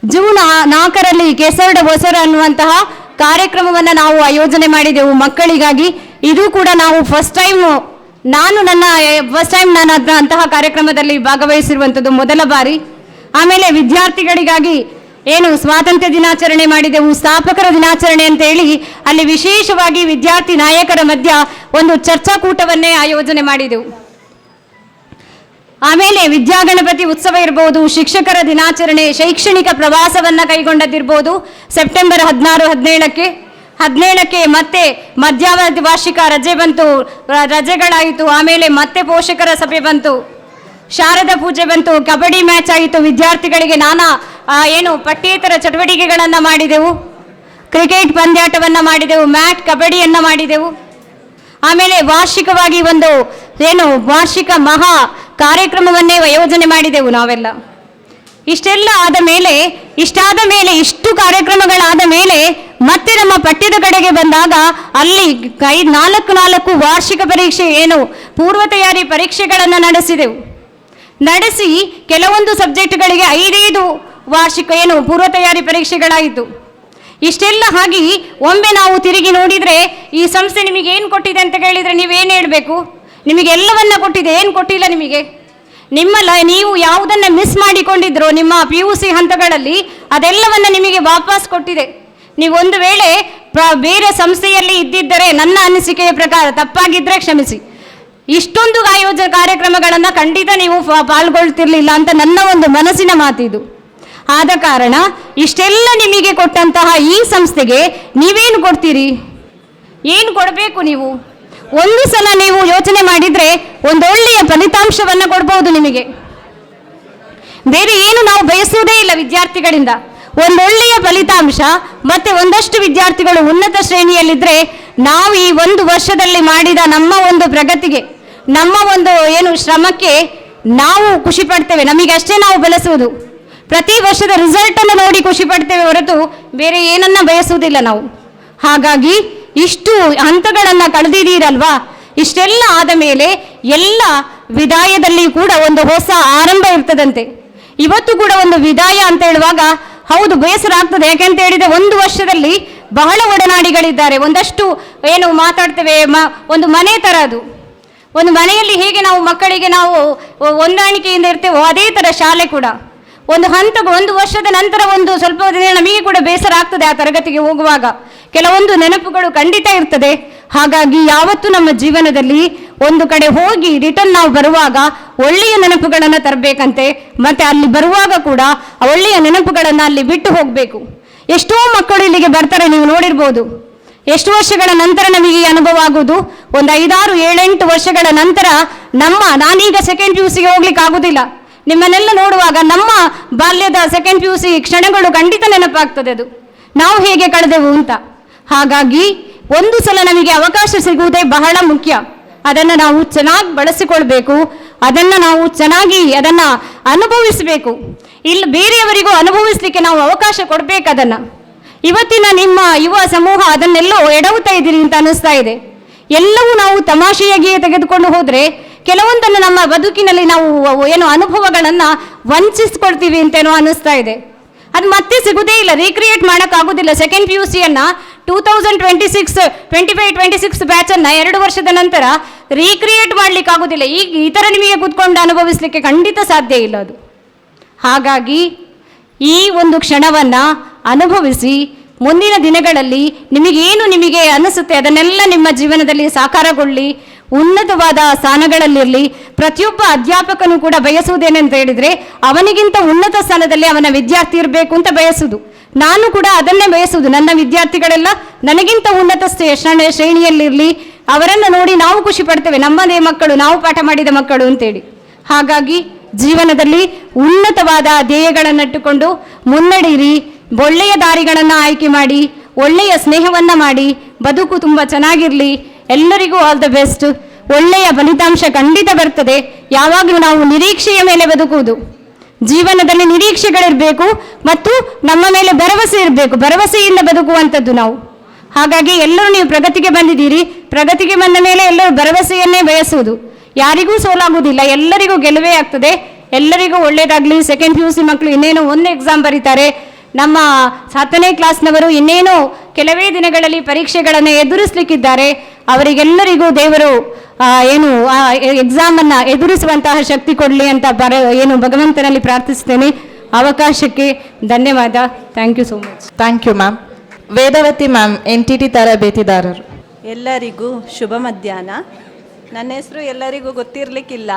ಜೂನ್ 4ರಲ್ಲಿ ಕೆಸರಡ ಹೊಸರ ಅನ್ನುವಂತಹ ಕಾರ್ಯಕ್ರಮವನ್ನು ನಾವು ಆಯೋಜನೆ ಮಾಡಿದೆವು ಮಕ್ಕಳಿಗಾಗಿ. ಇದು ಕೂಡ ನಾವು ಫಸ್ಟ್ ಟೈಮ್ ನಾನು ಅಂತಹ ಕಾರ್ಯಕ್ರಮದಲ್ಲಿ ಭಾಗವಹಿಸಿರುವಂಥದ್ದು ಮೊದಲ ಬಾರಿ. ಆಮೇಲೆ ವಿದ್ಯಾರ್ಥಿಗಳಿಗಾಗಿ ಸ್ವಾತಂತ್ರ್ಯ ದಿನಾಚರಣೆ ಮಾಡಿದೆವು, ಸ್ಥಾಪಕರ ದಿನಾಚರಣೆ ಅಂತ ಹೇಳಿ ಅಲ್ಲಿ ವಿಶೇಷವಾಗಿ ವಿದ್ಯಾರ್ಥಿ ನಾಯಕರ ಮಧ್ಯ ಒಂದು ಚರ್ಚಾಕೂಟವನ್ನೇ ಆಯೋಜನೆ ಮಾಡಿದೆವು. ಆಮೇಲೆ ವಿದ್ಯಾಗಣಪತಿ ಉತ್ಸವ ಇರಬಹುದು, ಶಿಕ್ಷಕರ ದಿನಾಚರಣೆ, ಶೈಕ್ಷಣಿಕ ಪ್ರವಾಸವನ್ನು ಕೈಗೊಂಡದ್ದಿರ್ಬೋದು. ಸೆಪ್ಟೆಂಬರ್ 16-17ಕ್ಕೆ ಮತ್ತೆ ಮಧ್ಯಾವಧಿ ವಾರ್ಷಿಕ ರಜೆ ಬಂತು, ರಜೆಗಳಾಯಿತು. ಆಮೇಲೆ ಮತ್ತೆ ಪೋಷಕರ ಸಭೆ ಬಂತು, ಶಾರದಾ ಪೂಜೆ ಬಂತು, ಕಬಡ್ಡಿ ಮ್ಯಾಚ್ ಆಯಿತು. ವಿದ್ಯಾರ್ಥಿಗಳಿಗೆ ನಾನಾ ಪಠ್ಯೇತರ ಚಟುವಟಿಕೆಗಳನ್ನು ಮಾಡಿದೆವು, ಕ್ರಿಕೆಟ್ ಪಂದ್ಯಾಟವನ್ನು ಮಾಡಿದೆವು, ಮ್ಯಾಟ್ ಕಬಡ್ಡಿಯನ್ನು ಮಾಡಿದೆವು. ಆಮೇಲೆ ವಾರ್ಷಿಕವಾಗಿ ಒಂದು ವಾರ್ಷಿಕ ಮಹಾ ಕಾರ್ಯಕ್ರಮವನ್ನೇ ಆಯೋಜನೆ ಮಾಡಿದೆವು ನಾವೆಲ್ಲ. ಇಷ್ಟೆಲ್ಲ ಇಷ್ಟಾದ ಮೇಲೆ ಇಷ್ಟು ಕಾರ್ಯಕ್ರಮಗಳಾದ ಮೇಲೆ ಮತ್ತೆ ನಮ್ಮ ಪಠ್ಯದ ಕಡೆಗೆ ಬಂದಾಗ ಅಲ್ಲಿ 4 ವಾರ್ಷಿಕ ಪರೀಕ್ಷೆ ಏನು ಪೂರ್ವ ತಯಾರಿ ಪರೀಕ್ಷೆಗಳನ್ನು ನಡೆಸಿ ಕೆಲವೊಂದು ಸಬ್ಜೆಕ್ಟ್ಗಳಿಗೆ 5 ವಾರ್ಷಿಕ ಏನು ಪೂರ್ವ ತಯಾರಿ ಪರೀಕ್ಷೆಗಳಾಯಿತು. ಇಷ್ಟೆಲ್ಲ ಆಗಿ ಒಮ್ಮೆ ನಾವು ತಿರುಗಿ ನೋಡಿದರೆ ಈ ಸಂಸ್ಥೆ ನಿಮಗೆ ಏನು ಕೊಟ್ಟಿದೆ ಅಂತ ಕೇಳಿದರೆ ನೀವೇನು ಹೇಳಬೇಕು? ನಿಮಗೆ ಎಲ್ಲವನ್ನ ಕೊಟ್ಟಿದೆ, ಏನು ಕೊಟ್ಟಿಲ್ಲ ನಿಮಗೆ? ನೀವು ಯಾವುದನ್ನು ಮಿಸ್ ಮಾಡಿಕೊಂಡಿದ್ರೋ ನಿಮ್ಮ PUC ಹಂತಗಳಲ್ಲಿ ಅದೆಲ್ಲವನ್ನ ನಿಮಗೆ ವಾಪಸ್ ಕೊಟ್ಟಿದೆ. ನೀವು ಒಂದು ವೇಳೆ ಬೇರೆ ಸಂಸ್ಥೆಯಲ್ಲಿ ಇದ್ದಿದ್ದರೆ ನನ್ನ ಅನಿಸಿಕೆಯ ಪ್ರಕಾರ ತಪ್ಪಾಗಿದ್ದರೆ ಕ್ಷಮಿಸಿ, ಇಷ್ಟೊಂದು ಕಾರ್ಯಕ್ರಮಗಳನ್ನು ಖಂಡಿತ ನೀವು ಪಾಲ್ಗೊಳ್ತಿರ್ಲಿಲ್ಲ ಅಂತ ನನ್ನ ಒಂದು ಮನಸ್ಸಿನ ಮಾತಿದು. ಆದ ಕಾರಣ ಇಷ್ಟೆಲ್ಲ ನಿಮಗೆ ಕೊಟ್ಟಂತಹ ಈ ಸಂಸ್ಥೆಗೆ ನೀವೇನು ಕೊಡ್ತೀರಿ? ಏನು ಕೊಡಬೇಕು? ನೀವು ಒಂದು ಸಲ ನೀವು ಯೋಚನೆ ಮಾಡಿದರೆ ಒಂದೊಳ್ಳೆಯ ಫಲಿತಾಂಶವನ್ನು ಕೊಡ್ಬೋದು ನಿಮಗೆ. ಬೇರೆ ಏನು ನಾವು ಬಯಸುವುದೇ ಇಲ್ಲ ವಿದ್ಯಾರ್ಥಿಗಳಿಂದ. ಒಂದೊಳ್ಳೆಯ ಫಲಿತಾಂಶ ಮತ್ತು ಒಂದಷ್ಟು ವಿದ್ಯಾರ್ಥಿಗಳು ಉನ್ನತ ಶ್ರೇಣಿಯಲ್ಲಿದ್ದರೆ ನಾವು ಈ 1 ವರ್ಷದಲ್ಲಿ ಮಾಡಿದ ನಮ್ಮ ಒಂದು ಪ್ರಗತಿಗೆ, ನಮ್ಮ ಒಂದು ಏನು ಶ್ರಮಕ್ಕೆ ನಾವು ಖುಷಿ ಪಡ್ತೇವೆ. ನಮಗೆ ಅಷ್ಟೇ ನಾವು ಬೆಳೆಸುವುದು. ಪ್ರತಿ ವರ್ಷದ ರಿಸಲ್ಟನ್ನು ನೋಡಿ ಖುಷಿ ಪಡ್ತೇವೆ ಹೊರತು ಬೇರೆ ಏನನ್ನ ಬಯಸುವುದಿಲ್ಲ ನಾವು. ಹಾಗಾಗಿ ಇಷ್ಟು ಹಂತಗಳನ್ನು ಕಳೆದಿದ್ದೀರಲ್ವಾ, ಇಷ್ಟೆಲ್ಲ ಆದ ಮೇಲೆ ಎಲ್ಲ ವಿದಾಯದಲ್ಲಿ ಕೂಡ ಒಂದು ಹೊಸ ಆರಂಭ ಇರ್ತದಂತೆ. ಇವತ್ತು ಕೂಡ ಒಂದು ವಿದಾಯ ಅಂತ ಹೇಳುವಾಗ ಹೌದು ಬೇಸರ ಆಗ್ತದೆ. ಯಾಕೆಂತ ಹೇಳಿದರೆ 1 ವರ್ಷದಲ್ಲಿ ಬಹಳ ಒಡನಾಡಿಗಳಿದ್ದಾರೆ. ಒಂದಷ್ಟು ಏನು ಮಾತಾಡ್ತೇವೆ, ಒಂದು ಮನೆ ಥರ ಅದು. ಒಂದು ಮನೆಯಲ್ಲಿ ಹೇಗೆ ನಾವು ಮಕ್ಕಳಿಗೆ ನಾವು ಹೊಂದಾಣಿಕೆಯಿಂದ ಇರ್ತೇವೋ ಅದೇ ಥರ ಶಾಲೆ ಕೂಡ ಒಂದು ವರ್ಷದ ನಂತರ ಒಂದು ಸ್ವಲ್ಪ ದಿನ ನಮಗೆ ಕೂಡ ಬೇಸರ ಆಗ್ತದೆ. ಆ ತರಗತಿಗೆ ಹೋಗುವಾಗ ಕೆಲವೊಂದು ನೆನಪುಗಳು ಖಂಡಿತ ಇರ್ತದೆ. ಹಾಗಾಗಿ ಯಾವತ್ತೂ ನಮ್ಮ ಜೀವನದಲ್ಲಿ ಒಂದು ಕಡೆ ಹೋಗಿ ರಿಟರ್ನ್ ನಾವು ಬರುವಾಗ ಒಳ್ಳೆಯ ನೆನಪುಗಳನ್ನು ತರಬೇಕಂತೆ. ಮತ್ತು ಅಲ್ಲಿ ಬರುವಾಗ ಕೂಡ ಒಳ್ಳೆಯ ನೆನಪುಗಳನ್ನು ಅಲ್ಲಿ ಬಿಟ್ಟು ಹೋಗಬೇಕು. ಎಷ್ಟೋ ಮಕ್ಕಳು ಇಲ್ಲಿಗೆ ಬರ್ತಾರೆ, ನೀವು ನೋಡಿರ್ಬೋದು. ಎಷ್ಟು ವರ್ಷಗಳ ನಂತರ ನಮಗೆ ಈ ಅನುಭವ ಆಗುವುದು? ಒಂದು 5, 6, 7, 8 ವರ್ಷಗಳ ನಂತರ ನಾನೀಗ ಸೆಕೆಂಡ್ PUCಗೆ ಹೋಗ್ಲಿಕ್ಕೆ ಆಗುದಿಲ್ಲ. ನಿಮ್ಮನ್ನೆಲ್ಲ ನೋಡುವಾಗ ನಮ್ಮ ಬಾಲ್ಯದ ಸೆಕೆಂಡ್ PUC ಕ್ಷಣಗಳು ಖಂಡಿತ ನೆನಪಾಗ್ತದೆ. ಅದು ನಾವು ಹೇಗೆ ಕಳೆದೆವು ಅಂತ. ಹಾಗಾಗಿ ಒಂದು ಸಲ ನಮಗೆ ಅವಕಾಶ ಸಿಗುವುದೇ ಬಹಳ ಮುಖ್ಯ. ಅದನ್ನು ನಾವು ಚೆನ್ನಾಗಿ ಬಳಸಿಕೊಳ್ಬೇಕು. ಅದನ್ನು ನಾವು ಚೆನ್ನಾಗಿ ಅನುಭವಿಸಬೇಕು. ಇಲ್ಲಿ ಬೇರೆಯವರಿಗೂ ಅನುಭವಿಸಲಿಕ್ಕೆ ನಾವು ಅವಕಾಶ ಕೊಡಬೇಕು. ಅದನ್ನು ಇವತ್ತಿನ ನಿಮ್ಮ ಯುವ ಸಮೂಹ ಅದನ್ನೆಲ್ಲೋ ಎಡವುತ್ತಾ ಇದ್ದೀರಿ ಅಂತ ಅನಿಸ್ತಾ ಇದೆ. ಎಲ್ಲವೂ ನಾವು ತಮಾಷೆಯಾಗಿಯೇ ತೆಗೆದುಕೊಂಡು ಹೋದರೆ ಕೆಲವೊಂದನ್ನು ನಮ್ಮ ಬದುಕಿನಲ್ಲಿ ನಾವು ಏನು ಅನುಭವಗಳನ್ನು ವಂಚಿಸ್ಕೊಳ್ತೀವಿ ಅಂತೇನೋ ಅನಿಸ್ತಾ ಇದೆ. ಅದು ಮತ್ತೆ ಸಿಗುವುದೇ ಇಲ್ಲ, ರೀಕ್ರಿಯೇಟ್ ಮಾಡೋಕ್ಕಾಗೋದಿಲ್ಲ. ಸೆಕೆಂಡ್ PUCಯನ್ನು 2025-26 ಬ್ಯಾಚನ್ನು 2 ವರ್ಷದ ನಂತರ ರೀಕ್ರಿಯೇಟ್ ಮಾಡಲಿಕ್ಕೆ ಆಗೋದಿಲ್ಲ. ಈಗ ಈ ಥರ ನಿಮಗೆ ಕೂತ್ಕೊಂಡು ಅನುಭವಿಸಲಿಕ್ಕೆ ಖಂಡಿತ ಸಾಧ್ಯ ಇಲ್ಲ ಅದು. ಹಾಗಾಗಿ ಈ ಒಂದು ಕ್ಷಣವನ್ನು ಅನುಭವಿಸಿ ಮುಂದಿನ ದಿನಗಳಲ್ಲಿ ನಿಮಗೆ ಅನಿಸುತ್ತೆ ಅದನ್ನೆಲ್ಲ ನಿಮ್ಮ ಜೀವನದಲ್ಲಿ ಸಾಕಾರಗೊಳ್ಳಿ, ಉನ್ನತವಾದ ಸ್ಥಾನಗಳಲ್ಲಿರಲಿ. ಪ್ರತಿಯೊಬ್ಬ ಅಧ್ಯಾಪಕನು ಕೂಡ ಬಯಸುವುದೇನೆಂತ ಹೇಳಿದರೆ ಅವನಿಗಿಂತ ಉನ್ನತ ಸ್ಥಾನದಲ್ಲಿ ಅವನ ವಿದ್ಯಾರ್ಥಿ ಇರಬೇಕು ಅಂತ ಬಯಸುವುದು. ನಾನು ಕೂಡ ಅದನ್ನೇ ಬಯಸುವುದು. ನನ್ನ ವಿದ್ಯಾರ್ಥಿಗಳೆಲ್ಲ ನನಗಿಂತ ಉನ್ನತ ಶ್ರೇಣಿಯಲ್ಲಿರಲಿ, ಅವರನ್ನು ನೋಡಿ ನಾವು ಖುಷಿ ಪಡ್ತೇವೆ, ನಮ್ಮದೇ ಮಕ್ಕಳು, ನಾವು ಪಾಠ ಮಾಡಿದ ಮಕ್ಕಳು ಅಂತೇಳಿ. ಹಾಗಾಗಿ ಜೀವನದಲ್ಲಿ ಉನ್ನತವಾದ ಧ್ಯೇಯಗಳನ್ನಿಟ್ಟುಕೊಂಡು ಮುನ್ನಡೆಯಿರಿ. ಒಳ್ಳೆಯ ದಾರಿಗಳನ್ನು ಆಯ್ಕೆ ಮಾಡಿ, ಒಳ್ಳೆಯ ಸ್ನೇಹವನ್ನು ಮಾಡಿ, ಬದುಕು ತುಂಬ ಚೆನ್ನಾಗಿರಲಿ. ಎಲ್ಲರಿಗೂ ಆಲ್ ದ ಬೆಸ್ಟ್. ಒಳ್ಳೆಯ ಫಲಿತಾಂಶ ಖಂಡಿತ ಬರ್ತದೆ. ಯಾವಾಗಲೂ ನಾವು ನಿರೀಕ್ಷೆಯ ಮೇಲೆ ಬದುಕುವುದು. ಜೀವನದಲ್ಲಿ ನಿರೀಕ್ಷೆಗಳಿರಬೇಕು ಮತ್ತು ನಮ್ಮ ಮೇಲೆ ಭರವಸೆ ಇರಬೇಕು. ಭರವಸೆಯಿಂದ ಬದುಕುವಂಥದ್ದು ನಾವು. ಹಾಗಾಗಿ ಎಲ್ಲರೂ ನೀವು ಪ್ರಗತಿಗೆ ಬಂದಿದ್ದೀರಿ. ಪ್ರಗತಿಗೆ ಬಂದ ಮೇಲೆ ಎಲ್ಲರೂ ಭರವಸೆಯನ್ನೇ ಬಯಸುವುದು. ಯಾರಿಗೂ ಸೋಲಾಗುವುದಿಲ್ಲ, ಎಲ್ಲರಿಗೂ ಗೆಲುವೇ ಆಗ್ತದೆ. ಎಲ್ಲರಿಗೂ ಒಳ್ಳೆಯದಾಗಲಿ. ಸೆಕೆಂಡ್ PUC ಮಕ್ಕಳು ಇನ್ನೇನು ಒಂದು ಎಕ್ಸಾಮ್ ಬರೀತಾರೆ. ನಮ್ಮ 10ನೇ ಕ್ಲಾಸ್ನವರು ಇನ್ನೇನು ಕೆಲವೇ ದಿನಗಳಲ್ಲಿ ಪರೀಕ್ಷೆಗಳನ್ನು ಎದುರಿಸಲಿಕ್ಕಿದ್ದಾರೆ. ಅವರಿಗೆಲ್ಲರಿಗೂ ದೇವರು ಎಕ್ಸಾಮನ್ನು ಎದುರಿಸುವಂತಹ ಶಕ್ತಿ ಕೊಡಲಿ ಅಂತ ಭಗವಂತನಲ್ಲಿ ಪ್ರಾರ್ಥಿಸ್ತೇನೆ. ಅವಕಾಶಕ್ಕೆ ಧನ್ಯವಾದ. Thank you so much. Thank you ma'am. Vedavathi ma'am, NTT ತರಬೇತಿದಾರರು. ಎಲ್ಲರಿಗೂ ಶುಭ ಮಧ್ಯಾಹ್ನ. ನನ್ನ ಹೆಸರು ಎಲ್ಲರಿಗೂ ಗೊತ್ತಿರಲಿಕ್ಕಿಲ್ಲ,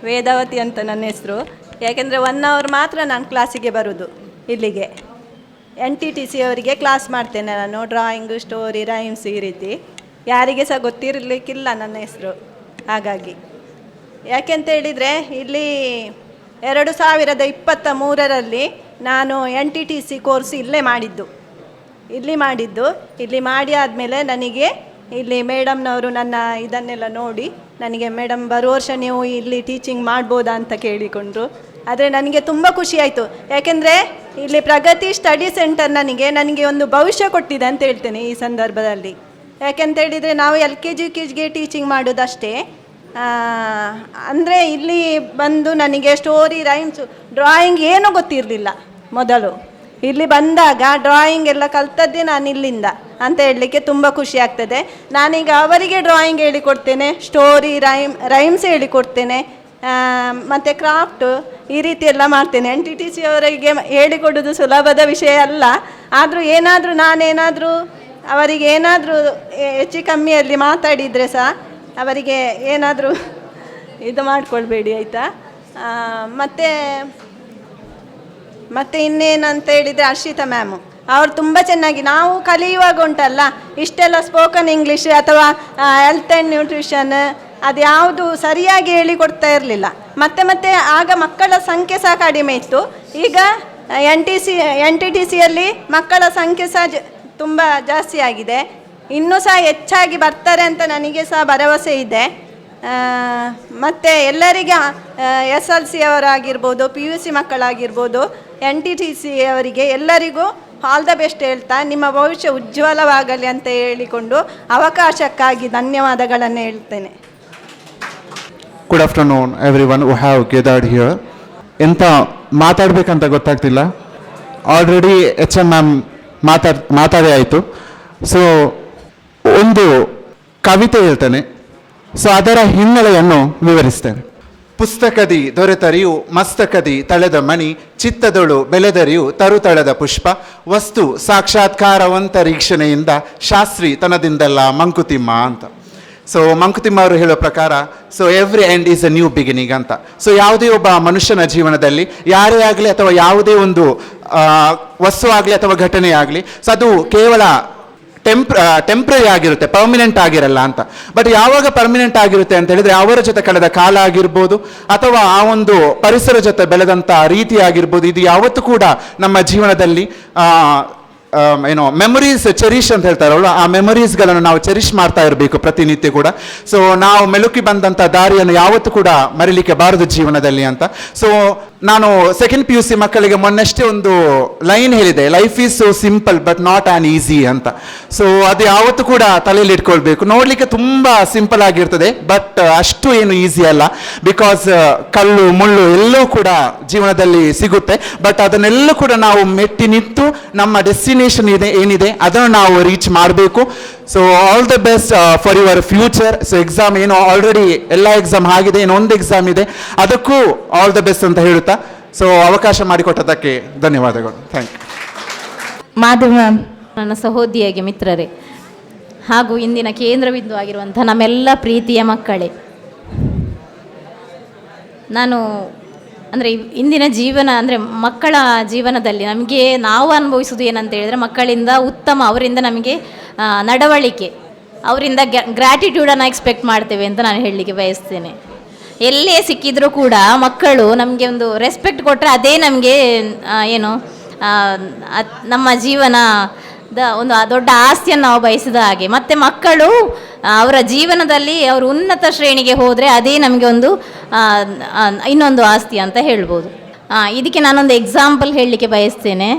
ವೇದಾವತಿ ಅಂತ ನನ್ನ ಹೆಸರು. ಯಾಕೆಂದರೆ 1 ಅವರ್ ಮಾತ್ರ ನಾನು ಕ್ಲಾಸಿಗೆ ಬರೋದು ಇಲ್ಲಿಗೆ. NTTC ಅವರಿಗೆ ಕ್ಲಾಸ್ ಮಾಡ್ತೇನೆ ನಾನು, ಡ್ರಾಯಿಂಗು, ಸ್ಟೋರಿ, ರೈಮ್ಸ್ ಈ ರೀತಿ. ಯಾರಿಗೆ ಸಹ ಗೊತ್ತಿರಲಿಕ್ಕಿಲ್ಲ ನನ್ನ ಹೆಸರು. ಹಾಗಾಗಿ ಯಾಕೆಂತ ಹೇಳಿದರೆ ಇಲ್ಲಿ 2023ರಲ್ಲಿ ನಾನು NTTC ಕೋರ್ಸ್ ಇಲ್ಲಿ ಮಾಡಿ ಆದಮೇಲೆ ನನಗೆ ಇಲ್ಲಿ ಮೇಡಮ್ನವರು ನನ್ನ ಇದನ್ನೆಲ್ಲ ನೋಡಿ ನನಗೆ ಮೇಡಮ್ ಬರೋ ವರ್ಷ ನೀವು ಇಲ್ಲಿ ಟೀಚಿಂಗ್ ಮಾಡ್ಬೋದಾ ಅಂತ ಕೇಳಿಕೊಂಡ್ರು. ಆದರೆ ನನಗೆ ತುಂಬ ಖುಷಿಯಾಯಿತು. ಯಾಕೆಂದರೆ ಇಲ್ಲಿ ಪ್ರಗತಿ ಸ್ಟಡಿ ಸೆಂಟರ್ ನನಗೆ ಒಂದು ಭವಿಷ್ಯ ಕೊಟ್ಟಿದೆ ಅಂತ ಹೇಳ್ತೇನೆ ಈ ಸಂದರ್ಭದಲ್ಲಿ. ಯಾಕೆಂತ ಹೇಳಿದರೆ ನಾವು LKG UKGಗೆ ಟೀಚಿಂಗ್ ಮಾಡೋದಷ್ಟೇ. ಅಂದರೆ ಇಲ್ಲಿ ಬಂದು ನನಗೆ ಸ್ಟೋರಿ, ರೈಮ್ಸು, ಡ್ರಾಯಿಂಗ್ ಏನೂ ಗೊತ್ತಿರಲಿಲ್ಲ ಮೊದಲು. ಇಲ್ಲಿ ಬಂದಾಗ ಡ್ರಾಯಿಂಗ್ ಎಲ್ಲ ಕಲ್ತದ್ದೇ ನಾನು ಇಲ್ಲಿಂದ ಅಂತ ಹೇಳಲಿಕ್ಕೆ ತುಂಬ ಖುಷಿ ಆಗ್ತದೆ. ನಾನೀಗ ಅವರಿಗೆ ಡ್ರಾಯಿಂಗ್ ಹೇಳಿಕೊಡ್ತೇನೆ, ಸ್ಟೋರಿ, ರೈಮ್ಸ್ ಹೇಳಿಕೊಡ್ತೇನೆ, ಮತ್ತು ಕ್ರಾಫ್ಟು ಈ ರೀತಿ ಎಲ್ಲ ಮಾಡ್ತೇನೆ. NTTC ಅವರಿಗೆ ಹೇಳಿಕೊಡೋದು ಸುಲಭದ ವಿಷಯ ಅಲ್ಲ. ಆದರೂ ನಾನೇನಾದರೂ ಅವರಿಗೆ ಏನಾದರೂ ಹೆಚ್ಚು ಕಮ್ಮಿಯಲ್ಲಿ ಮಾತಾಡಿದರೆ ಸಹ ಅವರಿಗೆ ಏನಾದರೂ ಇದು ಮಾಡಿಕೊಳ್ಬೇಡಿ ಆಯಿತಾ. ಮತ್ತು ಇನ್ನೇನಂತ ಹೇಳಿದರೆ ಹರ್ಷಿತಾ ಮ್ಯಾಮು ಅವರು ತುಂಬ ಚೆನ್ನಾಗಿ, ನಾವು ಕಲಿಯುವಾಗ ಉಂಟಲ್ಲ ಇಷ್ಟೆಲ್ಲ ಸ್ಪೋಕನ್ ಇಂಗ್ಲೀಷ್ ಅಥವಾ ಹೆಲ್ತ್ ಆ್ಯಂಡ್ ನ್ಯೂಟ್ರಿಷನ್ ಅದು ಯಾವುದು ಸರಿಯಾಗಿ ಹೇಳಿಕೊಡ್ತಾ ಇರಲಿಲ್ಲ. ಮತ್ತೆ ಆಗ ಮಕ್ಕಳ ಸಂಖ್ಯೆ ಸಹ ಕಡಿಮೆ ಇತ್ತು. ಈಗ NTTCಯಲ್ಲಿ ಮಕ್ಕಳ ಸಂಖ್ಯೆ ಸಹ ತುಂಬ ಜಾಸ್ತಿ ಆಗಿದೆ. ಇನ್ನೂ ಸಹ ಹೆಚ್ಚಾಗಿ ಬರ್ತಾರೆ ಅಂತ ನನಗೆ ಸಹ ಭರವಸೆ ಇದೆ. ಮತ್ತು ಎಲ್ಲರಿಗೆ SLC ಅವರಾಗಿರ್ಬೋದು, PUC ಮಕ್ಕಳಾಗಿರ್ಬೋದು, NTTC ಅವರಿಗೆ ಎಲ್ಲರಿಗೂ ಆಲ್ ದ ಬೆಸ್ಟ್ ಹೇಳ್ತಾ ನಿಮ್ಮ ಭವಿಷ್ಯ ಉಜ್ವಲವಾಗಲಿ ಅಂತ ಹೇಳಿಕೊಂಡು ಅವಕಾಶಕ್ಕಾಗಿ ಧನ್ಯವಾದಗಳನ್ನು ಹೇಳ್ತೇನೆ. Good afternoon everyone who have gathered here. ಎಂತ ಮಾತಾಡಬೇಕಂತ ಗೊತ್ತಾಗ್ತಿಲ್ಲ. ಆಲ್ರೆಡಿ HM ಮ್ಯಾಮ್ ಮಾತಾಡೇ ಆಯಿತು. ಸೊ ಒಂದು ಕವಿತೆ ಹೇಳ್ತೇನೆ. ಸೊ ಅದರ ಹಿನ್ನೆಲೆಯನ್ನು ವಿವರಿಸ್ತೇನೆ. ಪುಸ್ತಕದಿ ದೊರೆತರಿಯು ಮಸ್ತಕದಿ ತಳೆದ ಮಣಿ, ಚಿತ್ತದೊಳು ಬೆಳೆದರಿಯು ತರುತಳದ ಪುಷ್ಪ, ವಸ್ತು ಸಾಕ್ಷಾತ್ಕಾರವಂತರೀಕ್ಷಣೆಯಿಂದ ಶಾಸ್ತ್ರಿ ತನದಿಂದಲ್ಲ ಮಂಕುತಿಮ್ಮ ಅಂತ. ಸೊ ಮಂಕುತಿಮ್ಮ ಅವರು ಹೇಳೋ ಪ್ರಕಾರ every end is a new beginning ಅಂತ. ಸೊ ಯಾವುದೇ ಒಬ್ಬ ಮನುಷ್ಯನ ಜೀವನದಲ್ಲಿ ಯಾರೇ ಆಗಲಿ ಅಥವಾ ಯಾವುದೇ ಒಂದು ವಸ್ತು ಆಗಲಿ ಅಥವಾ ಘಟನೆ ಆಗಲಿ, ಸೊ ಅದು ಕೇವಲ ಟೆಂಪ್ರರಿ ಆಗಿರುತ್ತೆ, ಪರ್ಮನೆಂಟ್ ಆಗಿರಲ್ಲ ಅಂತ. ಬಟ್ ಯಾವಾಗ ಪರ್ಮನೆಂಟ್ ಆಗಿರುತ್ತೆ ಅಂತ ಹೇಳಿದ್ರೆ ಅವರ ಜೊತೆ ಕಳೆದ ಕಾಲ ಆಗಿರ್ಬೋದು ಅಥವಾ ಆ ಒಂದು ಪರಿಸರ ಜೊತೆ ಬೆಳೆದಂಥ ರೀತಿ ಆಗಿರ್ಬೋದು, ಇದು ಯಾವತ್ತೂ ಕೂಡ ನಮ್ಮ ಜೀವನದಲ್ಲಿ ಮೆಮೊರೀಸ್ ಚೆರಿಶ್ ಅಂತ ಹೇಳ್ತಾರಲ್ಲ, ಆ ಮೆಮೊರೀಸ್ಗಳನ್ನು ನಾವು ಚೆರಿಶ್ ಮಾಡ್ತಾ ಇರಬೇಕು ಪ್ರತಿನಿತ್ಯ ಕೂಡ. ಸೊ ನಾವು ಮೆಲುಕಿ ಬಂದಂಥ ದಾರಿಯನ್ನು ಯಾವತ್ತೂ ಕೂಡ ಮರಿಲಿಕ್ಕೆ ಬಾರದು ಜೀವನದಲ್ಲಿ ಅಂತ. ಸೊ ನಾನು ಸೆಕೆಂಡ್ PUC ಮಕ್ಕಳಿಗೆ ಮೊನ್ನಷ್ಟೇ ಒಂದು ಲೈನ್ ಹೇಳಿದೆ, life is so simple but not on easy ಅಂತ. ಸೊ ಅದು ಯಾವತ್ತೂ ಕೂಡ ತಲೆಯಲ್ಲಿ ಇಟ್ಕೊಳ್ಬೇಕು. ನೋಡಲಿಕ್ಕೆ ತುಂಬ ಸಿಂಪಲ್ ಆಗಿರ್ತದೆ, ಬಟ್ ಅಷ್ಟು ಏನು ಈಸಿ ಅಲ್ಲ. ಬಿಕಾಸ್ ಕಲ್ಲು ಮುಳ್ಳು ಎಲ್ಲವೂ ಕೂಡ ಜೀವನದಲ್ಲಿ ಸಿಗುತ್ತೆ. ಬಟ್ ಅದನ್ನೆಲ್ಲ ಕೂಡ ನಾವು ಮೆಟ್ಟಿ ನಿಂತು ನಮ್ಮ ಡೆಸ್ಟಿನೇಷನ್ ಏನಿದೆ ಅದನ್ನು ನಾವು ರೀಚ್ ಮಾಡಬೇಕು. So all the best for your future. So exam ಏನೋ ಆಲ್ರೆಡಿ ಎಲ್ಲ ಎಕ್ಸಾಮ್ ಆಗಿದೆ, ಇನ್ನೊಂದು ಎಕ್ಸಾಮ್ ಇದೆ, ಅದಕ್ಕೂ ಆಲ್ ದ ಬೆಸ್ಟ್ ಅಂತ ಹೇಳುತ್ತಾ ಸೊ ಅವಕಾಶ ಮಾಡಿಕೊಟ್ಟದಕ್ಕೆ ಧನ್ಯವಾದಗಳು. Thank you. ಮಾಧವಿ ಮ್ಯಾಮ್, ನನ್ನ ಸಹೋದರಿಯಾಗಿ ಮಿತ್ರರೇ ಹಾಗೂ ಇಂದಿನ ಕೇಂದ್ರಬಿಂದು ಆಗಿರುವಂಥ ನಮ್ಮೆಲ್ಲ ಪ್ರೀತಿಯ ಮಕ್ಕಳೇ, ನಾನು ಅಂದರೆ ಇಂದಿನ ಜೀವನ ಅಂದರೆ ಮಕ್ಕಳ ಜೀವನದಲ್ಲಿ ನಮಗೆ ನಾವು ಅನುಭವಿಸೋದು ಏನಂತ ಹೇಳಿದರೆ ಮಕ್ಕಳಿಂದ ಉತ್ತಮ, ಅವರಿಂದ ನಮಗೆ ನಡವಳಿಕೆ, ಅವರಿಂದ ಗ್ರ್ಯಾಟಿಟ್ಯೂಡನ್ನು ಎಕ್ಸ್ಪೆಕ್ಟ್ ಮಾಡ್ತೇವೆ ಅಂತ ನಾನು ಹೇಳಲಿಕ್ಕೆ ಬಯಸ್ತೇನೆ. ಎಲ್ಲೇ ಸಿಕ್ಕಿದರೂ ಕೂಡ ಮಕ್ಕಳು ನಮಗೆ ಒಂದು ರೆಸ್ಪೆಕ್ಟ್ ಕೊಟ್ಟರೆ ಅದೇ ನಮಗೆ ನಮ್ಮ ಜೀವನದ ಒಂದು ದೊಡ್ಡ ಆಸ್ತಿಯನ್ನು ನಾವು ಬಯಸಿದ ಹಾಗೆ. ಮತ್ತು ಮಕ್ಕಳು ಅವರ ಜೀವನದಲ್ಲಿ ಅವರು ಉನ್ನತ ಶ್ರೇಣಿಗೆ ಹೋದರೆ ಅದೇ ನಮಗೆ ಒಂದು ಇನ್ನೊಂದು ಆಸ್ತಿ ಅಂತ ಹೇಳ್ಬೋದು. ಇದಕ್ಕೆ ನಾನೊಂದು ಎಕ್ಸಾಂಪಲ್ ಹೇಳಲಿಕ್ಕೆ ಬಯಸ್ತೇನೆ.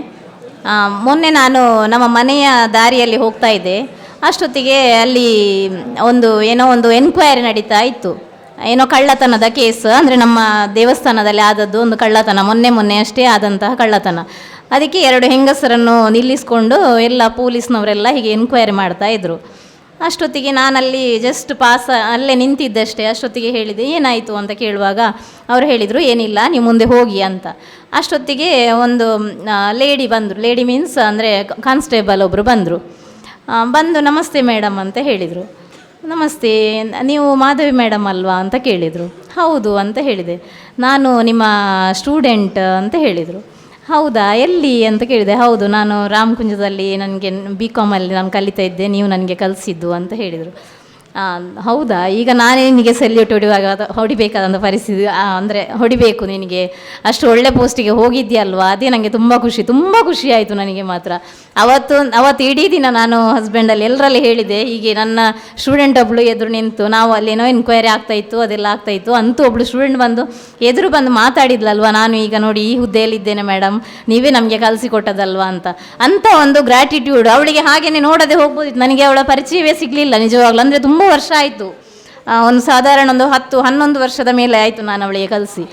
ಮೊನ್ನೆ ನಾನು ನಮ್ಮ ಮನೆಯ ದಾರಿಯಲ್ಲಿ ಹೋಗ್ತಾ ಇದ್ದೆ. ಅಷ್ಟೊತ್ತಿಗೆ ಅಲ್ಲಿ ಒಂದು ಎನ್ಕ್ವೈರಿ ನಡೀತಾ ಇತ್ತು. ಕಳ್ಳತನದ ಕೇಸ್, ಅಂದರೆ ನಮ್ಮ ದೇವಸ್ಥಾನದಲ್ಲಿ ಆದದ್ದು ಒಂದು ಕಳ್ಳತನ, ಮೊನ್ನೆ ಅಷ್ಟೇ ಆದಂತಹ ಕಳ್ಳತನ. ಅದಕ್ಕೆ 2 ಹೆಂಗಸರನ್ನು ನಿಲ್ಲಿಸ್ಕೊಂಡು ಎಲ್ಲ ಪೊಲೀಸ್ನವರೆಲ್ಲ ಹೀಗೆ ಎನ್ಕ್ವೈರಿ ಮಾಡ್ತಾಯಿದ್ರು. ಅಷ್ಟೊತ್ತಿಗೆ ನಾನಲ್ಲಿ ಜಸ್ಟ್ ಅಲ್ಲೇ ನಿಂತಿದ್ದಷ್ಟೇ. ಅಷ್ಟೊತ್ತಿಗೆ ಹೇಳಿದೆ ಏನಾಯಿತು ಅಂತ ಕೇಳುವಾಗ ಅವರು ಹೇಳಿದರು ಏನಿಲ್ಲ, ನೀವು ಮುಂದೆ ಹೋಗಿ ಅಂತ. ಅಷ್ಟೊತ್ತಿಗೆ ಒಂದು ಲೇಡಿ ಬಂದರು. ಲೇಡಿ ಮೀನ್ಸ್ ಅಂದರೆ ಕಾನ್ಸ್ಟೇಬಲ್ ಒಬ್ಬರು ಬಂದು ನಮಸ್ತೆ ಮೇಡಮ್ ಅಂತ ಹೇಳಿದರು. ನಮಸ್ತೆ, ನೀವು ಮಾಧವಿ ಮೇಡಮ್ ಅಲ್ವಾ ಅಂತ ಕೇಳಿದರು. ಹೌದು ಅಂತ ಹೇಳಿದೆ. ನಾನು ನಿಮ್ಮ ಸ್ಟೂಡೆಂಟ್ ಅಂತ ಹೇಳಿದರು. ಹೌದಾ, ಎಲ್ಲಿ ಅಂತ ಕೇಳಿದೆ. ಹೌದು, ನಾನು ರಾಮಕುಂಜದಲ್ಲಿ ನನಗೆ BCom ನಾನು ಕಲಿತಾ ಇದ್ದೆ, ನೀವು ನನಗೆ ಕಲಿಸಿದ್ದು ಅಂತ ಹೇಳಿದರು. ಹೌದಾ, ಈಗ ನಾನೇ ನಿನಗೆ ಸೆಲ್ಯೂಟ್ ಹೊಡಿಬೇಕಾದಂಥ ಪರಿಸ್ಥಿತಿ, ಅಂದರೆ ಹೊಡಿಬೇಕು, ನಿನಗೆ ಅಷ್ಟು ಒಳ್ಳೆ ಪೋಸ್ಟಿಗೆ ಹೋಗಿದ್ಯಲ್ವಾ, ಅದೇ ನನಗೆ ತುಂಬ ಖುಷಿ ಆಯಿತು ನನಗೆ ಮಾತ್ರ. ಅವತ್ತು ಇಡೀ ದಿನ ನಾನು ಹಸ್ಬೆಂಡಲ್ಲಿ ಎಲ್ಲರಲ್ಲಿ ಹೇಳಿದೆ, ಹೀಗೆ ನನ್ನ ಸ್ಟೂಡೆಂಟ್ ಒಬ್ಬಳು ಎದುರು ನಿಂತು, ನಾವು ಅಲ್ಲೇನೋ ಎನ್ಕ್ವೈರಿ ಆಗ್ತಾಯಿತ್ತು, ಅದೆಲ್ಲ ಆಗ್ತಾಯಿತ್ತು, ಅಂತೂ ಒಬ್ಬಳು ಸ್ಟೂಡೆಂಟ್ ಎದುರು ಬಂದು ಮಾತಾಡಿದ್ಲಲ್ವ, ನಾನು ಈಗ ನೋಡಿ ಈ ಹುದ್ದೆಯಲ್ಲಿದ್ದೇನೆ ಮೇಡಮ್, ನೀವೇ ನಮಗೆ ಕಲಿಸಿಕೊಟ್ಟದಲ್ವಾ ಅಂತ ಒಂದು ಗ್ರ್ಯಾಟಿಟ್ಯೂಡ್. ಅವಳಿಗೆ ಹಾಗೇನೆ ನೋಡದೆ ಹೋಗ್ಬೋದಿತ್ತು, ನನಗೆ ಅವಳ ಪರಿಚಯವೇ ಸಿಗಲಿಲ್ಲ ನಿಜವಾಗ್ಲೂ. ಅಂದರೆ ತುಂಬ ವರ್ಷ ಆಯಿತು, ಒಂದು ಸಾಧಾರಣ ಒಂದು 10-11 ವರ್ಷದ ಮೇಲೆ ಆಯಿತು ನಾನು ಅವಳಿಗೆ ಕಲಿಸಿ.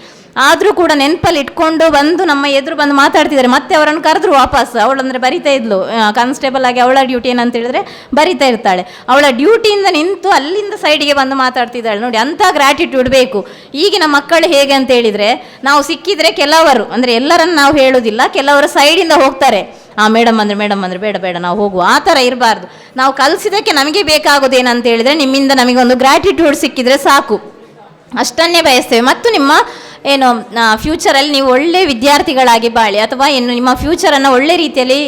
ಆದರೂ ಕೂಡ ನೆನಪಲ್ಲಿ ಇಟ್ಕೊಂಡು ಬಂದು ನಮ್ಮ ಎದುರು ಬಂದು ಮಾತಾಡ್ತಿದ್ದಾರೆ. ಮತ್ತೆ ಅವರನ್ನು ಕರೆದ್ರು ವಾಪಸ್. ಅವಳಂದರೆ ಬರಿತಾ ಇದ್ಲು, ಕಾನ್ಸ್ಟೇಬಲ್ ಆಗಿ ಅವಳ ಡ್ಯೂಟಿ ಏನಂತ ಹೇಳಿದ್ರೆ ಬರಿತಾ ಇರ್ತಾಳೆ. ಅವಳ ಡ್ಯೂಟಿಯಿಂದ ನಿಂತು ಅಲ್ಲಿಂದ ಸೈಡಿಗೆ ಬಂದು ಮಾತಾಡ್ತಿದ್ದಾಳೆ ನೋಡಿ. ಅಂಥ ಗ್ರ್ಯಾಟಿಟ್ಯೂಡ್ ಬೇಕು. ಈಗಿನ ಮಕ್ಕಳು ಹೇಗೆ ಅಂತ ಹೇಳಿದರೆ, ನಾವು ಸಿಕ್ಕಿದರೆ ಕೆಲವರು, ಅಂದರೆ ಎಲ್ಲರನ್ನು ನಾವು ಹೇಳೋದಿಲ್ಲ, ಕೆಲವರು ಸೈಡಿಂದ ಹೋಗ್ತಾರೆ, ಮೇಡಮ್ ಅಂದರೆ ಬೇಡ ನಾವು ಹೋಗುವ, ಆ ಥರ ಇರಬಾರ್ದು. ನಾವು ಕಲಿಸಿದ್ದಕ್ಕೆ ನಮಗೆ ಬೇಕಾಗೋದೇನಂತ ಹೇಳಿದರೆ, ನಿಮ್ಮಿಂದ ನಮಗೊಂದು ಗ್ರ್ಯಾಟಿಟ್ಯೂಡ್ ಸಿಕ್ಕಿದರೆ ಸಾಕು, ಅಷ್ಟನ್ನೇ ಬಯಸ್ತೇವೆ. ಮತ್ತು ನಿಮ್ಮ ಏನು ಫ್ಯೂಚರಲ್ಲಿ ನೀವು ಒಳ್ಳೆ ವಿದ್ಯಾರ್ಥಿಗಳಾಗಿ ಬಾಳಿ, ಅಥವಾ ಏನು ನಿಮ್ಮ ಫ್ಯೂಚರನ್ನು ಒಳ್ಳೆ ರೀತಿಯಲ್ಲಿ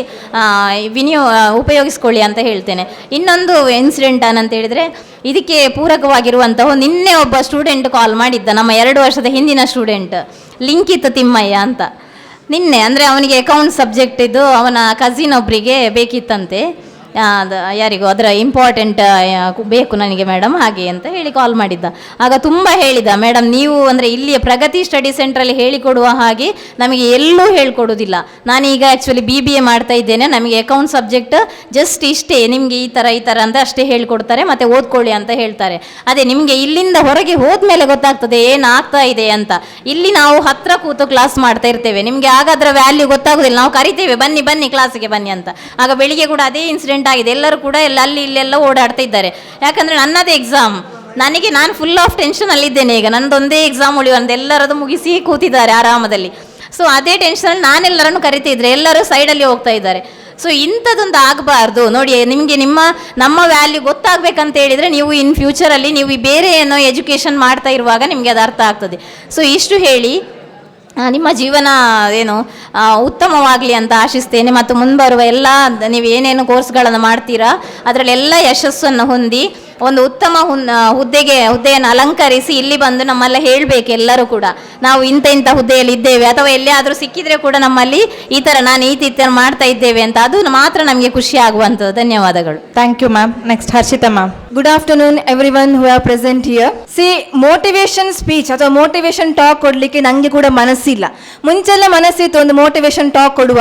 ಉಪಯೋಗಿಸ್ಕೊಳ್ಳಿ ಅಂತ ಹೇಳ್ತೇನೆ. ಇನ್ನೊಂದು ಇನ್ಸಿಡೆಂಟ್ ಏನಂತ ಹೇಳಿದರೆ, ಇದಕ್ಕೆ ಪೂರಕವಾಗಿರುವಂತಹ ನಿನ್ನೆ ಒಬ್ಬ ಸ್ಟೂಡೆಂಟ್ ಕಾಲ್ ಮಾಡಿದ್ದ, ನಮ್ಮ 2 ವರ್ಷದ ಹಿಂದಿನ ಸ್ಟೂಡೆಂಟ್ ಲಿಂಕಿತ್ ತಿಮ್ಮಯ್ಯ ಅಂತ. ನಿನ್ನೆ ಅಂದರೆ ಅವನಿಗೆ ಅಕೌಂಟ್ ಸಬ್ಜೆಕ್ಟ್ ಇದು ಅವನ ಕಸಿನ್ ಒಬ್ಬರಿಗೆ ಬೇಕಿತ್ತಂತೆ, ಯಾರಿಗೂ ಅದರ ಇಂಪಾರ್ಟೆಂಟ್ ಬೇಕು ನನಗೆ ಮೇಡಮ್ ಹಾಗೆ ಅಂತ ಹೇಳಿ ಕಾಲ್ ಮಾಡಿದ್ದ. ಆಗ ತುಂಬ ಹೇಳಿದ, ಮೇಡಮ್ ನೀವು ಅಂದರೆ ಇಲ್ಲಿಯ ಪ್ರಗತಿ ಸ್ಟಡಿ ಸೆಂಟ್ರಲ್ಲಿ ಹೇಳಿಕೊಡುವ ಹಾಗೆ ನಮಗೆ ಎಲ್ಲೂ ಹೇಳ್ಕೊಡೋದಿಲ್ಲ. ನಾನೀಗ ಆ್ಯಕ್ಚುಲಿ BBA ಮಾಡ್ತಾ ಇದ್ದೇನೆ, ನಮಗೆ ಅಕೌಂಟ್ ಸಬ್ಜೆಕ್ಟ್ ಜಸ್ಟ್ ಇಷ್ಟೇ, ನಿಮಗೆ ಈ ಥರ ಅಂತ ಅಷ್ಟೇ ಹೇಳ್ಕೊಡ್ತಾರೆ, ಮತ್ತು ಓದ್ಕೊಳ್ಳಿ ಅಂತ ಹೇಳ್ತಾರೆ. ಅದೇ ನಿಮಗೆ ಇಲ್ಲಿಂದ ಹೊರಗೆ ಹೋದ್ಮೇಲೆ ಗೊತ್ತಾಗ್ತದೆ ಏನಾಗ್ತಾ ಇದೆ ಅಂತ. ಇಲ್ಲಿ ನಾವು ಹತ್ತಿರ ಕೂತು ಕ್ಲಾಸ್ ಮಾಡ್ತಾ ಇರ್ತೇವೆ, ನಿಮಗೆ ಆಗ ಅದರ ವ್ಯಾಲ್ಯೂ ಗೊತ್ತಾಗೋದಿಲ್ಲ. ನಾವು ಕರಿತೇವೆ, ಬನ್ನಿ ಕ್ಲಾಸಿಗೆ ಬನ್ನಿ ಅಂತ. ಆಗ ಬೆಳಿಗ್ಗೆ ಕೂಡ ಅದೇ ಇನ್ಸಿಡೆಂಟ್ ಆಗಿದೆ. ಎಲ್ಲರೂ ಕೂಡ ಅಲ್ಲಿ ಇಲ್ಲೆಲ್ಲ ಓಡಾಡ್ತಾ ಇದ್ದಾರೆ. ಯಾಕಂದರೆ ನನ್ನದೇ ಎಕ್ಸಾಮ್, ನಾನು ಫುಲ್ ಆಫ್ ಟೆನ್ಷನಲ್ಲಿದ್ದೇನೆ. ಈಗ ನನ್ನದೊಂದೇ ಎಕ್ಸಾಮ್ ಉಳಿಯುವಂತ, ಎಲ್ಲರದು ಮುಗಿಸಿ ಕೂತಿದ್ದಾರೆ ಆರಾಮದಲ್ಲಿ. ಸೊ ಅದೇ ಟೆನ್ಷನಲ್ಲಿ ನಾನೆಲ್ಲರನ್ನು ಕರಿತಿದ್ರೆ ಎಲ್ಲರೂ ಸೈಡಲ್ಲಿ ಹೋಗ್ತಾ ಇದ್ದಾರೆ. ಸೊ ಇಂಥದ್ದೊಂದು ಆಗಬಾರ್ದು ನೋಡಿ. ನಿಮಗೆ ನಮ್ಮ ವ್ಯಾಲ್ಯೂ ಗೊತ್ತಾಗಬೇಕಂತ ಹೇಳಿದರೆ, ನೀವು ಇನ್ ಫ್ಯೂಚರಲ್ಲಿ ನೀವು ಬೇರೆ ಏನೋ ಎಜುಕೇಷನ್ ಮಾಡ್ತಾ ಇರುವಾಗ ನಿಮಗೆ ಅದು ಅರ್ಥ ಆಗ್ತದೆ. ಸೊ ಇಷ್ಟು ಹೇಳಿ ನಿಮ್ಮ ಜೀವನ ಉತ್ತಮವಾಗಲಿ ಅಂತ ಆಶಿಸ್ತೇನೆ. ಮತ್ತು ಮುಂಬರುವ ಎಲ್ಲ ನೀವು ಏನೇನು ಕೋರ್ಸ್ಗಳನ್ನು ಮಾಡ್ತೀರಾ ಅದರಲ್ಲೆಲ್ಲ ಯಶಸ್ಸನ್ನು ಹೊಂದಿ ಒಂದು ಉತ್ತಮ ಹುದ್ದೆಯನ್ನು ಅಲಂಕರಿಸಿ ಇಲ್ಲಿ ಬಂದು ನಮ್ಮೆಲ್ಲ ಹೇಳಬೇಕು ಎಲ್ಲರೂ ಕೂಡ, ನಾವು ಇಂಥ ಹುದ್ದೆಯಲ್ಲಿ ಇದ್ದೇವೆ, ಅಥವಾ ಎಲ್ಲಿಯಾದರೂ ಸಿಕ್ಕಿದರೆ ಕೂಡ ನಮ್ಮಲ್ಲಿ ಈ ಥರ ಮಾಡ್ತಾ ಇದ್ದೇವೆ ಅಂತ. ಅದು ಮಾತ್ರ ನಮಗೆ ಖುಷಿ ಆಗುವಂಥದ್ದು. ಧನ್ಯವಾದಗಳು. Thank you, ma'am. Next, Harshita ma'am. Good afternoon, everyone who are present here. See, motivation speech ಅಥವಾ motivation talk ಕೊಡಲಿಕ್ಕೆ ನನಗೆ ಕೂಡ ಮನಸ್ಸಿಲ್ಲ. ಮುಂಚೆಲ್ಲ ಮನಸ್ಸಿತ್ತು, ಒಂದು motivation talk ಕೊಡುವ,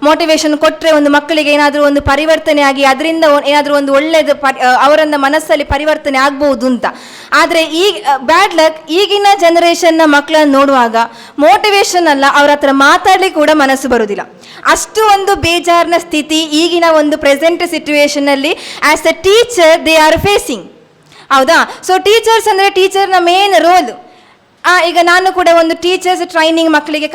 motivation ಕೊಟ್ಟರೆ ಒಂದು ಮಕ್ಕಳಿಗೆ ಏನಾದರೂ ಒಂದು ಪರಿವರ್ತನೆ ಆಗಿ ಅದರಿಂದ ಏನಾದರೂ ಒಂದು ಒಳ್ಳೆಯದು ಅವರನ್ನ ಮನಸ್ಸಲ್ಲಿ ಪರಿವರ್ತನೆ ಆಗ್ಬಹುದು ಅಂತ. ಆದರೆ ಬ್ಯಾಡ್ ಲಕ್, ಈಗಿನ ಜನರೇಷನ್ನ ಮಕ್ಕಳನ್ನು ನೋಡುವಾಗ ಮೋಟಿವೇಶನ್ ಅಲ್ಲ, ಅವ್ರ ಹತ್ರ ಮಾತಾಡ್ಲಿಕ್ಕೆ ಕೂಡ ಮನಸ್ಸು ಬರುವುದಿಲ್ಲ. ಅಷ್ಟು ಒಂದು ಬೇಜಾರಿನ ಸ್ಥಿತಿ ಈಗಿನ ಒಂದು ಪ್ರೆಸೆಂಟ್ ಸಿಚುವೇಶನ್ ಅಲ್ಲಿ as A teacher they are facing. ಹೌದಾ? ಸೊ ಟೀಚರ್ಸ್ ಅಂದರೆ ಟೀಚರ್ನ ಮೇನ್ ರೋಲ್. ಈಗ ನಾನು ಕೂಡ ಒಂದು ಟೀಚರ್ಸ್ ಟ್ರೈನಿಂಗ್ ಮಕ್ಕಳಿಗೆ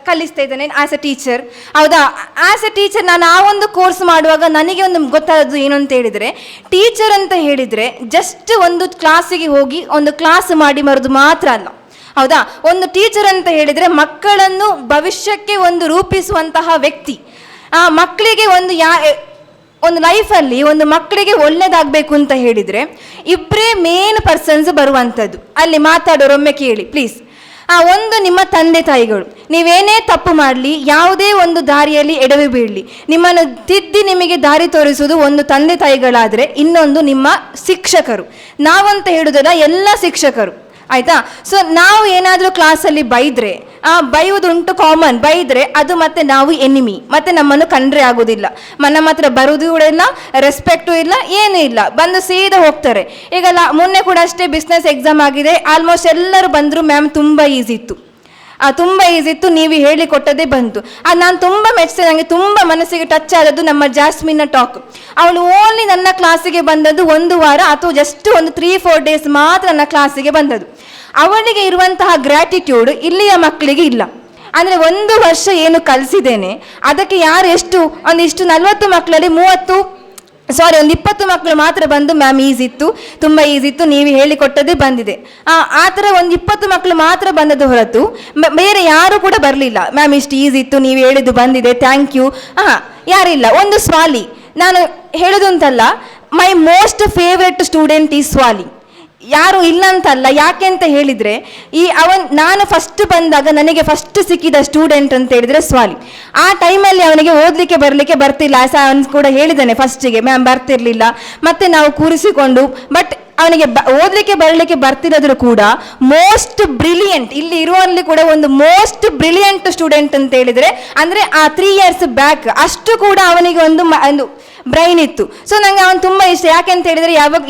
ಕಲಿಸ್ತಾ ಇದ್ದೇನೆ ಆಸ್ ಎ ಟೀಚರ್. ಹೌದಾ? ಆಸ್ ಎ ಟೀಚರ್ ನಾನು ಆ ಒಂದು ಕೋರ್ಸ್ ಮಾಡುವಾಗ ನನಗೆ ಒಂದು ಗೊತ್ತಾದದ್ದು ಏನು ಅಂತ ಹೇಳಿದರೆ, ಟೀಚರ್ ಅಂತ ಹೇಳಿದರೆ ಜಸ್ಟ್ ಒಂದು ಕ್ಲಾಸಿಗೆ ಹೋಗಿ ಒಂದು ಕ್ಲಾಸ್ ಮಾಡಿ ಬರೋದು ಮಾತ್ರ ಅಲ್ಲ. ಹೌದಾ? ಒಂದು ಟೀಚರ್ ಅಂತ ಹೇಳಿದರೆ ಮಕ್ಕಳನ್ನು ಭವಿಷ್ಯಕ್ಕೆ ಒಂದು ರೂಪಿಸುವಂತಹ ವ್ಯಕ್ತಿ. ಆ ಮಕ್ಕಳಿಗೆ ಒಂದು ಲೈಫಲ್ಲಿ ಒಂದು ಮಕ್ಕಳಿಗೆ ಒಳ್ಳೇದಾಗಬೇಕು ಅಂತ ಹೇಳಿದರೆ ಇಬ್ಬರೇ ಮೇನ್ ಪರ್ಸನ್ಸ್ ಬರುವಂಥದ್ದು. ಅಲ್ಲಿ ಮಾತಾಡೋರೊಮ್ಮೆ ಕೇಳಿ ಪ್ಲೀಸ್. ಒಂದು ನಿಮ್ಮ ತಂದೆ ತಾಯಿಗಳು, ನೀವೇನೇ ತಪ್ಪು ಮಾಡಲಿ, ಯಾವುದೇ ಒಂದು ದಾರಿಯಲ್ಲಿ ಎಡವಿ ಬೀಳಲಿ, ನಿಮ್ಮನ್ನು ತಿದ್ದಿ ನಿಮಗೆ ದಾರಿ ತೋರಿಸುವುದು ಒಂದು ತಂದೆ ತಾಯಿಗಳಾದರೆ, ಇನ್ನೊಂದು ನಿಮ್ಮ ಶಿಕ್ಷಕರು. ನಾವಂತ ಹೇಳುವುದಲ್ಲ, ಎಲ್ಲ ಶಿಕ್ಷಕರು. ಆಯಿತಾ? ಸೊ ನಾವು ಏನಾದರೂ ಕ್ಲಾಸಲ್ಲಿ ಬೈದರೆ, ಬೈಯುವುದುಂಟು ಕಾಮನ್, ಬೈದರೆ ಅದು ಮತ್ತೆ ನಾವು ಎನಿಮಿ, ಮತ್ತೆ ನಮ್ಮನ್ನು ಕಂಡ್ರೆ ಆಗೋದಿಲ್ಲ, ನಮ್ಮ ಹತ್ರ ಬರೋದು ಕೂಡ ಇಲ್ಲ, ರೆಸ್ಪೆಕ್ಟು ಇಲ್ಲ, ಏನೂ ಇಲ್ಲ, ಬಂದು ಸೀದಾ ಹೋಗ್ತಾರೆ. ಈಗ ಮೊನ್ನೆ ಕೂಡ ಅಷ್ಟೇ ಬಿಸ್ನೆಸ್ ಎಕ್ಸಾಮ್ ಆಗಿದೆ, ಆಲ್ಮೋಸ್ಟ್ ಎಲ್ಲರೂ ಬಂದರು, ಮ್ಯಾಮ್ ತುಂಬ ಈಸಿ ಇತ್ತು, ತುಂಬ ಈಸಿ ಇತ್ತು, ನೀವು ಹೇಳಿಕೊಟ್ಟದೇ ಬಂತು. ಅದು ನಾನು ತುಂಬ ಮೆಚ್ಚಿದೆ, ನನಗೆ ತುಂಬ ಮನಸ್ಸಿಗೆ ಟಚ್ ಆದದ್ದು ನಮ್ಮ ಜಾಸ್ಮಿನ್ನ ಟಾಕ್. ಅವಳು ಓನ್ಲಿ ನನ್ನ ಕ್ಲಾಸಿಗೆ ಬಂದದ್ದು 1 ವಾರ ಅಥವಾ ಜಸ್ಟ್ ಒಂದು 3-4 ಡೇಸ್ ಮಾತ್ರ ನನ್ನ ಕ್ಲಾಸಿಗೆ ಬಂದದ್ದು. ಅವಳಿಗೆ ಇರುವಂತಹ ಗ್ರ್ಯಾಟಿಟ್ಯೂಡ್ ಇಲ್ಲಿಯ ಮಕ್ಕಳಿಗೆ ಇಲ್ಲ. ಅಂದರೆ 1 ವರ್ಷ ಏನು ಕಲಿಸಿದ್ದೇನೆ ಅದಕ್ಕೆ ಯಾರು ಒಂದಿಷ್ಟು 40 ಮಕ್ಕಳಲ್ಲಿ ಒಂದು 20 ಮಕ್ಕಳು ಮಾತ್ರ ಬಂದು ಮ್ಯಾಮ್ ಈಸಿ ಇತ್ತು, ತುಂಬ ಈಸಿ ಇತ್ತು, ನೀವು ಹೇಳಿಕೊಟ್ಟದೇ ಬಂದಿದೆ, ಆ ಥರ ಒಂದು 20 ಮಕ್ಕಳು ಮಾತ್ರ ಬಂದದ್ದು ಹೊರತು ಬೇರೆ ಯಾರು ಕೂಡ ಬರಲಿಲ್ಲ. ಮ್ಯಾಮ್ ಇಷ್ಟು ಈಸಿ ಇತ್ತು, ನೀವು ಹೇಳಿದ್ದು ಬಂದಿದೆ, ಥ್ಯಾಂಕ್ ಯು, ಯಾರಿಲ್ಲ. ಒಂದು ಸ್ವಾಲಿ ನಾನು ಹೇಳೋದು ಅಂತಲ್ಲ, ಮೈ ಮೋಸ್ಟ್ ಫೇವ್ರೆಟ್ ಸ್ಟೂಡೆಂಟ್ ಈ ಸ್ವಾಲಿ. ಯಾರು ಇಲ್ಲ ಅಂತಲ್ಲ, ಯಾಕೆ ಅಂತ ಹೇಳಿದರೆ ನಾನು ಫಸ್ಟ್ ಬಂದಾಗ ನನಗೆ ಫಸ್ಟ್ ಸಿಕ್ಕಿದ ಸ್ಟೂಡೆಂಟ್ ಅಂತ ಹೇಳಿದರೆ ಸ್ವಾಲಿ. ಆ ಟೈಮಲ್ಲಿ ಅವನಿಗೆ ಓದಲಿಕ್ಕೆ ಬರಲಿಕ್ಕೆ ಬರ್ತಿಲ್ಲ, ಅವನು ಕೂಡ ಹೇಳಿದ್ದಾನೆ ಫಸ್ಟಿಗೆ ಮ್ಯಾಮ್ ಬರ್ತಿರ್ಲಿಲ್ಲ. ಮತ್ತೆ ನಾವು ಕೂರಿಸಿಕೊಂಡು, ಬಟ್ ಅವನಿಗೆ ಓದಲಿಕ್ಕೆ ಬರಲಿಕ್ಕೆ ಬರ್ತಿರೋದ್ರು ಕೂಡ ಮೋಸ್ಟ್ ಬ್ರಿಲಿಯಂಟ್, ಇಲ್ಲಿ ಇರುವಲ್ಲಿ ಕೂಡ ಒಂದು ಮೋಸ್ಟ್ ಬ್ರಿಲಿಯಂಟ್ ಸ್ಟೂಡೆಂಟ್ ಅಂತ ಹೇಳಿದರೆ ಅಂದರೆ ಆ 3 years ಬ್ಯಾಕ್ ಅಷ್ಟು ಕೂಡ ಅವನಿಗೆ ಒಂದು ಬ್ರೈನ್ ಇತ್ತು. ಸೊ ನನಗೆ ಅವನು ತುಂಬ ಇಷ್ಟ. ಯಾಕೆ ಅಂತ ಹೇಳಿದರೆ ಯಾವಾಗ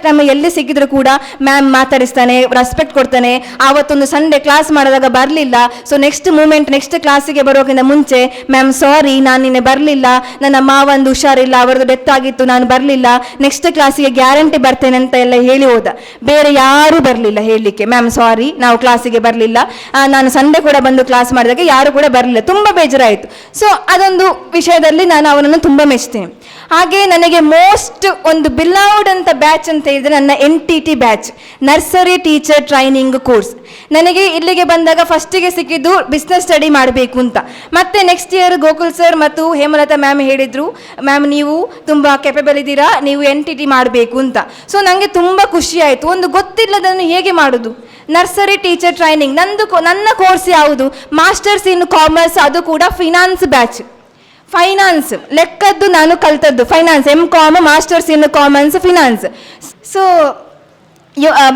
ನಮ್ಮ ಎಲ್ಲಿ ಸಿಕ್ಕಿದ್ರು ಕೂಡ ಮ್ಯಾಮ್ ಮಾತಾಡಿಸ್ತಾನೆ, ರೆಸ್ಪೆಕ್ಟ್ ಕೊಡ್ತಾನೆ. ಆವತ್ತೊಂದು ಸಂಡೇ ಕ್ಲಾಸ್ ಮಾಡಿದಾಗ ಬರಲಿಲ್ಲ, ಸೊ ನೆಕ್ಸ್ಟ್ ಕ್ಲಾಸಿಗೆ ಬರೋಕ್ಕಿಂತ ಮುಂಚೆ ಮ್ಯಾಮ್ ಸಾರಿ ನಾನು ನಿನ್ನೆ ಬರಲಿಲ್ಲ, ನನ್ನ ಮಾವಂದು ಹುಷಾರಿಲ್ಲ, ಅವರದ್ದು ಡೆತ್ ಆಗಿತ್ತು, ನಾನು ಬರಲಿಲ್ಲ, ನೆಕ್ಸ್ಟ್ ಕ್ಲಾಸಿಗೆ ಗ್ಯಾರಂಟಿ ಬರ್ತೇನೆ ಅಂತ ಎಲ್ಲ ಹೇಳಿ ಹೋದ. ಬೇರೆ ಯಾರೂ ಬರಲಿಲ್ಲ ಹೇಳಲಿಕ್ಕೆ, ಮ್ಯಾಮ್ ಸಾರಿ ನಾವು ಕ್ಲಾಸಿಗೆ ಬರಲಿಲ್ಲ, ನಾನು ಸಂಡೇ ಕೂಡ ಬಂದು ಕ್ಲಾಸ್ ಮಾಡಿದಾಗ ಯಾರು ಕೂಡ ಬರಲಿಲ್ಲ, ತುಂಬ ಬೇಜಾರಾಯಿತು. ಸೊ ಅದೊಂದು ವಿಷಯದಲ್ಲಿ ನಾನು ಅವನನ್ನು ತುಂಬ ಮೆಚ್ತೇನೆ. ಹಾಗೆ ನನಗೆ ಮೋಸ್ಟ್ ಒಂದು ಬಿಲೌಡ್ ಅಂತ ಬ್ಯಾಚ್ ಅಂತ ಹೇಳಿದರೆ ನನ್ನ NTT batch, nursery teacher training course. ನನಗೆ ಇಲ್ಲಿಗೆ ಬಂದಾಗ ಫಸ್ಟಿಗೆ ಸಿಕ್ಕಿದ್ದು ಬಿಸ್ನೆಸ್ ಸ್ಟಡಿ ಮಾಡಬೇಕು ಅಂತ. ಮತ್ತೆ ನೆಕ್ಸ್ಟ್ ಇಯರ್ ಗೋಕುಲ್ ಸರ್ ಮತ್ತು ಹೇಮಲತಾ ಮ್ಯಾಮ್ ಹೇಳಿದರು, ಮ್ಯಾಮ್ ನೀವು ತುಂಬ ಕೆಪಬಲ್ ಇದ್ದೀರಾ, ನೀವು NTT ಮಾಡಬೇಕು ಅಂತ. ಸೊ ನನಗೆ ತುಂಬ ಖುಷಿ ಆಯಿತು. ಒಂದು ಗೊತ್ತಿಲ್ಲದನ್ನು ಹೇಗೆ ಮಾಡೋದು, ನರ್ಸರಿ ಟೀಚರ್ ಟ್ರೈನಿಂಗ್. ನನ್ನ ಕೋರ್ಸ್ ಯಾವುದು, ಮಾಸ್ಟರ್ಸ್ ಇನ್ ಕಾಮರ್ಸ್, ಅದು ಕೂಡ ಫಿನಾನ್ಸ್ ಬ್ಯಾಚ್. ಫೈನಾನ್ಸ್ ಲೆಕ್ಕದ್ದು ನಾನು ಕಲ್ತದ್ದು, finance MCom, masters in commerce finance. So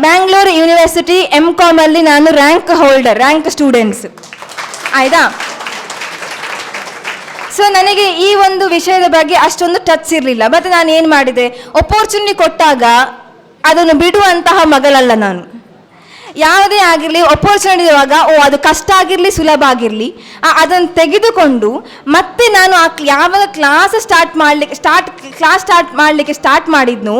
Bangalore university MCom ಅಲ್ಲಿ ನಾನು ರ್ಯಾಂಕ್ ಸ್ಟೂಡೆಂಟ್ಸ್ ಆಯ್ತಾ. ಸೊ ನನಗೆ ಈ ಒಂದು ವಿಷಯದ ಬಗ್ಗೆ ಅಷ್ಟೊಂದು ಟಚ್ ಇರಲಿಲ್ಲ. ಮತ್ತು ನಾನು ಏನು ಮಾಡಿದೆ, ಅಪರ್ಚುನಿಟಿ ಕೊಟ್ಟಾಗ ಅದನ್ನು ಬಿಡುವಂತಹ ಮಗಳಲ್ಲ ನಾನು. ಯಾವುದೇ ಆಗಿರಲಿ ಅಪರ್ಚುನಿಟಿ ಇರುವಾಗ ಅದು ಕಷ್ಟ ಆಗಿರಲಿ ಸುಲಭ ಆಗಿರಲಿ ಅದನ್ನು ತೆಗೆದುಕೊಂಡು ಮತ್ತೆ ನಾನು ಯಾವಾಗ ಕ್ಲಾಸ್ ಸ್ಟಾರ್ಟ್ ಮಾಡಲಿಕ್ಕೆ ಸ್ಟಾರ್ಟ್ ಮಾಡಿದ್ನು,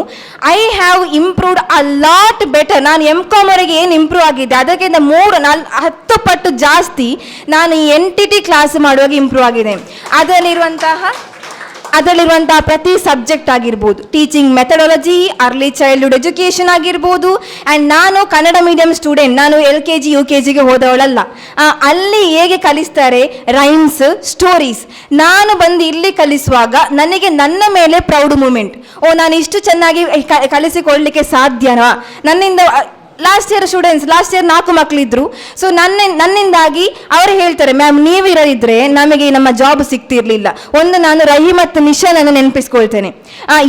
I have improved a lot better. ನಾನು MCom ವರೆಗೆ ಏನು ಇಂಪ್ರೂವ್ ಆಗಿದ್ದೆ ಅದಕ್ಕಿಂತ 10 ಪಟ್ಟು ಜಾಸ್ತಿ ನಾನು ಈ NTT ಕ್ಲಾಸ್ ಮಾಡುವಾಗ ಇಂಪ್ರೂವ್ ಆಗಿದೆ. ಅದರಲ್ಲಿರುವಂತಹ ಪ್ರತಿ ಸಬ್ಜೆಕ್ಟ್ ಆಗಿರ್ಬೋದು, teaching methodology, early childhood education ಆಗಿರ್ಬೋದು. ಆ್ಯಂಡ್ ನಾನು ಕನ್ನಡ ಮೀಡಿಯಂ ಸ್ಟೂಡೆಂಟ್, ನಾನು LKG UKGಗೆ ಹೋದವಳಲ್ಲ. ಅಲ್ಲಿ ಹೇಗೆ ಕಲಿಸ್ತಾರೆ ರೈಮ್ಸ್, ಸ್ಟೋರೀಸ್, ನಾನು ಬಂದು ಇಲ್ಲಿ ಕಲಿಸುವಾಗ ನನಗೆ ನನ್ನ ಮೇಲೆ ಪ್ರೌಡ್ ಮೂಮೆಂಟ್. ನಾನು ಇಷ್ಟು ಚೆನ್ನಾಗಿ ಕಲಿಸಿಕೊಳ್ಳಲಿಕ್ಕೆ ಸಾಧ್ಯನಾ ನನ್ನಿಂದ. Last year 4 ಮಕ್ಕಳಿದ್ರು. ಸೊ ನನ್ನಿಂದಾಗಿ ಅವರು ಹೇಳ್ತಾರೆ, ಮ್ಯಾಮ್ ನೀವಿರದಿದ್ರೆ ನಮಗೆ ನಮ್ಮ ಜಾಬ್ ಸಿಗ್ತಿರ್ಲಿಲ್ಲ. ನಾನು ರಹಿ ಮತ್ತು ನಿಶಾನನ್ನು ನೆನಪಿಸ್ಕೊಳ್ತೇನೆ.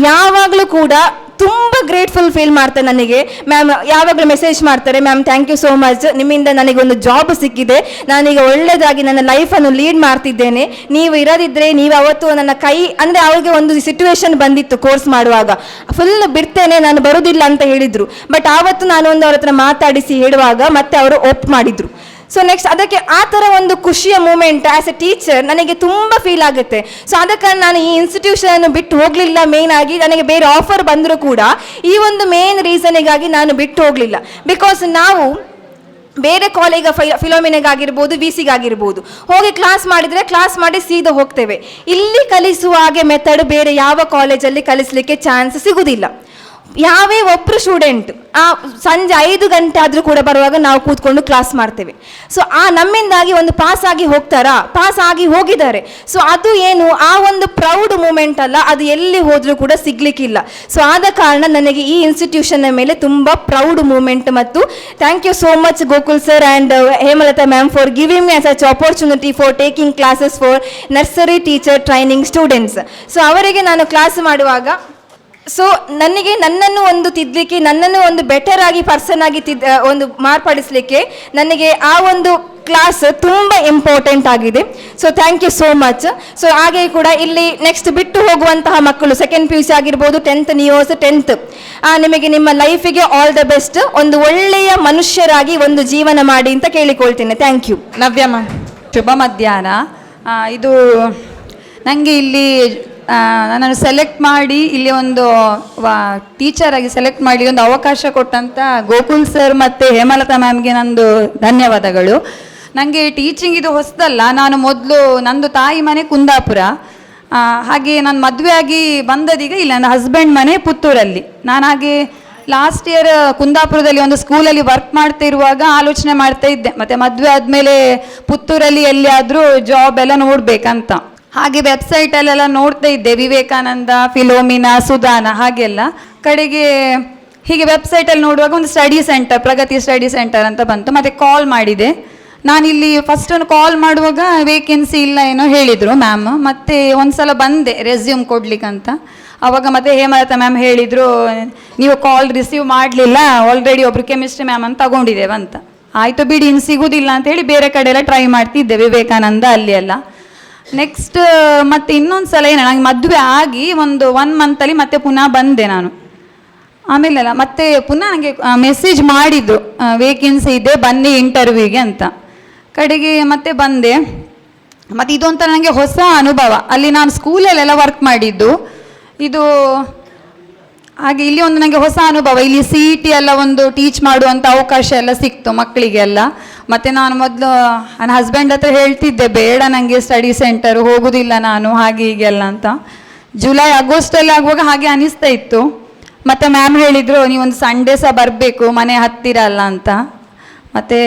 ಯಾವಾಗಲೂ ಕೂಡ ತುಂಬ ಗ್ರೇಟ್ಫುಲ್ ಫೀಲ್ ಮಾಡ್ತಾರೆ ನನಗೆ. ಮ್ಯಾಮ್ ಯಾವಾಗಲೂ ಮೆಸೇಜ್ ಮಾಡ್ತಾರೆ, ma'am thank you so much, ನಿಮ್ಮಿಂದ ನನಗೊಂದು ಜಾಬ್ ಸಿಕ್ಕಿದೆ, ನಾನೀಗ ಒಳ್ಳೆಯದಾಗಿ ನನ್ನ ಲೈಫನ್ನು ಲೀಡ್ ಮಾಡ್ತಿದ್ದೇನೆ. ನೀವು ಇರದಿದ್ದರೆ, ನೀವು ಅವತ್ತು ನನ್ನ ಅಂದರೆ ಅವ್ರಿಗೆ ಒಂದು ಸಿಚುವೇಶನ್ ಬಂದಿತ್ತು ಕೋರ್ಸ್ ಮಾಡುವಾಗ, ಫುಲ್ ಬಿಡ್ತೇನೆ ನಾನು ಬರೋದಿಲ್ಲ ಅಂತ ಹೇಳಿದರು. ಬಟ್ ಆವತ್ತು ನಾನು ಅವ್ರ ಹತ್ರ ಮಾತಾಡಿಸಿ ಹೇಳುವಾಗ ಮತ್ತೆ ಅವರು ಒಪ್ ಮಾಡಿದರು. ಸೊ ನೆಕ್ಸ್ಟ್ ಅದಕ್ಕೆ ಆ ಥರ ಒಂದು ಖುಷಿಯ ಮೂಮೆಂಟ್ ಆ್ಯಸ್ ಎ ಟೀಚರ್ ನನಗೆ ತುಂಬ ಫೀಲ್ ಆಗುತ್ತೆ. ಸೊ ಅದಕ್ಕೆ ನಾನು ಈ ಇನ್ಸ್ಟಿಟ್ಯೂಷನನ್ನು ಬಿಟ್ಟು ಹೋಗಲಿಲ್ಲ. ಮೇನ್ ಆಗಿ ನನಗೆ ಬೇರೆ ಆಫರ್ ಬಂದರೂ ಕೂಡ ಈ ಒಂದು ಮೇನ್ ರೀಸನಿಗಾಗಿ ನಾನು ಬಿಟ್ಟು ಹೋಗಲಿಲ್ಲ. ಬಿಕಾಸ್ ನಾವು ಬೇರೆ ಕಾಲೇಜ್ ಫಿಲೋಮಿನಾಗಿರ್ಬೋದು, VCಗಾಗಿರ್ಬೋದು ಹೋಗಿ ಕ್ಲಾಸ್ ಮಾಡಿ ಸೀದಾ ಹೋಗ್ತೇವೆ. ಇಲ್ಲಿ ಕಲಿಸುವ ಹಾಗೆ ಮೆಥಡ್ ಬೇರೆ ಯಾವ ಕಾಲೇಜಲ್ಲಿ ಕಲಿಸಲಿಕ್ಕೆ ಚಾನ್ಸ್ ಸಿಗುವುದಿಲ್ಲ. ಯಾವೇ ಒಬ್ಬರು ಸ್ಟೂಡೆಂಟ್ ಸಂಜೆ 5 ಗಂಟೆ ಆದರೂ ಕೂಡ ಬರುವಾಗ ನಾವು ಕೂತ್ಕೊಂಡು ಕ್ಲಾಸ್ ಮಾಡ್ತೇವೆ. ಸೊ ನಮ್ಮಿಂದಾಗಿ ಒಂದು ಪಾಸ್ ಆಗಿ ಹೋಗಿದ್ದಾರೆ. ಸೊ ಅದು ಏನು ಆ ಒಂದು ಪ್ರೌಡ್ ಮೂಮೆಂಟ್ ಅಲ್ಲ, ಅದು ಎಲ್ಲಿ ಹೋದರೂ ಕೂಡ ಸಿಗ್ಲಿಕ್ಕಿಲ್ಲ. ಸೊ ಆದ ಕಾರಣ ನನಗೆ ಈ ಇನ್ಸ್ಟಿಟ್ಯೂಷನ್ನ ಮೇಲೆ ತುಂಬ ಪ್ರೌಡ್ ಮೂಮೆಂಟ್. ಮತ್ತು thank you so much Gokul sir and Hemalatha ma'am for giving me such opportunity for taking classes for nursery teacher training students. So ಅವರಿಗೆ ನಾನು ಕ್ಲಾಸ್ ಮಾಡುವಾಗ ಸೊ ನನ್ನನ್ನು ಒಂದು ತಿದ್ದಲಿಕ್ಕೆ, ನನ್ನನ್ನು ಒಂದು ಬೆಟರ್ ಆಗಿ ಪರ್ಸನ್ ಆಗಿ ಒಂದು ಮಾರ್ಪಡಿಸಲಿಕ್ಕೆ ನನಗೆ ಆ ಒಂದು ಕ್ಲಾಸ್ ತುಂಬ ಇಂಪಾರ್ಟೆಂಟ್ ಆಗಿದೆ. So thank you so much. So ಹಾಗೆ ಕೂಡ ಇಲ್ಲಿ ನೆಕ್ಸ್ಟ್ ಬಿಟ್ಟು ಹೋಗುವಂತಹ ಮಕ್ಕಳು ಸೆಕೆಂಡ್ PUC ಆಗಿರ್ಬೋದು, 10th NEOS 10th, ನಿಮಗೆ ನಿಮ್ಮ ಲೈಫಿಗೆ ಆಲ್ ದ ಬೆಸ್ಟ್. ಒಂದು ಒಳ್ಳೆಯ ಮನುಷ್ಯರಾಗಿ ಒಂದು ಜೀವನ ಮಾಡಿ ಅಂತ ಕೇಳಿಕೊಳ್ತೇನೆ. Thank you. ನವ್ಯಮ್ಮ, ಶುಭ ಮಧ್ಯಾಹ್ನ. ಇದು ನನಗೆ ಇಲ್ಲಿ ನನ್ನನ್ನು ಸೆಲೆಕ್ಟ್ ಮಾಡಿ ಇಲ್ಲಿ ಒಂದು ಟೀಚರಾಗಿ ಸೆಲೆಕ್ಟ್ ಮಾಡಿ ಒಂದು ಅವಕಾಶ ಕೊಟ್ಟಂಥ ಗೋಕುಲ್ ಸರ್ ಮತ್ತು ಹೇಮಲತಾ ಮ್ಯಾಮ್ಗೆ ನಂದು ಧನ್ಯವಾದಗಳು. ನನಗೆ ಟೀಚಿಂಗ್ ಇದು ಹೊಸದಲ್ಲ. ನಾನು ಮೊದಲು ನಂದು ತಾಯಿ ಮನೆ ಕುಂದಾಪುರ, ಹಾಗೆ ನಾನು ಮದುವೆ ಆಗಿ ಬಂದದೀಗ ಇಲ್ಲ, ನನ್ನ ಹಸ್ಬೆಂಡ್ ಮನೆ ಪುತ್ತೂರಲ್ಲಿ. ನಾನು ಹಾಗೆ ಲಾಸ್ಟ್ ಇಯರ್ ಕುಂದಾಪುರದಲ್ಲಿ ಒಂದು ಸ್ಕೂಲಲ್ಲಿ ವರ್ಕ್ ಮಾಡ್ತಾ ಇರುವಾಗ ಆಲೋಚನೆ ಮಾಡ್ತಾ ಇದ್ದೆ, ಮತ್ತು ಮದುವೆ ಆದಮೇಲೆ ಪುತ್ತೂರಲ್ಲಿ ಎಲ್ಲಿಯಾದರೂ ಜಾಬ್ ಎಲ್ಲ ನೋಡಬೇಕಂತ. ಹಾಗೆ ವೆಬ್ಸೈಟಲ್ಲೆಲ್ಲ ನೋಡ್ತಾ ಇದ್ದೆ, ವಿವೇಕಾನಂದ, ಫಿಲೋಮಿನಾ, ಸುಧಾನ ಹಾಗೆಲ್ಲ. ಕಡೆಗೆ ಹೀಗೆ ವೆಬ್ಸೈಟಲ್ಲಿ ನೋಡುವಾಗ ಒಂದು ಸ್ಟಡಿ ಸೆಂಟರ್, ಪ್ರಗತಿ ಸ್ಟಡಿ ಸೆಂಟರ್ ಅಂತ ಬಂತು. ಮತ್ತು ಕಾಲ್ ಮಾಡಿದೆ. ನಾನಿಲ್ಲಿ ಫಸ್ಟ್ ಕಾಲ್ ಮಾಡುವಾಗ ವೇಕೆನ್ಸಿ ಇಲ್ಲ ಏನೋ ಹೇಳಿದರು ಮ್ಯಾಮ್. ಮತ್ತು ಒಂದು ಸಲ ಬಂದೆ ರೆಸ್ಯೂಮ್ ಕೊಡ್ಲಿಕ್ಕಂತ. ಆವಾಗ ಮತ್ತೆ ಹೇಮಲತಾ ಮ್ಯಾಮ್ ಹೇಳಿದರು, ನೀವು ಕಾಲ್ ರಿಸೀವ್ ಮಾಡಲಿಲ್ಲ, ಆಲ್ರೆಡಿ ಒಬ್ಬರು ಕೆಮಿಸ್ಟ್ರಿ ಮ್ಯಾಮ್ ಅಂತ ತಗೊಂಡಿದ್ದೇವೆ ಅಂತ. ಆಯಿತು ಬಿಡಿ, ಇನ್ನು ಸಿಗೋದಿಲ್ಲ ಅಂತೇಳಿ ಬೇರೆ ಕಡೆ ಎಲ್ಲ ಟ್ರೈ ಮಾಡ್ತಿದ್ದೆ, ವಿವೇಕಾನಂದ ಅಲ್ಲಿ ಎಲ್ಲ. ನೆಕ್ಸ್ಟ್ ಮತ್ತೆ ಇನ್ನೊಂದು ಸಲ ಏನು, ನನಗೆ ಮದುವೆ ಆಗಿ ಒಂದು 1 ಮಂತಲ್ಲಿ ಮತ್ತೆ ಪುನಃ ಬಂದೆ ನಾನು. ಆಮೇಲೆ ಮತ್ತೆ ಪುನಃ ನನಗೆ ಮೆಸೇಜ್ ಮಾಡಿದ್ದು, ವೇಕೆನ್ಸಿ ಇದೆ ಬನ್ನಿ ಇಂಟರ್ವ್ಯೂಗೆ ಅಂತ. ಕಡೆಗೆ ಮತ್ತೆ ಬಂದೆ. ಮತ್ತು ಇದೊಂಥರ ನನಗೆ ಹೊಸ ಅನುಭವ. ಅಲ್ಲಿ ನಾನು ಸ್ಕೂಲಲ್ಲೆಲ್ಲ ವರ್ಕ್ ಮಾಡಿದ್ದು, ಇದು ಹಾಗೆ ಇಲ್ಲಿ ಒಂದು ನನಗೆ ಹೊಸ ಅನುಭವ. ಇಲ್ಲಿ CET ಎಲ್ಲ ಒಂದು ಟೀಚ್ ಮಾಡುವಂಥ ಅವಕಾಶ ಎಲ್ಲ ಸಿಕ್ತು ಮಕ್ಕಳಿಗೆಲ್ಲ. ಮತ್ತು ನಾನು ಮೊದಲು ನನ್ನ ಹಸ್ಬೆಂಡ್ ಹತ್ರ ಹೇಳ್ತಿದ್ದೆ, ಬೇಡ ನನಗೆ ಸ್ಟಡಿ ಸೆಂಟರ್ ಹೋಗೋದಿಲ್ಲ ನಾನು ಹಾಗೆ ಹೀಗೆಲ್ಲ ಅಂತ. ಜುಲೈ ಆಗಸ್ಟಲ್ಲಿ ಆಗುವಾಗ ಹಾಗೆ ಅನಿಸ್ತಾ ಇತ್ತು. ಮತ್ತು ಮ್ಯಾಮ್ ಹೇಳಿದರು, ನೀವೊಂದು ಸಂಡೇ ಸಹ ಬರಬೇಕು, ಮನೆ ಹತ್ತಿರ ಅಲ್ಲ ಅಂತ. ಮತ್ತು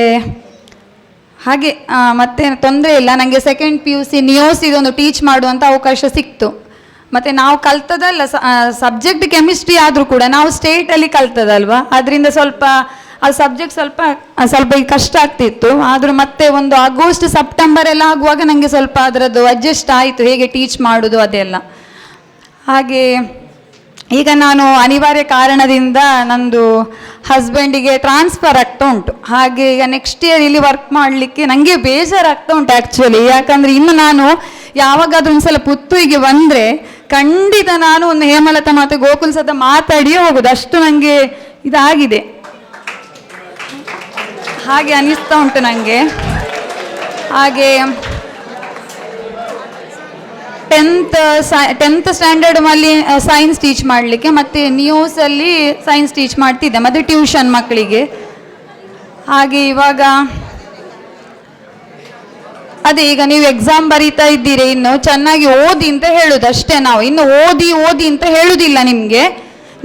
ಹಾಗೆ ಮತ್ತೆ ತೊಂದರೆ ಇಲ್ಲ, ನನಗೆ ಸೆಕೆಂಡ್ PUC NEOS ಇದೊಂದು ಟೀಚ್ ಮಾಡುವಂಥ ಅವಕಾಶ ಸಿಕ್ತು. ಮತ್ತು ನಾವು ಕಲ್ತದಲ್ಲ ಸಬ್ಜೆಕ್ಟ್ ಕೆಮಿಸ್ಟ್ರಿ ಆದರೂ ಕೂಡ ನಾವು ಸ್ಟೇಟಲ್ಲಿ ಕಲ್ತದಲ್ವ, ಅದರಿಂದ ಸ್ವಲ್ಪ ಆ ಸಬ್ಜೆಕ್ಟ್ ಸ್ವಲ್ಪ ಕಷ್ಟ ಆಗ್ತಿತ್ತು. ಆದರೂ ಮತ್ತೆ ಒಂದು ಆಗಸ್ಟ್ ಸೆಪ್ಟೆಂಬರ್ ಎಲ್ಲ ಆಗುವಾಗ ನನಗೆ ಸ್ವಲ್ಪ ಅದರದ್ದು ಅಡ್ಜಸ್ಟ್ ಆಯಿತು, ಹೇಗೆ ಟೀಚ್ ಮಾಡೋದು ಅದೆಲ್ಲ. ಹಾಗೆ ಈಗ ನಾನು ಅನಿವಾರ್ಯ ಕಾರಣದಿಂದ ನಂದು ಹಸ್ಬೆಂಡಿಗೆ ಟ್ರಾನ್ಸ್ಫರ್ ಆಗ್ತಾ ಉಂಟು. ಹಾಗೆ ಈಗ ನೆಕ್ಸ್ಟ್ ಇಯರ್ ಇಲ್ಲಿ ವರ್ಕ್ ಮಾಡಲಿಕ್ಕೆ ನನಗೆ ಬೇಜಾರಾಗ್ತಾ ಉಂಟು ಆ್ಯಕ್ಚುಲಿ. ಯಾಕಂದರೆ ಇನ್ನು ನಾನು ಯಾವಾಗಾದ್ರೂ ಒಂದು ಸಲ ಪುತ್ತೂರಿಗೆ ಬಂದರೆ ಖಂಡಿತ ನಾನು ಒಂದು ಹೇಮಲತಾ ಮತ್ತು ಗೋಕುಲ್ ಸಹ ಮಾತಾಡಿಯೇ ಹೋಗೋದು, ಅಷ್ಟು ನನಗೆ ಇದಾಗಿದೆ, ಹಾಗೆ ಅನಿಸ್ತಾ ಉಂಟು ನನಗೆ. ಹಾಗೆ 10th ಸ್ಟ್ಯಾಂಡರ್ಡಲ್ಲಿ ಸೈನ್ಸ್ ಟೀಚ್ ಮಾಡಲಿಕ್ಕೆ, ಮತ್ತು NEOSಲ್ಲಿ ಸೈನ್ಸ್ ಟೀಚ್ ಮಾಡ್ತಿದ್ದೆ, ಮತ್ತು ಟ್ಯೂಷನ್ ಮಕ್ಕಳಿಗೆ. ಹಾಗೆ ಇವಾಗ ಅದೇ ಈಗ ನೀವು ಎಕ್ಸಾಮ್ ಬರೀತಾ ಇದ್ದೀರಿ, ಇನ್ನು ಚೆನ್ನಾಗಿ ಓದಿ ಅಂತ ಹೇಳೋದು ಅಷ್ಟೇ. ನಾವು ಇನ್ನು ಓದಿ ಅಂತ ಹೇಳುವುದಿಲ್ಲ ನಿಮಗೆ,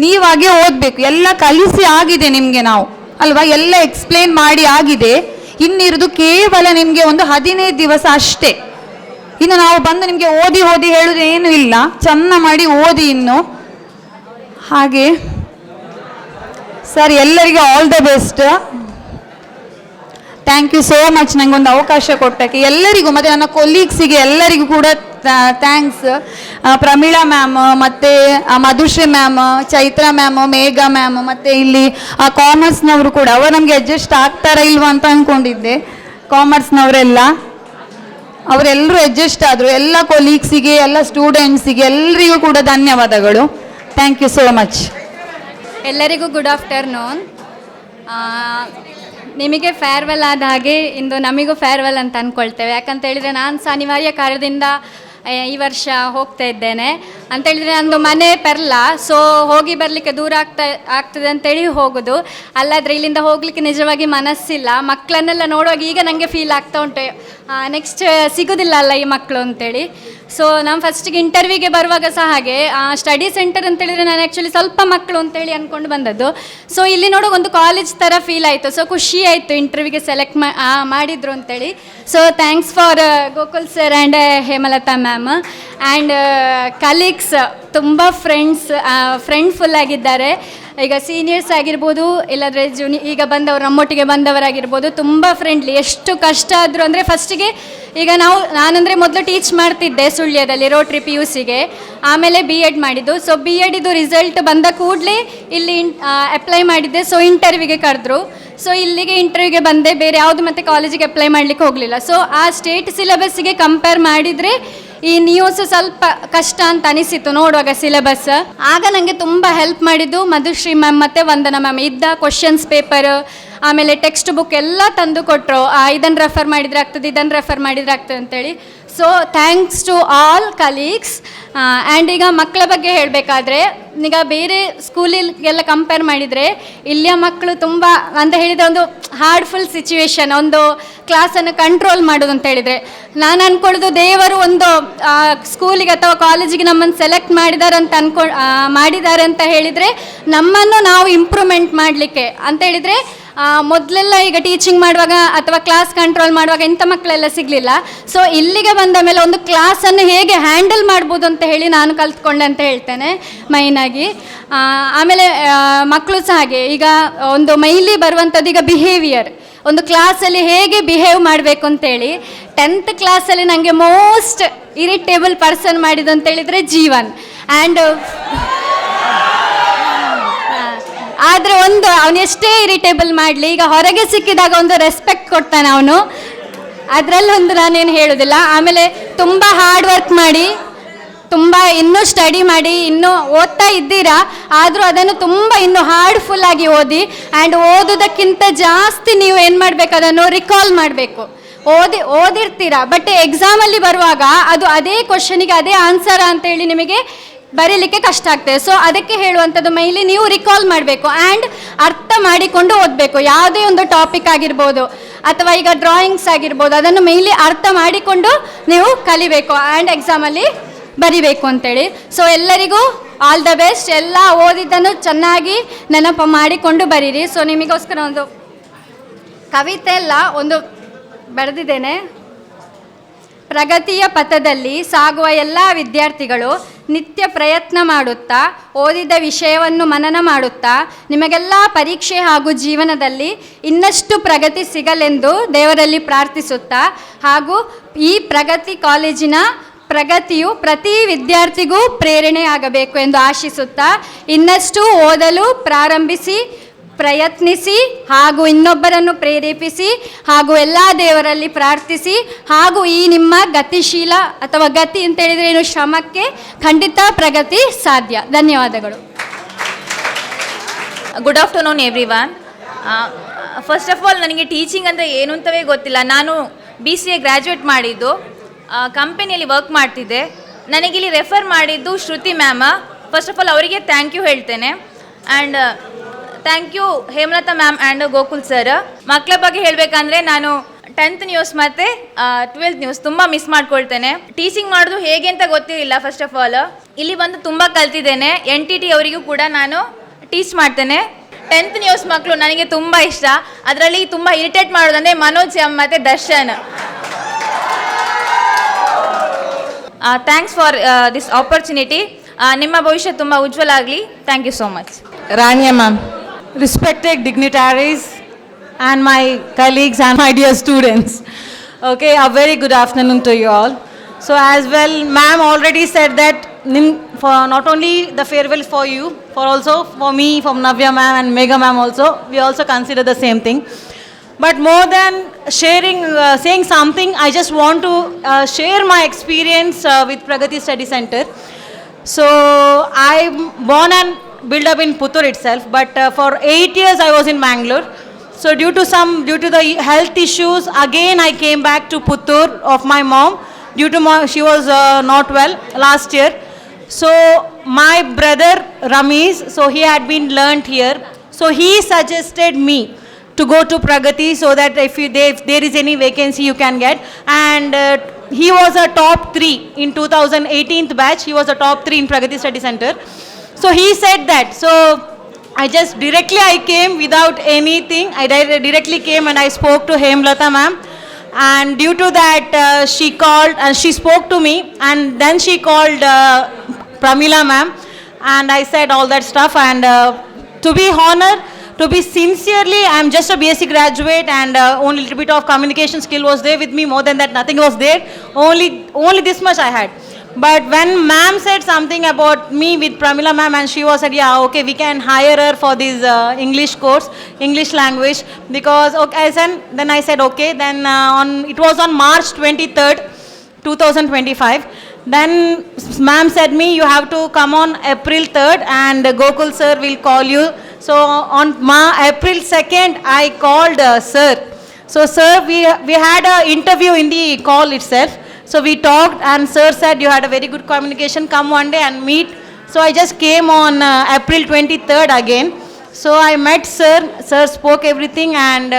ನೀವಾಗೆ ಓದಬೇಕು. ಎಲ್ಲ ಕಲಿಸಿ ಆಗಿದೆ ನಿಮಗೆ ನಾವು ಅಲ್ವಾ, ಎಲ್ಲ ಎಕ್ಸ್ಪ್ಲೇನ್ ಮಾಡಿ ಆಗಿದೆ. ಇನ್ನಿರೋದು ಕೇವಲ ನಿಮಗೆ ಒಂದು 15 ದಿವಸ ಅಷ್ಟೇ. ಇನ್ನು ನಾವು ಬಂದು ನಿಮಗೆ ಓದಿ ಹೇಳೋದು ಏನೂ ಇಲ್ಲ, ಚೆನ್ನ ಮಾಡಿ ಓದಿ ಇನ್ನು. ಹಾಗೆ ಸರ್, ಎಲ್ಲರಿಗೂ all the best. Thank you so much ನನಗೊಂದು ಅವಕಾಶ ಕೊಟ್ಟಕ್ಕೆ ಎಲ್ಲರಿಗೂ, ಮತ್ತು ನನ್ನ ಕೊಲೀಗ್ಸಿಗೆ ಎಲ್ಲರಿಗೂ ಕೂಡ ಥ್ಯಾಂಕ್ಸ್. ಪ್ರಮೀಳಾ ಮ್ಯಾಮ್, ಮತ್ತು Madhushree ma'am, Chaitra ma'am, Megha ma'am, ಮತ್ತು ಇಲ್ಲಿ ಕಾಮರ್ಸ್ನವರು ಕೂಡ, ಅವರು ನಮಗೆ ಅಡ್ಜಸ್ಟ್ ಆಗ್ತಾರಾ ಇಲ್ವಾ ಅಂತ ಅಂದ್ಕೊಂಡಿದ್ದೆ. ಕಾಮರ್ಸ್ನವರೆಲ್ಲ ಅವರೆಲ್ಲರೂ ಅಡ್ಜಸ್ಟ್ ಆದರು. ಎಲ್ಲ ಕೊಲೀಗ್ಸಿಗೆ, ಎಲ್ಲ ಸ್ಟೂಡೆಂಟ್ಸಿಗೆ ಎಲ್ಲರಿಗೂ ಕೂಡ ಧನ್ಯವಾದಗಳು. Thank you so much. ಎಲ್ಲರಿಗೂ ಗುಡ್ ಆಫ್ಟರ್ನೂನ್. ನಿಮಗೆ ಫೇರ್ವೆಲ್ ಆದ ಹಾಗೆ ಇಂದು ನಮಗೂ ಫೇರ್ವೆಲ್ ಅಂತ ಅಂದ್ಕೊಳ್ತೇವೆ. ಯಾಕಂತ ಹೇಳಿದರೆ ನಾನು ಸಹ ಅನಿವಾರ್ಯ ಕಾರ್ಯದಿಂದ ಈ ವರ್ಷ ಹೋಗ್ತಾ ಇದ್ದೇನೆ. ಅಂತೇಳಿದರೆ ನಂದು ಮನೆ ಪೆರ್ಲ, ಸೊ ಹೋಗಿ ಬರಲಿಕ್ಕೆ ದೂರ ಆಗ್ತದೆ ಅಂತೇಳಿ ಹೋಗೋದು. ಅಲ್ಲಾದರೆ ಇಲ್ಲಿಂದ ಹೋಗಲಿಕ್ಕೆ ನಿಜವಾಗಿ ಮನಸ್ಸಿಲ್ಲ. ಮಕ್ಕಳನ್ನೆಲ್ಲ ನೋಡುವಾಗ ಈಗ ನನಗೆ ಫೀಲ್ ಆಗ್ತಾ ಉಂಟು, ನೆಕ್ಸ್ಟ್ ಸಿಗೋದಿಲ್ಲ ಅಲ್ಲ ಈ ಮಕ್ಕಳು ಅಂತೇಳಿ. ಸೊ ನಾನು ಫಸ್ಟಿಗೆ ಇಂಟರ್ವ್ಯೂಗೆ ಬರುವಾಗ ಸಹ ಹಾಗೆ ಸ್ಟಡಿ ಸೆಂಟರ್ ಅಂತೇಳಿದರೆ ನಾನು ಆ್ಯಕ್ಚುಲಿ ಸ್ವಲ್ಪ ಮಕ್ಕಳು ಅಂತೇಳಿ ಅಂದ್ಕೊಂಡು ಬಂದದ್ದು. ಸೊ ಇಲ್ಲಿ ನೋಡೋ ಒಂದು ಕಾಲೇಜ್ ಥರ ಫೀಲ್ ಆಯಿತು. ಸೊ ಖುಷಿ ಆಯಿತು ಇಂಟರ್ವ್ಯೂಗೆ ಸೆಲೆಕ್ಟ್ ಮಾಡಿದ್ರು ಅಂತೇಳಿ. So thanks for Gokul sir and Hemalatha ma'am and colleagues. ತುಂಬ ಫ್ರೆಂಡ್ಫುಲ್ ಆಗಿದ್ದಾರೆ. ಈಗ ಸೀನಿಯರ್ಸ್ ಆಗಿರ್ಬೋದು, ಇಲ್ಲಾಂದರೆ ಈಗ ಬಂದವರು ನಮ್ಮೊಟ್ಟಿಗೆ ಬಂದವರಾಗಿರ್ಬೋದು, ತುಂಬ ಫ್ರೆಂಡ್ಲಿ. ಎಷ್ಟು ಕಷ್ಟ ಆದರೂ ಅಂದರೆ ಫಸ್ಟಿಗೆ ಈಗ ನಾನಂದರೆ ಮೊದಲು ಟೀಚ್ ಮಾಡ್ತಿದ್ದೆ ಸುಳ್ಯದಲ್ಲಿ ರೋಟ್ರಿ PUCಗೆ, ಆಮೇಲೆ B.Ed ಮಾಡಿದ್ದು. ಸೊ B.Ed ಇದು ರಿಸಲ್ಟ್ ಬಂದ ಕೂಡಲೇ ಇಲ್ಲಿ ಅಪ್ಲೈ ಮಾಡಿದ್ದೆ. ಸೊ ಇಂಟರ್ವ್ಯೂಗೆ ಕರೆದ್ರು. ಸೊ ಇಲ್ಲಿಗೆ ಇಂಟರ್ವ್ಯೂಗೆ ಬಂದೆ, ಬೇರೆ ಯಾವುದು ಮತ್ತೆ ಕಾಲೇಜಿಗೆ ಅಪ್ಲೈ ಮಾಡಲಿಕ್ಕೆ ಹೋಗಲಿಲ್ಲ. ಸೊ ಆ ಸ್ಟೇಟ್ ಸಿಲೆಬಸ್ಸಿಗೆ ಕಂಪೇರ್ ಮಾಡಿದರೆ ಈ NEOS ಸ್ವಲ್ಪ ಕಷ್ಟ ಅಂತ ಅನಿಸಿತ್ತು ನೋಡುವಾಗ ಸಿಲೆಬಸ್. ಆಗ ನನಗೆ ತುಂಬ ಹೆಲ್ಪ್ ಮಾಡಿದ್ದು ಮಧುಶ್ರೀ ಮ್ಯಾಮ್ ಮತ್ತು ವಂದನಾ ಮ್ಯಾಮ್. ಇದ್ದ ಕ್ವಶನ್ಸ್ ಪೇಪರ್, ಆಮೇಲೆ ಟೆಕ್ಸ್ಟ್ ಬುಕ್ ಎಲ್ಲ ತಂದು ಕೊಟ್ಟರು. ಇದನ್ನು ರೆಫರ್ ಮಾಡಿದರೆ ಆಗ್ತದೆ, ಇದನ್ನು ರೆಫರ್ ಮಾಡಿದರೆ ಆಗ್ತದೆ ಅಂತೇಳಿ. So thanks to all colleagues. And ಈಗ ಮಕ್ಕಳ ಬಗ್ಗೆ ಹೇಳಬೇಕಾದ್ರೆ ಈಗ ಬೇರೆ ಸ್ಕೂಲಿಗೆಲ್ಲ ಕಂಪೇರ್ ಮಾಡಿದರೆ ಇಲ್ಲಿಯ ಮಕ್ಕಳು ತುಂಬ ಅಂತ ಹೇಳಿದರೆ ಒಂದು ಹಾರ್ಡ್ಫುಲ್ ಸಿಚುವೇಶನ್, ಒಂದು ಕ್ಲಾಸನ್ನು ಕಂಟ್ರೋಲ್ ಮಾಡೋದು ಅಂತ ಹೇಳಿದರೆ ನಾನು ಅಂದ್ಕೊಳ್ಳೋದು ದೇವರು ಒಂದು ಸ್ಕೂಲಿಗೆ ಅಥವಾ ಕಾಲೇಜಿಗೆ ನಮ್ಮನ್ನು ಸೆಲೆಕ್ಟ್ ಮಾಡಿದ್ದಾರೆ ಅಂತ ಹೇಳಿದರೆ ನಮ್ಮನ್ನು ನಾವು ಇಂಪ್ರೂವ್ಮೆಂಟ್ ಮಾಡಲಿಕ್ಕೆ ಅಂತ ಹೇಳಿದರೆ ಮೊದಲೆಲ್ಲ ಈಗ ಟೀಚಿಂಗ್ ಮಾಡುವಾಗ ಅಥವಾ ಕ್ಲಾಸ್ ಕಂಟ್ರೋಲ್ ಮಾಡುವಾಗ ಇಂಥ ಮಕ್ಕಳೆಲ್ಲ ಸಿಗಲಿಲ್ಲ. ಸೊ ಇಲ್ಲಿಗೆ ಬಂದ ಮೇಲೆ ಒಂದು ಕ್ಲಾಸನ್ನು ಹೇಗೆ ಹ್ಯಾಂಡಲ್ ಮಾಡ್ಬೋದು ಅಂತ ಹೇಳಿ ನಾನು ಕಲ್ತ್ಕೊಂಡೆ ಅಂತ ಹೇಳ್ತೇನೆ ಮೈನಾಗಿ. ಆಮೇಲೆ ಮಕ್ಕಳು ಸಹ ಹಾಗೆ, ಈಗ ಒಂದು ಮೈಲಿ ಬರುವಂಥದ್ದು ಈಗ ಬಿಹೇವಿಯರ್, ಒಂದು ಕ್ಲಾಸಲ್ಲಿ ಹೇಗೆ ಬಿಹೇವ್ ಮಾಡಬೇಕು ಅಂತೇಳಿ 10th ಕ್ಲಾಸಲ್ಲಿ ನನಗೆ ಮೋಸ್ಟ್ ಇರಿಟೇಬಲ್ ಪರ್ಸನ್ ಮಾಡಿದ್ದು ಅಂತ ಹೇಳಿದರೆ ಜೀವನ್. ಆ್ಯಂಡ್ ಆದರೆ ಒಂದು ಅವನು ಎಷ್ಟೇ ಇರಿಟೇಬಲ್ ಮಾಡಲಿ, ಈಗ ಹೊರಗೆ ಸಿಕ್ಕಿದಾಗ ಒಂದು ರೆಸ್ಪೆಕ್ಟ್ ಕೊಡ್ತಾನೆ ಅವನು, ಅದರಲ್ಲಿ ಒಂದು ನಾನೇನು ಹೇಳೋದಿಲ್ಲ. ಆಮೇಲೆ ತುಂಬ ಹಾರ್ಡ್ ವರ್ಕ್ ಮಾಡಿ, ತುಂಬ ಇನ್ನೂ ಸ್ಟಡಿ ಮಾಡಿ, ಇನ್ನೂ ಓದ್ತಾ ಇದ್ದೀರಾ, ಆದರೂ ಅದನ್ನು ತುಂಬ ಇನ್ನೂ ಹಾರ್ಡ್ಫುಲ್ಲಾಗಿ ಓದಿ. ಆ್ಯಂಡ್ ಓದೋದಕ್ಕಿಂತ ಜಾಸ್ತಿ ನೀವು ಏನು ಮಾಡಬೇಕು, ಅದನ್ನು ರಿಕಾಲ್ ಮಾಡಬೇಕು. ಓದಿರ್ತೀರಾ, ಬಟ್ ಎಕ್ಸಾಮಲ್ಲಿ ಬರುವಾಗ ಅದು ಅದೇ ಕ್ವಶನಿಗೆ ಅದೇ ಆನ್ಸರ ಅಂತೇಳಿ ನಿಮಗೆ ಬರೀಲಿಕ್ಕೆ ಕಷ್ಟ ಆಗ್ತದೆ. ಸೊ ಅದಕ್ಕೆ ಹೇಳುವಂಥದ್ದು ಮೈಲಿ ನೀವು ರಿಕಾಲ್ ಮಾಡಬೇಕು ಆ್ಯಂಡ್ ಅರ್ಥ ಮಾಡಿಕೊಂಡು ಓದಬೇಕು. ಯಾವುದೇ ಒಂದು ಟಾಪಿಕ್ ಆಗಿರ್ಬೋದು ಅಥವಾ ಈಗ ಡ್ರಾಯಿಂಗ್ಸ್ ಆಗಿರ್ಬೋದು, ಅದನ್ನು ಮೈಲಿ ಅರ್ಥ ಮಾಡಿಕೊಂಡು ನೀವು ಕಲಿಬೇಕು ಆ್ಯಂಡ್ ಎಕ್ಸಾಮಲ್ಲಿ ಬರಿಬೇಕು ಅಂತೇಳಿ. ಸೊ ಎಲ್ಲರಿಗೂ ಆಲ್ ದ ಬೆಸ್ಟ್. ಎಲ್ಲ ಓದಿದ್ದನ್ನು ಚೆನ್ನಾಗಿ ನೆನಪು ಮಾಡಿಕೊಂಡು ಬರೀರಿ. ಸೊ ನಿಮಗೋಸ್ಕರ ಒಂದು ಕವಿತೆ ಎಲ್ಲ ಒಂದು ಬರೆದಿದ್ದೇನೆ. ಪ್ರಗತಿಯ ಪಥದಲ್ಲಿ ಸಾಗುವ ಎಲ್ಲ ವಿದ್ಯಾರ್ಥಿಗಳು ನಿತ್ಯ ಪ್ರಯತ್ನ ಮಾಡುತ್ತಾ ಓದಿದ ವಿಷಯವನ್ನು ಮನನ ಮಾಡುತ್ತಾ ನಿಮಗೆಲ್ಲ ಪರೀಕ್ಷೆ ಹಾಗೂ ಜೀವನದಲ್ಲಿ ಇನ್ನಷ್ಟು ಪ್ರಗತಿ ಸಿಗಲೆಂದು ದೇವರಲ್ಲಿ ಪ್ರಾರ್ಥಿಸುತ್ತಾ, ಹಾಗೂ ಈ ಪ್ರಗತಿ ಕಾಲೇಜಿನ ಪ್ರಗತಿಯು ಪ್ರತಿ ವಿದ್ಯಾರ್ಥಿಗೂ ಪ್ರೇರಣೆಯಾಗಬೇಕು ಎಂದು ಆಶಿಸುತ್ತಾ ಇನ್ನಷ್ಟು ಓದಲು ಪ್ರಾರಂಭಿಸಿ, ಪ್ರಯತ್ನಿಸಿ ಹಾಗೂ ಇನ್ನೊಬ್ಬರನ್ನು ಪ್ರೇರೇಪಿಸಿ ಹಾಗೂ ಎಲ್ಲ ದೇವರಲ್ಲಿ ಪ್ರಾರ್ಥಿಸಿ ಹಾಗೂ ಈ ನಿಮ್ಮ ಗತಿಶೀಲ ಅಥವಾ ಗತಿ ಅಂತ ಹೇಳಿದರೆ ಏನು ಶ್ರಮಕ್ಕೆ ಖಂಡಿತ ಪ್ರಗತಿ ಸಾಧ್ಯ. ಧನ್ಯವಾದಗಳು. Good afternoon every one. First of all ನನಗೆ ಟೀಚಿಂಗ್ ಅಂದರೆ ಏನು ಅಂತವೇ ಗೊತ್ತಿಲ್ಲ. ನಾನು BCA ಗ್ರ್ಯಾಜುಯೇಟ್ ಮಾಡಿದ್ದು, ಕಂಪನಿಯಲ್ಲಿ ವರ್ಕ್ ಮಾಡ್ತಿದ್ದೆ. ನನಗಿಲ್ಲಿ ರೆಫರ್ ಮಾಡಿದ್ದು Shruti ma'am. First of all ಅವರಿಗೆ ಥ್ಯಾಂಕ್ ಯು ಹೇಳ್ತೇನೆ. And thank you Hemalatha ma'am and Gokul sir. ಮಕ್ಕಳ ಬಗ್ಗೆ ಹೇಳಬೇಕಂದ್ರೆ ನಾನು 10th ನ್ಯೂಸ್ ಮತ್ತು 12th ನ್ಯೂಸ್ ತುಂಬ ಮಿಸ್ ಮಾಡ್ಕೊಳ್ತೇನೆ. ಟೀಚಿಂಗ್ ಮಾಡೋದು ಹೇಗೆ ಅಂತ ಗೊತ್ತಿರಲಿಲ್ಲ. ಫಸ್ಟ್ ಆಫ್ ಆಲ್ ಇಲ್ಲಿ ಬಂದು ತುಂಬ ಕಲ್ತಿದ್ದೇನೆ. NTT ಅವರಿಗೂ ಕೂಡ ನಾನು ಟೀಚ್ ಮಾಡ್ತೇನೆ. 10th ನ್ಯೂಸ್ ಮಕ್ಕಳು ನನಗೆ ತುಂಬ ಇಷ್ಟ. ಅದರಲ್ಲಿ ತುಂಬ ಇರಿಟೇಟ್ ಮಾಡೋದಂದರೆ ಮನೋಜ್ ಎಂ ಮತ್ತು Darshan. Thanks for this opportunity. ನಿಮ್ಮ ಭವಿಷ್ಯ ತುಂಬ ಉಜ್ವಲ ಆಗಲಿ. Thank you so much. Rania ma'am, respected dignitaries and my colleagues and my dear students. Okay, a very good afternoon to you all. So as well, ma'am already said that for not only the farewell for you, for also for me, from Navya ma'am and Megha ma'am also, we also consider the same thing. But more than sharing, saying something, I just want to share my experience with Pragati Study Center. So I'm born and built up in Puttur itself, but for 8 years I was in Bangalore. So due to the health issues, again I came back to Puttur of my mom. She was not well last year. So my brother Ramesh, so he had been learnt here. So he suggested me to go to Pragati so that if there is any vacancy you can get. And he was a top 3 in 2018th batch. He was a top 3 in Pragati Study Center. So he said that. So I came without anything. I directly came and I spoke to Hemlata ma'am. And due to that, she called and she spoke to me. And then she called Pramila ma'am. And I said all that stuff. And to be honored, to be sincerely, I am just a BSc graduate and only little bit of communication skill was there with me. More than that, nothing was there. Only this much I had. But when ma'am said something about me with Pramila ma'am, and she was said, yeah, okay, we can hire her for this English course, English language, because okay, then I said okay. Then it was on March 23rd, 2025. Then ma'am said me, you have to come on April 3rd and Gokul sir will call you. So on April 2nd, I called sir. So sir, we had an interview in the call itself. So we talked and sir said you had a very good communication. Come one day and meet So I just came on April 23rd again. So I met sir. Sir spoke everything, and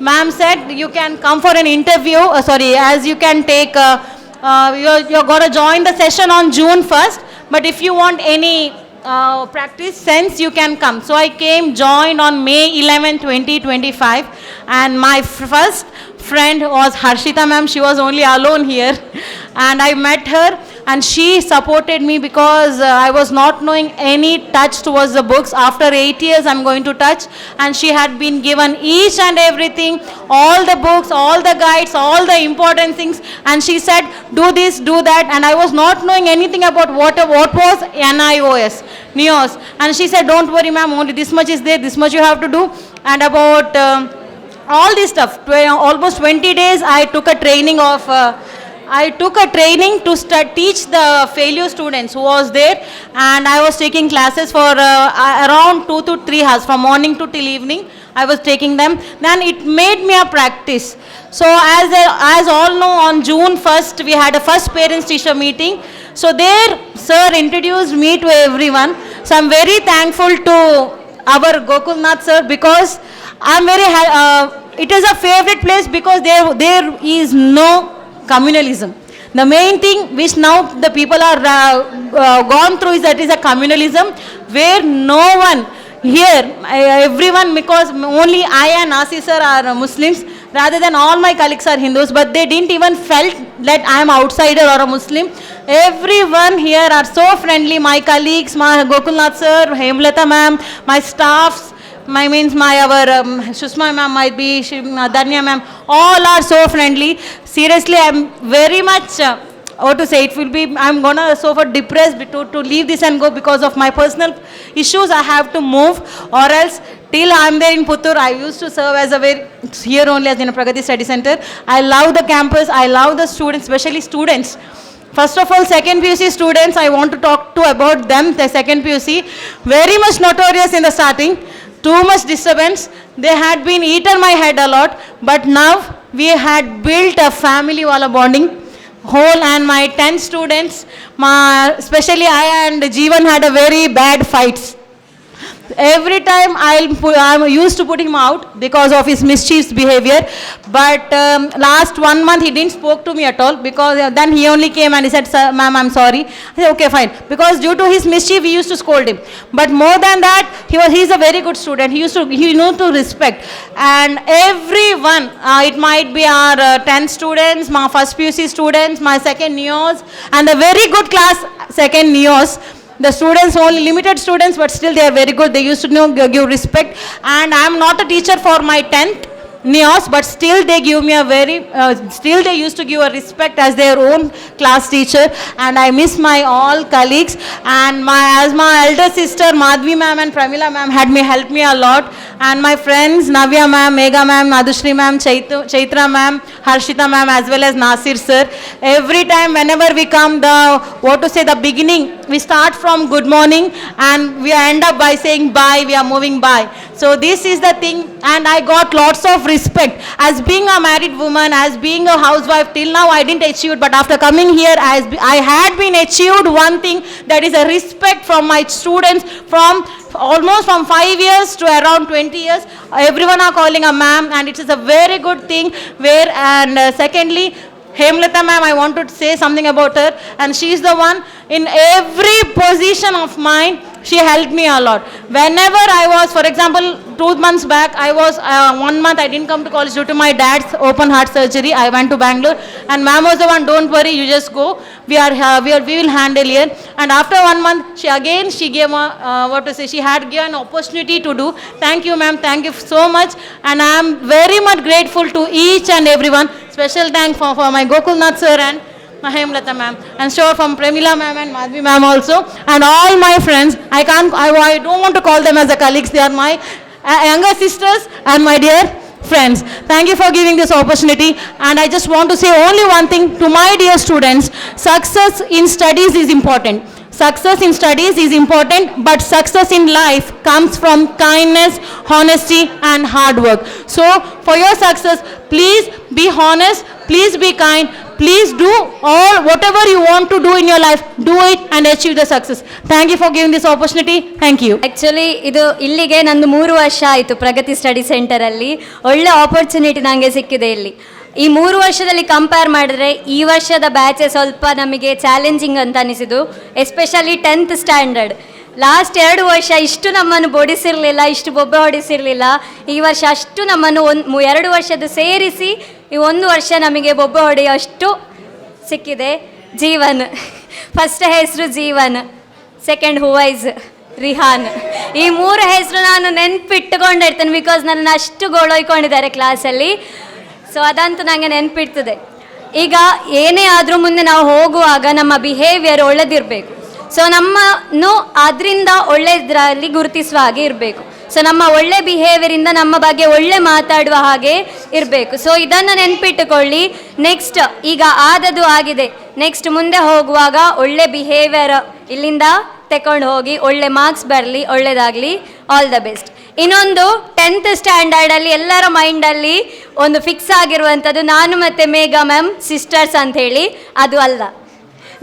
ma'am said you can come for an interview. As you can take, you're going to join the session on June 1st. But if you want any practice sense, you can come. So I came, joined on May 11, 2025, and my first friend was Harshita ma'am. She was only alone here, and I met her, and she supported me because I was not knowing any touch towards the books. After 8 years, I'm going to touch, and she had been given each and everything, all the books, all the guides, all the important things, and she said, do this, do that, and I was not knowing anything about what was NIOS, and she said, don't worry ma'am, only this much is there, this much you have to do, and about all this stuff. Almost 20 days I took a training to teach the failure students who was there, and I was taking classes for around 2 to 3 hours, from morning to till evening. I was taking them. Then it made me a practice. So as all know, on June 1st we had a first parents teacher meeting. So there sir introduced me to everyone. So I'm very thankful to our Gokulnath sir, because I'm very it is a favorite place because there is no communalism. The main thing which now the people are gone through is that is a communalism, where no one here, everyone, because only I and Nasi sir are Muslims, rather than all my colleagues are Hindus, but they didn't even felt that I am outsider or a Muslim. Everyone here are so friendly. My colleagues, my Gokulnath sir, Hemlata ma'am, my staffs, our Sushma ma'am, might be Danya ma'am, all are so friendly. Seriously, I'm very much, I'm gonna so far depressed to leave this and go because of my personal issues. I have to move, or else till I'm there in Puttur, I used to serve as here only as in a Pragati Study Center. I love the campus, I love the students, especially students. First of all, second PUC students, I want to talk about them. The second PUC, very much notorious in the starting. Too much disturbance. They had been eaten my head a lot, but now we had built a family wala bonding whole, and my 10 students, especially I and Jeevan had a very bad fights. Every time I'm used to put him out because of his mischievous behavior, but last 1 month he didn't spoke to me at all, because then he only came and he said, sir, ma'am, I'm sorry. I said, okay, fine, because due to his mischief we used to scold him, but more than that he's a very good student. He knew to respect, and everyone, it might be our 10 students, my first PUC students, my second NEOS, and a very good class second NEOS. The students, only limited students, but still they are very good. They used to give respect, and I am not a teacher for my 10th NEOS, but still they give me still they used to give a respect as their own class teacher, and I miss my all colleagues, and as my elder sister Madhvi ma'am and Pramila ma'am had helped me a lot, and my friends Navya ma'am, Megha ma'am, Madhushri ma'am, Chaitra ma'am, Harshita ma'am, as well as Nasir sir. Every time whenever we come, the beginning, we start from good morning and we end up by saying bye, we are moving by. So this is the thing, and I got lots of respect. As being a married woman, as being a housewife, till now I didn't achieve, but after coming here, I had been achieved one thing, that is a respect from my students, from 5 years to around 20 years. Everyone are calling a ma'am, and it is a very good thing. Secondly, Hemlata ma'am, I want to say something about her, and she is the one in every position of mine. She helped me a lot. Whenever I was, for example, 2 months back, I was 1 month I didn't come to college due to my dad's open heart surgery. I went to Bangalore, and ma'am was the one, don't worry, you just go. We will handle here. And after 1 month, she gave she had given an opportunity to do. Thank you, ma'am. Thank you so much. And I am very much grateful to each and everyone. Special thanks for my Gokulnath sir and Hemlata ma'am, and sure from Pramila ma'am and Madhvi ma'am also, and all my friends. I don't want to call them as a colleagues. They are my younger sisters and my dear friends. Thank you for giving this opportunity, and I just want to say only one thing to my dear students: success in studies is important. Success in studies is important, but success in life comes from kindness, honesty, and hard work. So for your success, please be honest, please be kind, Please do all whatever you want to do in your life, do it and achieve the success. Thank you for giving this opportunity. Thank you. Actually ಇದು ಇಲ್ಲಿಗೆ ನಂದು 3 ವರ್ಷ ಆಯಿತು ಪ್ರಗತಿ ಸ್ಟಡಿ ಸೆಂಟರಲ್ಲಿ. ಒಳ್ಳೆ ಆಪರ್ಚುನಿಟಿ ನನಗೆ ಸಿಕ್ಕಿದೆ ಇಲ್ಲಿ. ಈ 3 ವರ್ಷದಲ್ಲಿ ಕಂಪೇರ್ ಮಾಡಿದ್ರೆ ಈ ವರ್ಷದ ಬ್ಯಾಚೆ ಸ್ವಲ್ಪ ನಮಗೆ ಚಾಲೆಂಜಿಂಗ್ ಅಂತ ಅನಿಸಿದ್ದು, ಎಸ್ಪೆಷಲಿ 10th ಸ್ಟ್ಯಾಂಡರ್ಡ್. ಲಾಸ್ಟ್ 2 ವರ್ಷ ಇಷ್ಟು ನಮ್ಮನ್ನು ಬೊಡಿಸಿರಲಿಲ್ಲ, ಇಷ್ಟು ಬೊಬ್ಬೆ ಹೊಡಿಸಿರಲಿಲ್ಲ. ಈ ವರ್ಷ ಅಷ್ಟು ನಮ್ಮನ್ನು 2 ವರ್ಷದ ಸೇರಿಸಿ ಈ 1 ವರ್ಷ ನಮಗೆ ಬೊಬ್ಬೆ ಹೊಡೆಯೋಷ್ಟು ಸಿಕ್ಕಿದೆ. ಜೀವನ್ ಫಸ್ಟ್ ಹೆಸರು ಜೀವನ್, ಸೆಕೆಂಡ್ ಹುವೈಸ್, ರಿಹಾನ್. ಈ 3 ಹೆಸರು ನಾನು ನೆನಪಿಟ್ಟುಕೊಂಡಿರ್ತೇನೆ, ಬಿಕಾಸ್ ನನ್ನನ್ನು ಅಷ್ಟು ಗೋಳೊಯ್ಕೊಂಡಿದ್ದಾರೆ ಕ್ಲಾಸಲ್ಲಿ. ಸೊ ಅದಂತೂ ನನಗೆ ನೆನಪಿಡ್ತದೆ. ಈಗ ಏನೇ ಆದರೂ ಮುಂದೆ ನಾವು ಹೋಗುವಾಗ ನಮ್ಮ ಬಿಹೇವಿಯರ್ ಒಳ್ಳೆದಿರಬೇಕು. ಸೊ ನಮ್ಮನ್ನು ಅದರಿಂದ ಒಳ್ಳೆಯದರಲ್ಲಿ ಗುರುತಿಸುವ ಹಾಗೆ ಇರಬೇಕು. ಸೊ ನಮ್ಮ ಒಳ್ಳೆ ಬಿಹೇವಿಯರಿಂದ ನಮ್ಮ ಬಗ್ಗೆ ಒಳ್ಳೆ ಮಾತಾಡುವ ಹಾಗೆ ಇರಬೇಕು. ಸೊ ಇದನ್ನು ನೆನಪಿಟ್ಟುಕೊಳ್ಳಿ. ನೆಕ್ಸ್ಟ್ ಈಗ ಆದದ್ದು ಆಗಿದೆ, ನೆಕ್ಸ್ಟ್ ಮುಂದೆ ಹೋಗುವಾಗ ಒಳ್ಳೆ ಬಿಹೇವಿಯರ್ ಇಲ್ಲಿಂದ ತಗೊಂಡು ಹೋಗಿ ಒಳ್ಳೆ ಮಾರ್ಕ್ಸ್ ಬರಲಿ, ಒಳ್ಳೆಯದಾಗಲಿ. All the best. ಇನ್ನೊಂದು 10th ಸ್ಟ್ಯಾಂಡರ್ಡಲ್ಲಿ ಎಲ್ಲರ ಮೈಂಡಲ್ಲಿ ಒಂದು ಫಿಕ್ಸ್ ಆಗಿರುವಂಥದ್ದು, ನಾನು ಮತ್ತು ಮೇಘಾ ಮ್ಯಾಮ್ ಸಿಸ್ಟರ್ಸ್ ಅಂಥೇಳಿ. ಅದು ಅಲ್ಲ,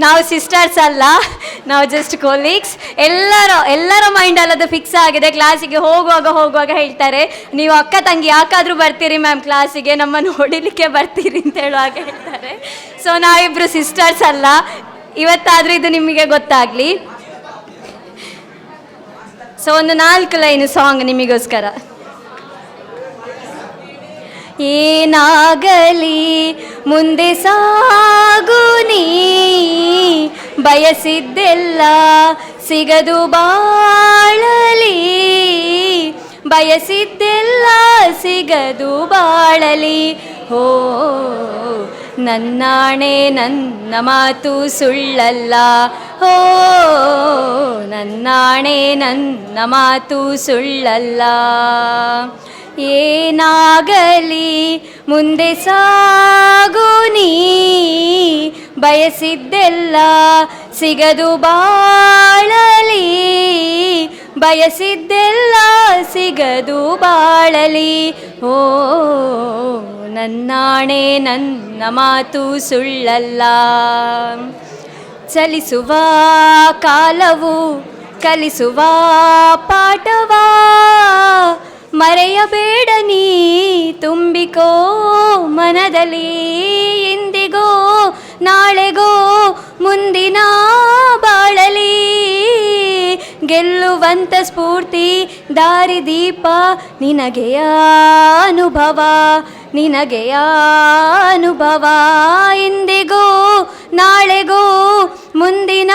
ನಾವು ಸಿಸ್ಟರ್ಸ್ ಅಲ್ಲ, ನಾವು ಜಸ್ಟ್ ಕೊಲೀಗ್ಸ್. ಎಲ್ಲರ ಮೈಂಡಲ್ಲಿ ಅದು ಫಿಕ್ಸ್ ಆಗಿದೆ. ಕ್ಲಾಸಿಗೆ ಹೋಗುವಾಗ ಹೇಳ್ತಾರೆ, ನೀವು ಅಕ್ಕ ತಂಗಿ ಯಾಕಾದರೂ ಬರ್ತೀರಿ ಮ್ಯಾಮ್ ಕ್ಲಾಸಿಗೆ, ನಮ್ಮನ್ನು ಹೊಡಿಲಿಕ್ಕೆ ಬರ್ತೀರಿ ಅಂತ ಹೇಳುವಾಗ ಹೇಳ್ತಾರೆ. ಸೊ ನಾವಿಬ್ಬರು ಸಿಸ್ಟರ್ಸ್ ಅಲ್ಲ, ಇವತ್ತಾದರೂ ಇದು ನಿಮಗೆ ಗೊತ್ತಾಗಲಿ. ಸೊ ಒಂದು 4 ಲೈನ್ ಸಾಂಗ್ ನಿಮಗೋಸ್ಕರ. ಏನಾಗಲಿ ಮುಂದೆ ಸಾಗು ನೀ, ಬಯಸಿದ್ದೆಲ್ಲ ಸಿಗದು ಬಾಳಲಿ, ಬಯಸಿದ್ದೆಲ್ಲ ಸಿಗದು ಬಾಳಲಿ. ಹೋ ನನ್ನಾಣೆ ನನ್ನ ಮಾತು ಸುಳ್ಳಲ್ಲ, ಹೋ ನನ್ನಾಣೆ ನನ್ನ ಮಾತು ಸುಳ್ಳಲ್ಲ. ಏನಾಗಲಿ ಮುಂದೆ ಸಾಗು ನೀ, ಬಯಸಿದ್ದೆಲ್ಲ ಸಿಗದು ಬಾಳಲಿ, ಬಯಸಿದ್ದೆಲ್ಲ ಸಿಗದು ಬಾಳಲಿ. ಓ ನನ್ನಾಣೆ ನನ್ನ ಮಾತು ಸುಳ್ಳಲ್ಲ. ಚಲಿಸುವ ಕಾಲವು ಕಲಿಸುವ ಪಾಠವಾ, ಮರೆಯಬೇಡ ನೀ ತುಂಬಿಕೋ ಮನದಲ್ಲಿ. ಇಂದಿಗೋ ನಾಳೆಗೋ ಮುಂದಿನ ಬಾಳಲಿ, ಗೆಲ್ಲುವಂತ ಸ್ಫೂರ್ತಿ ದಾರಿದೀಪ ನಿನಗೆಯ ಅನುಭವ, ನಿನಗೆಯ ಅನುಭವ. ಇಂದಿಗೋ ನಾಳೆಗೋ ಮುಂದಿನ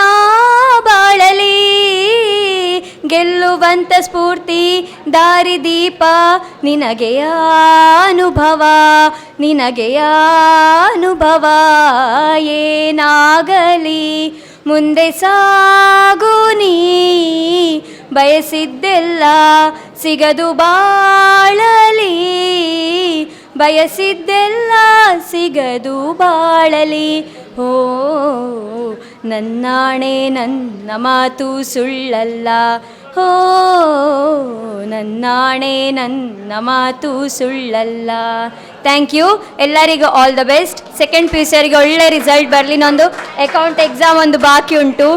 ಬಾಳಲಿ, ಗೆಲ್ಲುವಂತ ಸ್ಫೂರ್ತಿ ದಾರಿದೀಪ ನಿನಗೆಯ ಅನುಭವ, ನಿನಗೆಯ ಅನುಭವ. ಏನಾಗಲಿ ಮುಂದೆ ಸಾಗು ನೀ, ಬಯಸಿದ್ದೆಲ್ಲ ಸಿಗದು ಬಾಳಲಿ, ಬಯಸಿದ್ದೆಲ್ಲ ಸಿಗದು ಬಾಳಲಿ. ಓ ನನ್ನಾಣೆ ನನ್ನ ಮಾತು ಸುಳ್ಳಲ್ಲ, ಓ ನನ್ನಾಣೆ ನನ್ನ ಮಾತು ಸುಳ್ಳಲ್ಲ. Thank you. ಎಲ್ಲರಿಗೂ all the best. Second P U ಸಿಯವರಿಗೆ ಒಳ್ಳೆ ರಿಸಲ್ಟ್ ಬರಲಿ. ಇನ್ನೊಂದು ಅಕೌಂಟ್ ಎಕ್ಸಾಮ್ ಒಂದು ಬಾಕಿ ಉಂಟು,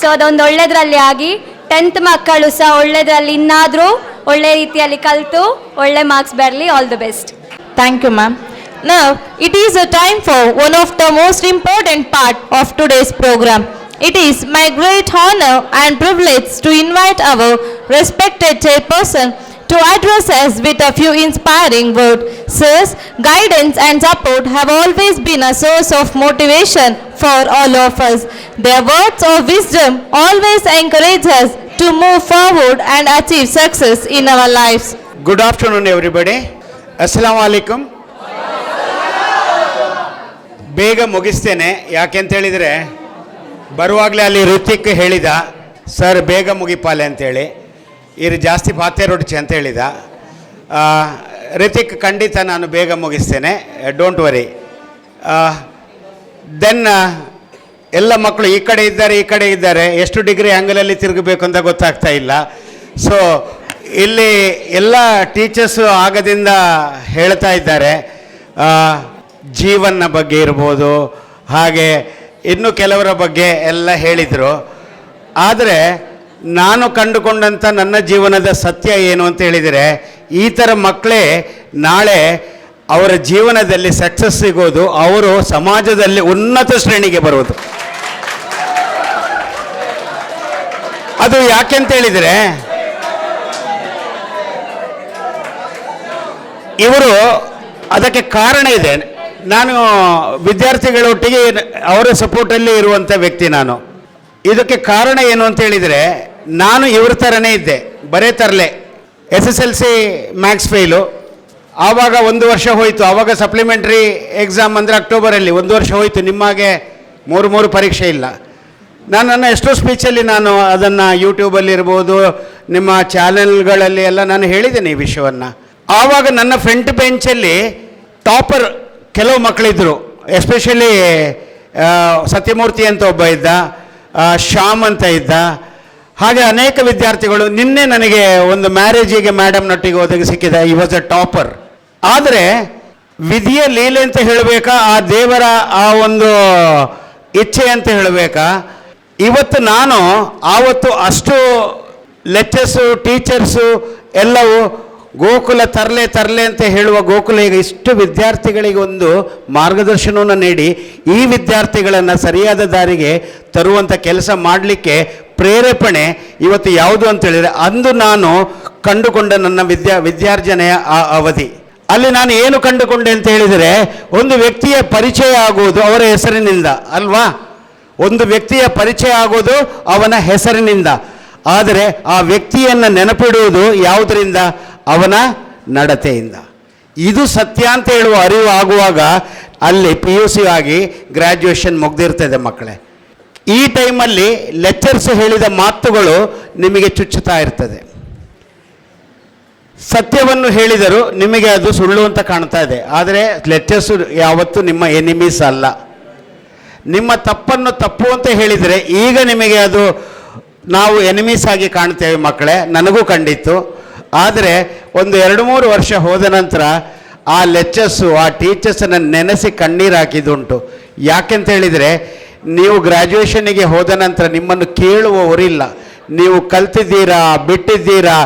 ಸೊ ಅದೊಂದು ಒಳ್ಳೆದರಲ್ಲಿ ಆಗಿ 10th ಮಕ್ಕಳು ಸಹ ಒಳ್ಳೆದರಲ್ಲಿ ಇನ್ನಾದರೂ ಒಳ್ಳೆ ರೀತಿಯಲ್ಲಿ ಕಲಿತು ಒಳ್ಳೆ ಮಾರ್ಕ್ಸ್ ಬರಲಿ. All the best. Thank you, ma'am. Now, it is a time for one of the most important part of today's program. It is my great honor and privilege to invite our respected chairperson to address us with a few inspiring words. Sir's guidance and support have always been a source of motivation for all of us. Their words of wisdom always encourage us to move forward and achieve success in our lives. Good afternoon, everybody. Assalamu alaikum. ಬೇಗ ಮುಗಿಸ್ತೇನೆ, ಯಾಕೆಂತೇಳಿದರೆ ಬರುವಾಗಲೇ ಅಲ್ಲಿ ಋತಿಕ್ ಹೇಳಿದ, ಸರ್ ಬೇಗ ಮುಗಿಪಾಲೆ ಅಂತೇಳಿ, ಇರು ಜಾಸ್ತಿ ಪಾತೆ ರೊಡ್ಚೆ ಅಂತ ಹೇಳಿದ. ಋತಿಕ್ ಖಂಡಿತ ನಾನು ಬೇಗ ಮುಗಿಸ್ತೇನೆ, ಡೋಂಟ್ ವರಿ. ದೆನ್ ಎಲ್ಲ ಮಕ್ಕಳು ಈ ಕಡೆ ಇದ್ದಾರೆ, ಎಷ್ಟು ಡಿಗ್ರಿ ಆ್ಯಂಗಲಲ್ಲಿ ತಿರುಗಬೇಕು ಅಂತ ಗೊತ್ತಾಗ್ತಾ ಇಲ್ಲ. ಸೊ ಇಲ್ಲಿ ಎಲ್ಲ ಟೀಚರ್ಸು ಆಗದಿಂದ ಹೇಳ್ತಾ ಇದ್ದಾರೆ, ಜೀವನ ಬಗ್ಗೆ ಇರ್ಬೋದು, ಹಾಗೆ ಇನ್ನು ಕೆಲವರ ಬಗ್ಗೆ ಎಲ್ಲ ಹೇಳಿದರು. ಆದರೆ ನಾನು ಕಂಡುಕೊಂಡಂಥ ನನ್ನ ಜೀವನದ ಸತ್ಯ ಏನು ಅಂತ ಹೇಳಿದರೆ, ಈ ಥರ ಮಕ್ಕಳೇ ನಾಳೆ ಅವರ ಜೀವನದಲ್ಲಿ ಸಕ್ಸಸ್ ಸಿಗೋದು, ಅವರು ಸಮಾಜದಲ್ಲಿ ಉನ್ನತ ಶ್ರೇಣಿಗೆ ಬರುವುದು. ಅದು ಯಾಕೆಂತ ಹೇಳಿದರೆ, ಇವರು ಅದಕ್ಕೆ ಕಾರಣ ಇದೆ. ನಾನು ವಿದ್ಯಾರ್ಥಿಗಳೊಟ್ಟಿಗೆ ಅವರ ಸಪೋರ್ಟಲ್ಲಿ ಇರುವಂಥ ವ್ಯಕ್ತಿ ನಾನು. ಇದಕ್ಕೆ ಕಾರಣ ಏನು ಅಂತ ಹೇಳಿದರೆ, ನಾನು ಇವ್ರ ಥರನೇ ಇದ್ದೆ, ಬರೇ ತರಲೆ. SSLC maths fail. ಆವಾಗ 1 ವರ್ಷ ಹೋಯಿತು. ಆವಾಗ ಸಪ್ಲಿಮೆಂಟ್ರಿ ಎಕ್ಸಾಮ್ ಅಂದರೆ ಅಕ್ಟೋಬರಲ್ಲಿ 1 ವರ್ಷ ಹೋಯಿತು. ನಿಮಗೆ 3 ಪರೀಕ್ಷೆ ಇಲ್ಲ. ನನ್ನ ಎಷ್ಟೋ ಸ್ಪೀಚಲ್ಲಿ ನಾನು ಅದನ್ನು ಯೂಟ್ಯೂಬಲ್ಲಿರ್ಬೋದು, ನಿಮ್ಮ ಚಾನೆಲ್ಗಳಲ್ಲಿ ಎಲ್ಲ ನಾನು ಹೇಳಿದ್ದೇನೆ ಈ ವಿಷಯವನ್ನು. ಆವಾಗ ನನ್ನ ಫ್ರಂಟ್ ಬೆಂಚಲ್ಲಿ ಟಾಪರ್ ಕೆಲವು ಮಕ್ಕಳಿದ್ದರು. ಎಸ್ಪೆಷಲಿ ಸತ್ಯಮೂರ್ತಿ ಅಂತ ಒಬ್ಬ ಇದ್ದ, ಶ್ಯಾಮ್ ಅಂತ ಇದ್ದ, ಹಾಗೆ ಅನೇಕ ವಿದ್ಯಾರ್ಥಿಗಳು. ನಿನ್ನೆ ನನಗೆ ಒಂದು ಮ್ಯಾರೇಜಿಗೆ ಮೇಡಮ್ನೊಟ್ಟಿಗೆ ಹೋದಾಗ ಸಿಕ್ಕಿದ. ಈ ವಾಸ್ ಅ ಟಾಪರ್. ಆದರೆ ವಿಧಿಯ ಲೀಲೆ ಅಂತ ಹೇಳಬೇಕಾ, ಆ ದೇವರ ಆ ಒಂದು ಇಚ್ಛೆ ಅಂತ ಹೇಳಬೇಕಾ, ಇವತ್ತು ನಾನು ಆವತ್ತು ಅಷ್ಟು ಲೆಕ್ಚರ್ಸು ಟೀಚರ್ಸು ಎಲ್ಲವೂ ಗೋಕುಲ ತರಲೆ ಅಂತ ಹೇಳುವ ಗೋಕುಲ ಈಗ ಇಷ್ಟು ವಿದ್ಯಾರ್ಥಿಗಳಿಗೆ ಒಂದು ಮಾರ್ಗದರ್ಶನವನ್ನು ನೀಡಿ ಈ ವಿದ್ಯಾರ್ಥಿಗಳನ್ನು ಸರಿಯಾದ ದಾರಿಗೆ ತರುವಂಥ ಕೆಲಸ ಮಾಡಲಿಕ್ಕೆ ಪ್ರೇರೇಪಣೆ ಇವತ್ತು ಯಾವುದು ಅಂತ ಹೇಳಿದರೆ, ಅಂದು ನಾನು ಕಂಡುಕೊಂಡ ನನ್ನ ವಿದ್ಯಾರ್ಜನೆಯ ಆ ಅವಧಿ. ಅಲ್ಲಿ ನಾನು ಏನು ಕಂಡುಕೊಂಡೆ ಅಂತ ಹೇಳಿದರೆ, ಒಂದು ವ್ಯಕ್ತಿಯ ಪರಿಚಯ ಆಗುವುದು ಅವರ ಹೆಸರಿನಿಂದ ಅಲ್ವಾ? ಒಂದು ವ್ಯಕ್ತಿಯ ಪರಿಚಯ ಆಗೋದು ಅವನ ಹೆಸರಿನಿಂದ. ಆದರೆ ಆ ವ್ಯಕ್ತಿಯನ್ನು ನೆನಪಿಡುವುದು ಯಾವುದರಿಂದ? ಅವನ ನಡತೆಯಿಂದ. ಇದು ಸತ್ಯ ಅಂತ ಹೇಳುವ ಅರಿವು ಆಗುವಾಗ ಅಲ್ಲಿ PUC ಆಗಿ ಗ್ರ್ಯಾಜುಯೇಷನ್ ಮುಗ್ದಿರ್ತದೆ ಮಕ್ಕಳೇ. ಈ ಟೈಮಲ್ಲಿ ಲೆಕ್ಚರ್ಸ್ ಹೇಳಿದ ಮಾತುಗಳು ನಿಮಗೆ ಚುಚ್ಚುತ್ತಾ ಇರ್ತದೆ. ಸತ್ಯವನ್ನು ಹೇಳಿದರು ನಿಮಗೆ ಅದು ಸುಳ್ಳು ಅಂತ ಕಾಣ್ತಾ ಇದೆ. ಆದರೆ ಲೆಕ್ಚರ್ಸು ಯಾವತ್ತೂ ನಿಮ್ಮ ಎನಿಮೀಸ್ ಅಲ್ಲ. ನಿಮ್ಮ ತಪ್ಪನ್ನು ತಪ್ಪು ಅಂತ ಹೇಳಿದರೆ ಈಗ ನಿಮಗೆ ಅದು ನಾವು ಎನಿಮೀಸ್ ಆಗಿ ಕಾಣ್ತೇವೆ ಮಕ್ಕಳೇ. ನನಗೂ ಕಂಡಿತ್ತು. ಆದರೆ ಒಂದು 2-3 ವರ್ಷ ಹೋದ ನಂತರ ಆ ಲೆಕ್ಚರ್ಸು ಆ ಟೀಚರ್ಸನ್ನು ನೆನೆಸಿ ಕಣ್ಣೀರು ಹಾಕಿದ್ದುಂಟು. ಯಾಕೆಂತ ಹೇಳಿದರೆ, ನೀವು ಗ್ರ್ಯಾಜುಯೇಷನ್ನಿಗೆ ಹೋದ ನಂತರ ನಿಮ್ಮನ್ನು ಕೇಳುವವರಿಲ್ಲ. ನೀವು ಕಲ್ತಿದ್ದೀರಾ, ಬಿಟ್ಟಿದ್ದೀರಾ,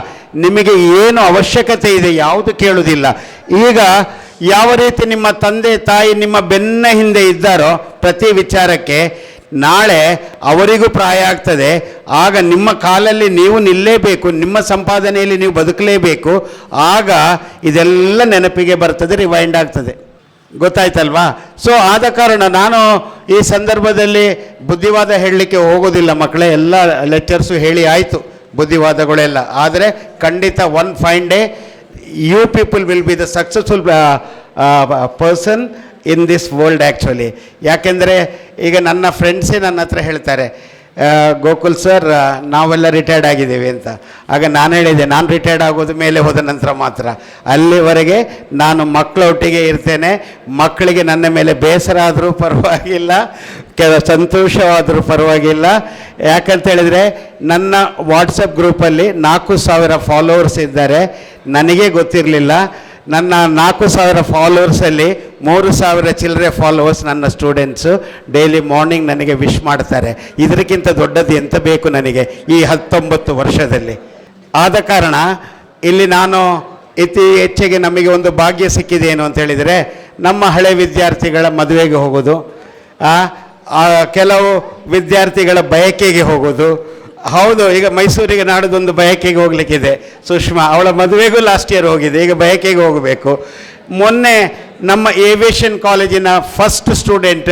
ನಿಮಗೆ ಏನು ಅವಶ್ಯಕತೆ ಇದೆ ಯಾವುದು ಕೇಳುವುದಿಲ್ಲ. ಈಗ ಯಾವ ರೀತಿ ನಿಮ್ಮ ತಂದೆ ತಾಯಿ ನಿಮ್ಮ ಬೆನ್ನ ಹಿಂದೆ ಇದ್ದಾರೋ ಪ್ರತಿ ವಿಚಾರಕ್ಕೆ, ನಾಳೆ ಅವರಿಗೂ ಪ್ರಾಯ ಆಗ್ತದೆ. ಆಗ ನಿಮ್ಮ ಕಾಲಲ್ಲಿ ನೀವು ನಿಲ್ಲೇಬೇಕು, ನಿಮ್ಮ ಸಂಪಾದನೆಯಲ್ಲಿ ನೀವು ಬದುಕಲೇಬೇಕು. ಆಗ ಇದೆಲ್ಲ ನೆನಪಿಗೆ ಬರ್ತದೆ, ರಿವೈಂಡ್ ಆಗ್ತದೆ. ಗೊತ್ತಾಯ್ತಲ್ವಾ? ಸೊ ಆದ ಕಾರಣ ನಾನು ಈ ಸಂದರ್ಭದಲ್ಲಿ ಬುದ್ಧಿವಾದ ಹೇಳಲಿಕ್ಕೆ ಹೋಗೋದಿಲ್ಲ ಮಕ್ಕಳೇ. ಎಲ್ಲ ಲೆಕ್ಚರ್ಸು ಹೇಳಿ ಆಯಿತು ಬುದ್ಧಿವಾದಗಳೆಲ್ಲ. ಆದರೆ ಖಂಡಿತ one fine day you people will be the successful person in this world actually. ಯಾಕೆಂದರೆ ಈಗ ನನ್ನ ಫ್ರೆಂಡ್ಸೇ ನನ್ನ ಹತ್ರ ಹೇಳ್ತಾರೆ, ಗೋಕುಲ್ ಸರ್ ನಾವೆಲ್ಲ ರಿಟೈರ್ಡ್ ಆಗಿದ್ದೀವಿ ಅಂತ. ಆಗ ನಾನು ಹೇಳಿದೆ, ನಾನು ರಿಟೈರ್ಡ್ ಆಗೋದು ಮೇಲೆ ಹೋದ ನಂತರ ಮಾತ್ರ. ಅಲ್ಲಿವರೆಗೆ ನಾನು ಮಕ್ಕಳೊಟ್ಟಿಗೆ ಇರ್ತೇನೆ. ಮಕ್ಕಳಿಗೆ ನನ್ನ ಮೇಲೆ ಬೇಸರ ಆದರೂ ಪರವಾಗಿಲ್ಲ, ಸಂತೋಷವಾದರೂ ಪರವಾಗಿಲ್ಲ. ಯಾಕಂತ ಹೇಳಿದರೆ ನನ್ನ ವಾಟ್ಸಪ್ ಗ್ರೂಪಲ್ಲಿ 4,000 ಫಾಲೋವರ್ಸ್ ಇದ್ದಾರೆ. ನನಗೆ ಗೊತ್ತಿರಲಿಲ್ಲ. ನನ್ನ 4,000 ಫಾಲೋವರ್ಸಲ್ಲಿ 3,000 ಚಿಲ್ಲರೆ ಫಾಲೋವರ್ಸ್ ನನ್ನ ಸ್ಟೂಡೆಂಟ್ಸು ಡೈಲಿ ಮಾರ್ನಿಂಗ್ ನನಗೆ ವಿಶ್ ಮಾಡ್ತಾರೆ. ಇದಕ್ಕಿಂತ ದೊಡ್ಡದು ಎಂತ ಬೇಕು ನನಗೆ ಈ 19 ವರ್ಷದಲ್ಲಿ. ಆದ ಕಾರಣ ಇಲ್ಲಿ ನಾನು ಹೆಚ್ಚಿಗೆ ನಮಗೆ ಒಂದು ಭಾಗ್ಯ ಸಿಕ್ಕಿದೆ ಏನು ಅಂತ ಹೇಳಿದರೆ, ನಮ್ಮ ಹಳೆ ವಿದ್ಯಾರ್ಥಿಗಳ ಮದುವೆಗೆ ಹೋಗೋದು, ಕೆಲವು ವಿದ್ಯಾರ್ಥಿಗಳ ಬಯಕೆಗೆ ಹೋಗೋದು. ಹೌದು, ಈಗ ಮೈಸೂರಿಗೆ ನಾಡದೊಂದು ಬಯಕೆಗೆ ಹೋಗ್ಲಿಕ್ಕಿದೆ. ಸುಷ್ಮಾ ಅವಳ ಮದುವೆಗೂ ಲಾಸ್ಟ್ ಇಯರ್ ಹೋಗಿದೆ, ಈಗ ಬಯಕೆಗೆ ಹೋಗಬೇಕು. ಮೊನ್ನೆ ನಮ್ಮ ಏವಿಯೇಷನ್ ಕಾಲೇಜಿನ ಫಸ್ಟ್ ಸ್ಟೂಡೆಂಟ್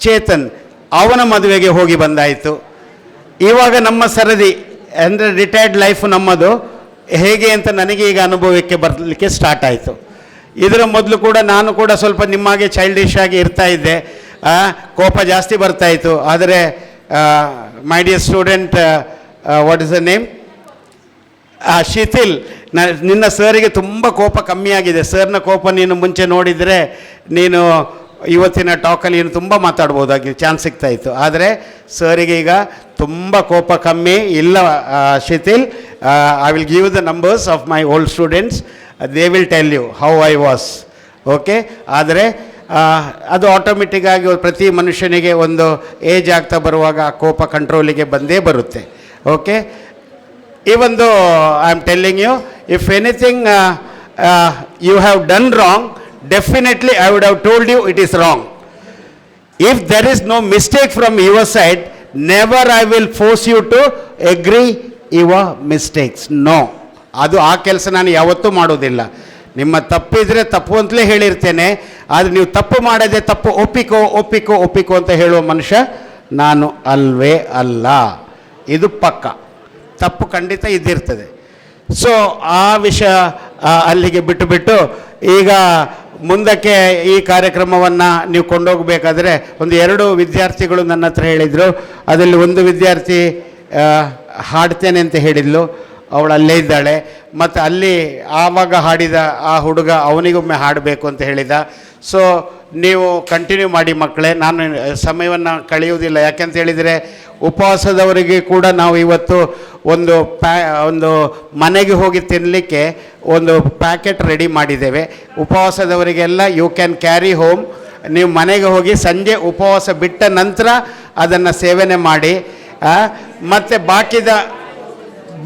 ಚೇತನ್ ಅವನ ಮದುವೆಗೆ ಹೋಗಿ ಬಂದಾಯಿತು. ಇವಾಗ ನಮ್ಮ ಸರದಿ ಅಂದರೆ ರಿಟೈರ್ಡ್ ಲೈಫ್ ನಮ್ಮದು ಹೇಗೆ ಅಂತ ನನಗೆ ಈಗ ಅನುಭವಕ್ಕೆ ಬರಲಿಕ್ಕೆ ಸ್ಟಾರ್ಟ್ ಆಯಿತು. ಇದರ ಮೊದಲು ಕೂಡ ನಾನು ಕೂಡ ಸ್ವಲ್ಪ ನಿಮ್ಮಾಗೆ ಚೈಲ್ಡಿಶ್ ಆಗಿ ಇರ್ತಾ ಇದ್ದೆ, ಕೋಪ ಜಾಸ್ತಿ ಬರ್ತಾಯಿತ್ತು. ಆದರೆ my dear student, what is the name, Shithil, ನಿನ್ನ ಸರಿಗೆ ತುಂಬ ಕೋಪ ಕಮ್ಮಿ ಆಗಿದೆ. ಸರ್ನ ಕೋಪ ನೀನು ಮುಂಚೆ ನೋಡಿದರೆ ನೀನು ಇವತ್ತಿನ ಟಾಕಲ್ಲಿ ನೀನು ತುಂಬ ಮಾತಾಡ್ಬೋದಾಗಿ ಚಾನ್ಸ್ ಸಿಗ್ತಾಯಿತ್ತು. ಆದರೆ ಸರಿಗೆ ಈಗ ತುಂಬ ಕೋಪ ಕಮ್ಮಿ ಇಲ್ಲ. Shithil, I will give the numbers of my old students, they will tell you how I was. Okay. ಆದರೆ ಅದು ಆಟೋಮೆಟಿಕ್ಕಾಗಿ ಪ್ರತಿ ಮನುಷ್ಯನಿಗೆ ಒಂದು ಏಜ್ ಆಗ್ತಾ ಬರುವಾಗ ಆ ಕೋಪ ಕಂಟ್ರೋಲಿಗೆ ಬಂದೇ ಬರುತ್ತೆ. Okay, even though I am telling you, if anything you have done wrong, definitely I would have told you it is wrong. If there is no mistake from your side, never I will force you to agree your mistakes. No, ಅದು ಆ ಕೆಲಸ ನಾನು ಯಾವತ್ತೂ ಮಾಡೋದಿಲ್ಲ. ನಿಮ್ಮ ತಪ್ಪಿದ್ರೆ ತಪ್ಪು ಅಂತಲೇ ಹೇಳಿರ್ತೇನೆ, ಆದರೆ ನೀವು ತಪ್ಪು ಮಾಡದೆ ತಪ್ಪು ಒಪ್ಪಿಕೋ ಅಂತ ಹೇಳುವ ಮನುಷ್ಯ ನಾನು ಅಲ್ವೇ ಅಲ್ಲ. ಇದು ಪಕ್ಕ, ತಪ್ಪು ಖಂಡಿತ ಇದ್ದಿರ್ತದೆ. ಸೊ ಆ ವಿಷಯ ಅಲ್ಲಿಗೆ ಬಿಟ್ಟು ಈಗ ಮುಂದಕ್ಕೆ ಈ ಕಾರ್ಯಕ್ರಮವನ್ನು ನೀವು ಕೊಂಡೋಗಬೇಕಾದ್ರೆ ಒಂದು 2 ವಿದ್ಯಾರ್ಥಿಗಳು ನನ್ನ ಹತ್ರ ಹೇಳಿದರು. ಅದರಲ್ಲಿ ಒಂದು ವಿದ್ಯಾರ್ಥಿ ಹಾಡ್ತೇನೆ ಅಂತ ಹೇಳಿದ್ಲು, ಅವಳು ಅಲ್ಲೇ ಇದ್ದಾಳೆ. ಮತ್ತು ಅಲ್ಲಿ ಆವಾಗ ಹಾಡಿದ ಆ ಹುಡುಗ ಅವನಿಗೊಮ್ಮೆ ಹಾಡಬೇಕು ಅಂತ ಹೇಳಿದ. ಸೊ ನೀವು ಕಂಟಿನ್ಯೂ ಮಾಡಿ ಮಕ್ಕಳೇ, ನಾನು ಸಮಯವನ್ನು ಕಳೆಯುವುದಿಲ್ಲ. ಯಾಕೆಂತ ಹೇಳಿದರೆ ಉಪವಾಸದವರಿಗೆ ಕೂಡ ನಾವು ಇವತ್ತು ಒಂದು ಮನೆಗೆ ಹೋಗಿ ತಿನ್ನಲಿಕ್ಕೆ ಒಂದು ಪ್ಯಾಕೆಟ್ ರೆಡಿ ಮಾಡಿದ್ದೇವೆ. ಉಪವಾಸದವರಿಗೆಲ್ಲ ಯು ಕ್ಯಾನ್ ಕ್ಯಾರಿ ಹೋಮ್. ನೀವು ಮನೆಗೆ ಹೋಗಿ ಸಂಜೆ ಉಪವಾಸ ಬಿಟ್ಟ ನಂತರ ಅದನ್ನು ಸೇವನೆ ಮಾಡಿ. ಮತ್ತು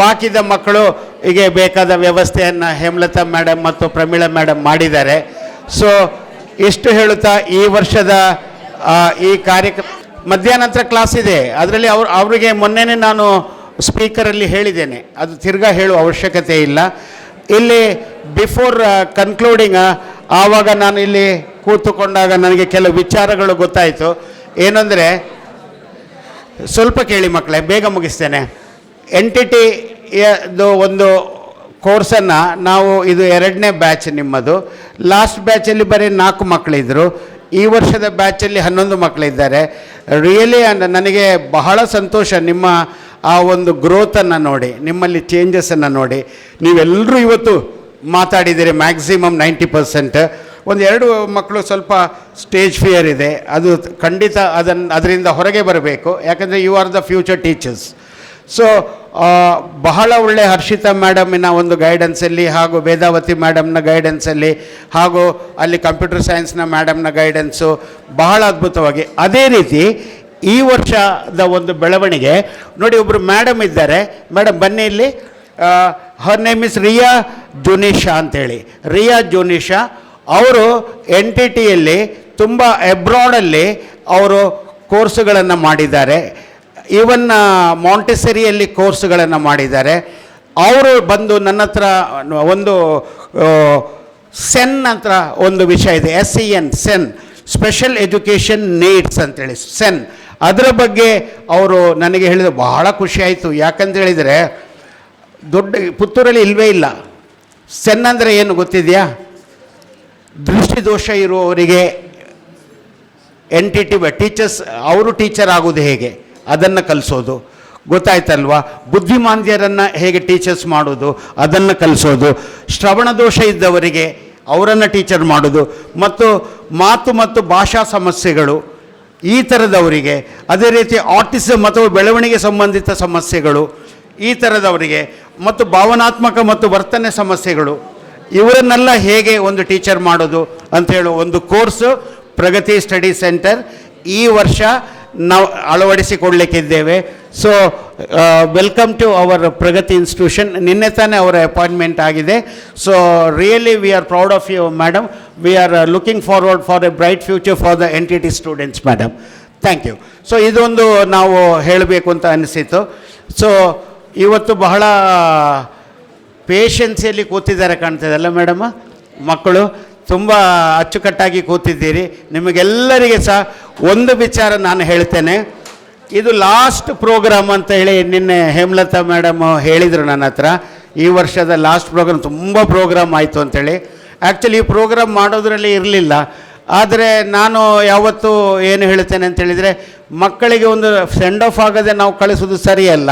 ಬಾಕಿದ ಮಕ್ಕಳು ಹೀಗೆ ಬೇಕಾದ ವ್ಯವಸ್ಥೆಯನ್ನು ಹೇಮಲತಾ ಮೇಡಮ್ ಮತ್ತು ಪ್ರಮೀಳಾ ಮೇಡಮ್ ಮಾಡಿದ್ದಾರೆ. ಸೊ ಇಷ್ಟು ಹೇಳುತ್ತಾ ಈ ವರ್ಷದ ಈ ಕಾರ್ಯಕ್ರಮ ಮಧ್ಯಾಹ್ನ ನಂತರ ಕ್ಲಾಸ್ ಇದೆ. ಅದರಲ್ಲಿ ಅವರಿಗೆ ಮೊನ್ನೆನೇ ನಾನು ಸ್ಪೀಕರಲ್ಲಿ ಹೇಳಿದ್ದೇನೆ, ಅದು ತಿರ್ಗಾ ಹೇಳುವ ಅವಶ್ಯಕತೆ ಇಲ್ಲ. ಇಲ್ಲಿ ಬಿಫೋರ್ ಕನ್ಕ್ಲೂಡಿಂಗ್ ಆವಾಗ ನಾನು ಇಲ್ಲಿ ಕೂತುಕೊಂಡಾಗ ನನಗೆ ಕೆಲವು ವಿಚಾರಗಳು ಗೊತ್ತಾಯಿತು. ಏನಂದರೆ, ಸ್ವಲ್ಪ ಕೇಳಿ ಮಕ್ಕಳೇ, ಬೇಗ ಮುಗಿಸ್ತೇನೆ. NTTದು ಒಂದು ಕೋರ್ಸನ್ನು ನಾವು, ಇದು 2ನೇ ಬ್ಯಾಚ್ ನಿಮ್ಮದು. ಲಾಸ್ಟ್ ಬ್ಯಾಚಲ್ಲಿ ಬರೀ 4 ಮಕ್ಕಳಿದ್ದರು. ಈ ವರ್ಷದ ಬ್ಯಾಚಲ್ಲಿ 11 ಮಕ್ಕಳಿದ್ದಾರೆ. ರಿಯಲಿ ನನಗೆ ಬಹಳ ಸಂತೋಷ ನಿಮ್ಮ ಆ ಒಂದು ಗ್ರೋತನ್ನು ನೋಡಿ, ನಿಮ್ಮಲ್ಲಿ ಚೇಂಜಸನ್ನು ನೋಡಿ. ನೀವೆಲ್ಲರೂ ಇವತ್ತು ಮಾತಾಡಿದ್ದೀರಿ ಮ್ಯಾಕ್ಸಿಮಮ್ 90%. 1-2 ಮಕ್ಕಳು ಸ್ವಲ್ಪ ಸ್ಟೇಜ್ ಫಿಯರ್ ಇದೆ, ಅದು ಖಂಡಿತ ಅದರಿಂದ ಹೊರಗೆ ಬರಬೇಕು. ಯಾಕಂದರೆ you are the future teachers. So ಬಹಳ ಒಳ್ಳೆ ಹರ್ಷಿತಾ ಮೇಡಮಿನ ಒಂದು ಗೈಡೆನ್ಸಲ್ಲಿ ಹಾಗೂ ವೇದಾವತಿ ಮೇಡಮ್ನ ಗೈಡೆನ್ಸಲ್ಲಿ ಹಾಗೂ ಅಲ್ಲಿ ಕಂಪ್ಯೂಟರ್ ಸೈನ್ಸ್ನ ಮೇಡಮ್ನ ಗೈಡೆನ್ಸು ಬಹಳ ಅದ್ಭುತವಾಗಿ. ಅದೇ ರೀತಿ ಈ ವರ್ಷದ ಒಂದು ಬೆಳವಣಿಗೆ ನೋಡಿ. ಒಬ್ಬರು ಮೇಡಮ್ ಇದ್ದಾರೆ, ಮೇಡಮ್ ಬನ್ನಿ ಇಲ್ಲಿ. ಹರ್ ನೇಮ್ ಇಸ್ ರಿಯಾ ಜೋನಿಶಾ ಅಂತೇಳಿ. ರಿಯಾ ಜೋನಿಶಾ ಅವರು NTTಯಲ್ಲಿ ತುಂಬ ಎಬ್ರಾಡಲ್ಲಿ ಅವರು ಕೋರ್ಸುಗಳನ್ನು ಮಾಡಿದ್ದಾರೆ. ಈವನ್ ಮಾಂಟೆಸರಿಯಲ್ಲಿ ಕೋರ್ಸ್ಗಳನ್ನು ಮಾಡಿದ್ದಾರೆ. ಅವರು ಬಂದು ನನ್ನ ಹತ್ರ ಒಂದು ಸೆನ್ ಅಂತ ಒಂದು ವಿಷಯ ಇದೆ, SEN, ಸೆನ್, ಸ್ಪೆಷಲ್ ಎಜುಕೇಷನ್ ನೀಡ್ಸ್ ಅಂತೇಳಿ ಸೆನ್, ಅದರ ಬಗ್ಗೆ ಅವರು ನನಗೆ ಹೇಳಿದ ಬಹಳ ಖುಷಿಯಾಯಿತು. ಯಾಕಂತ ಹೇಳಿದರೆ ದೊಡ್ಡ ಪುತ್ತೂರಲ್ಲಿ ಇಲ್ಲವೇ ಇಲ್ಲ. ಸೆನ್ ಅಂದರೆ ಏನು ಗೊತ್ತಿದೆಯಾ? ದೃಷ್ಟಿದೋಷ ಇರುವವರಿಗೆ NTT ಟೀಚರ್ಸ್, ಅವರು ಟೀಚರ್ ಆಗೋದು ಹೇಗೆ ಅದನ್ನು ಕಲಿಸೋದು, ಗೊತ್ತಾಯ್ತಲ್ವಾ? ಬುದ್ಧಿಮಾಂದ್ಯರನ್ನು ಹೇಗೆ ಟೀಚರ್ಸ್ ಮಾಡೋದು ಅದನ್ನು ಕಲಿಸೋದು, ಶ್ರವಣ ದೋಷ ಇದ್ದವರಿಗೆ ಅವರನ್ನು ಟೀಚರ್ ಮಾಡೋದು, ಮತ್ತು ಮಾತು ಮತ್ತು ಭಾಷಾ ಸಮಸ್ಯೆಗಳು ಈ ಥರದವರಿಗೆ, ಅದೇ ರೀತಿ ಆಟಿಸಮ್ ಅಥವಾ ಬೆಳವಣಿಗೆ ಸಂಬಂಧಿತ ಸಮಸ್ಯೆಗಳು ಈ ಥರದವರಿಗೆ, ಮತ್ತು ಭಾವನಾತ್ಮಕ ಮತ್ತು ವರ್ತನೆ ಸಮಸ್ಯೆಗಳು, ಇವರನ್ನೆಲ್ಲ ಹೇಗೆ ಒಂದು ಟೀಚರ್ ಮಾಡೋದು ಅಂತ ಹೇಳೋ ಒಂದು ಕೋರ್ಸು ಪ್ರಗತಿ ಸ್ಟಡಿ ಸೆಂಟರ್ ಈ ವರ್ಷ ನಾವು ಅಳವಡಿಸಿಕೊಡ್ಲಿಕ್ಕಿದ್ದೇವೆ. So welcome to our Pragati institution. ನಿನ್ನೆ ತಾನೇ ಅವರ ಅಪಾಯಿಂಟ್ಮೆಂಟ್ ಆಗಿದೆ. So really we are proud of you madam. We are looking forward for a bright future for the NTT students madam. Thank you. So ಇದೊಂದು ನಾವು ಹೇಳಬೇಕು ಅಂತ ಅನಿಸಿತು. ಸೊ ಇವತ್ತು ಬಹಳ ಪೇಷನ್ಸಿಯಲ್ಲಿ ಕೂತಿದ್ದಾರೆ ಕಾಣ್ತದಲ್ಲ ಮೇಡಮ್, ಮಕ್ಕಳು ತುಂಬ ಅಚ್ಚುಕಟ್ಟಾಗಿ ಕೂತಿದ್ದೀರಿ. ನಿಮಗೆಲ್ಲರಿಗೆ ಸಹ ಒಂದು ವಿಚಾರ ನಾನು ಹೇಳ್ತೇನೆ. ಇದು ಲಾಸ್ಟ್ ಪ್ರೋಗ್ರಾಮ್ ಅಂತ ಹೇಳಿ ನಿನ್ನೆ ಹೇಮಲತಾ ಮೇಡಮ್ ಹೇಳಿದರು ನನ್ನ ಹತ್ರ. ಈ ವರ್ಷದ ಲಾಸ್ಟ್ ಪ್ರೋಗ್ರಾಮ್, ತುಂಬ ಪ್ರೋಗ್ರಾಮ್ ಆಯಿತು ಅಂಥೇಳಿ. ಆ್ಯಕ್ಚುಲಿ ಈ ಪ್ರೋಗ್ರಾಮ್ ಮಾಡೋದ್ರಲ್ಲಿ ಇರಲಿಲ್ಲ. ಆದರೆ ನಾನು ಯಾವತ್ತೂ ಏನು ಹೇಳ್ತೇನೆ ಅಂತೇಳಿದರೆ, ಮಕ್ಕಳಿಗೆ ಒಂದು ಸೆಂಡ್ ಆಫ್ ಆಗದೆ ನಾವು ಕಳಿಸೋದು ಸರಿಯಲ್ಲ,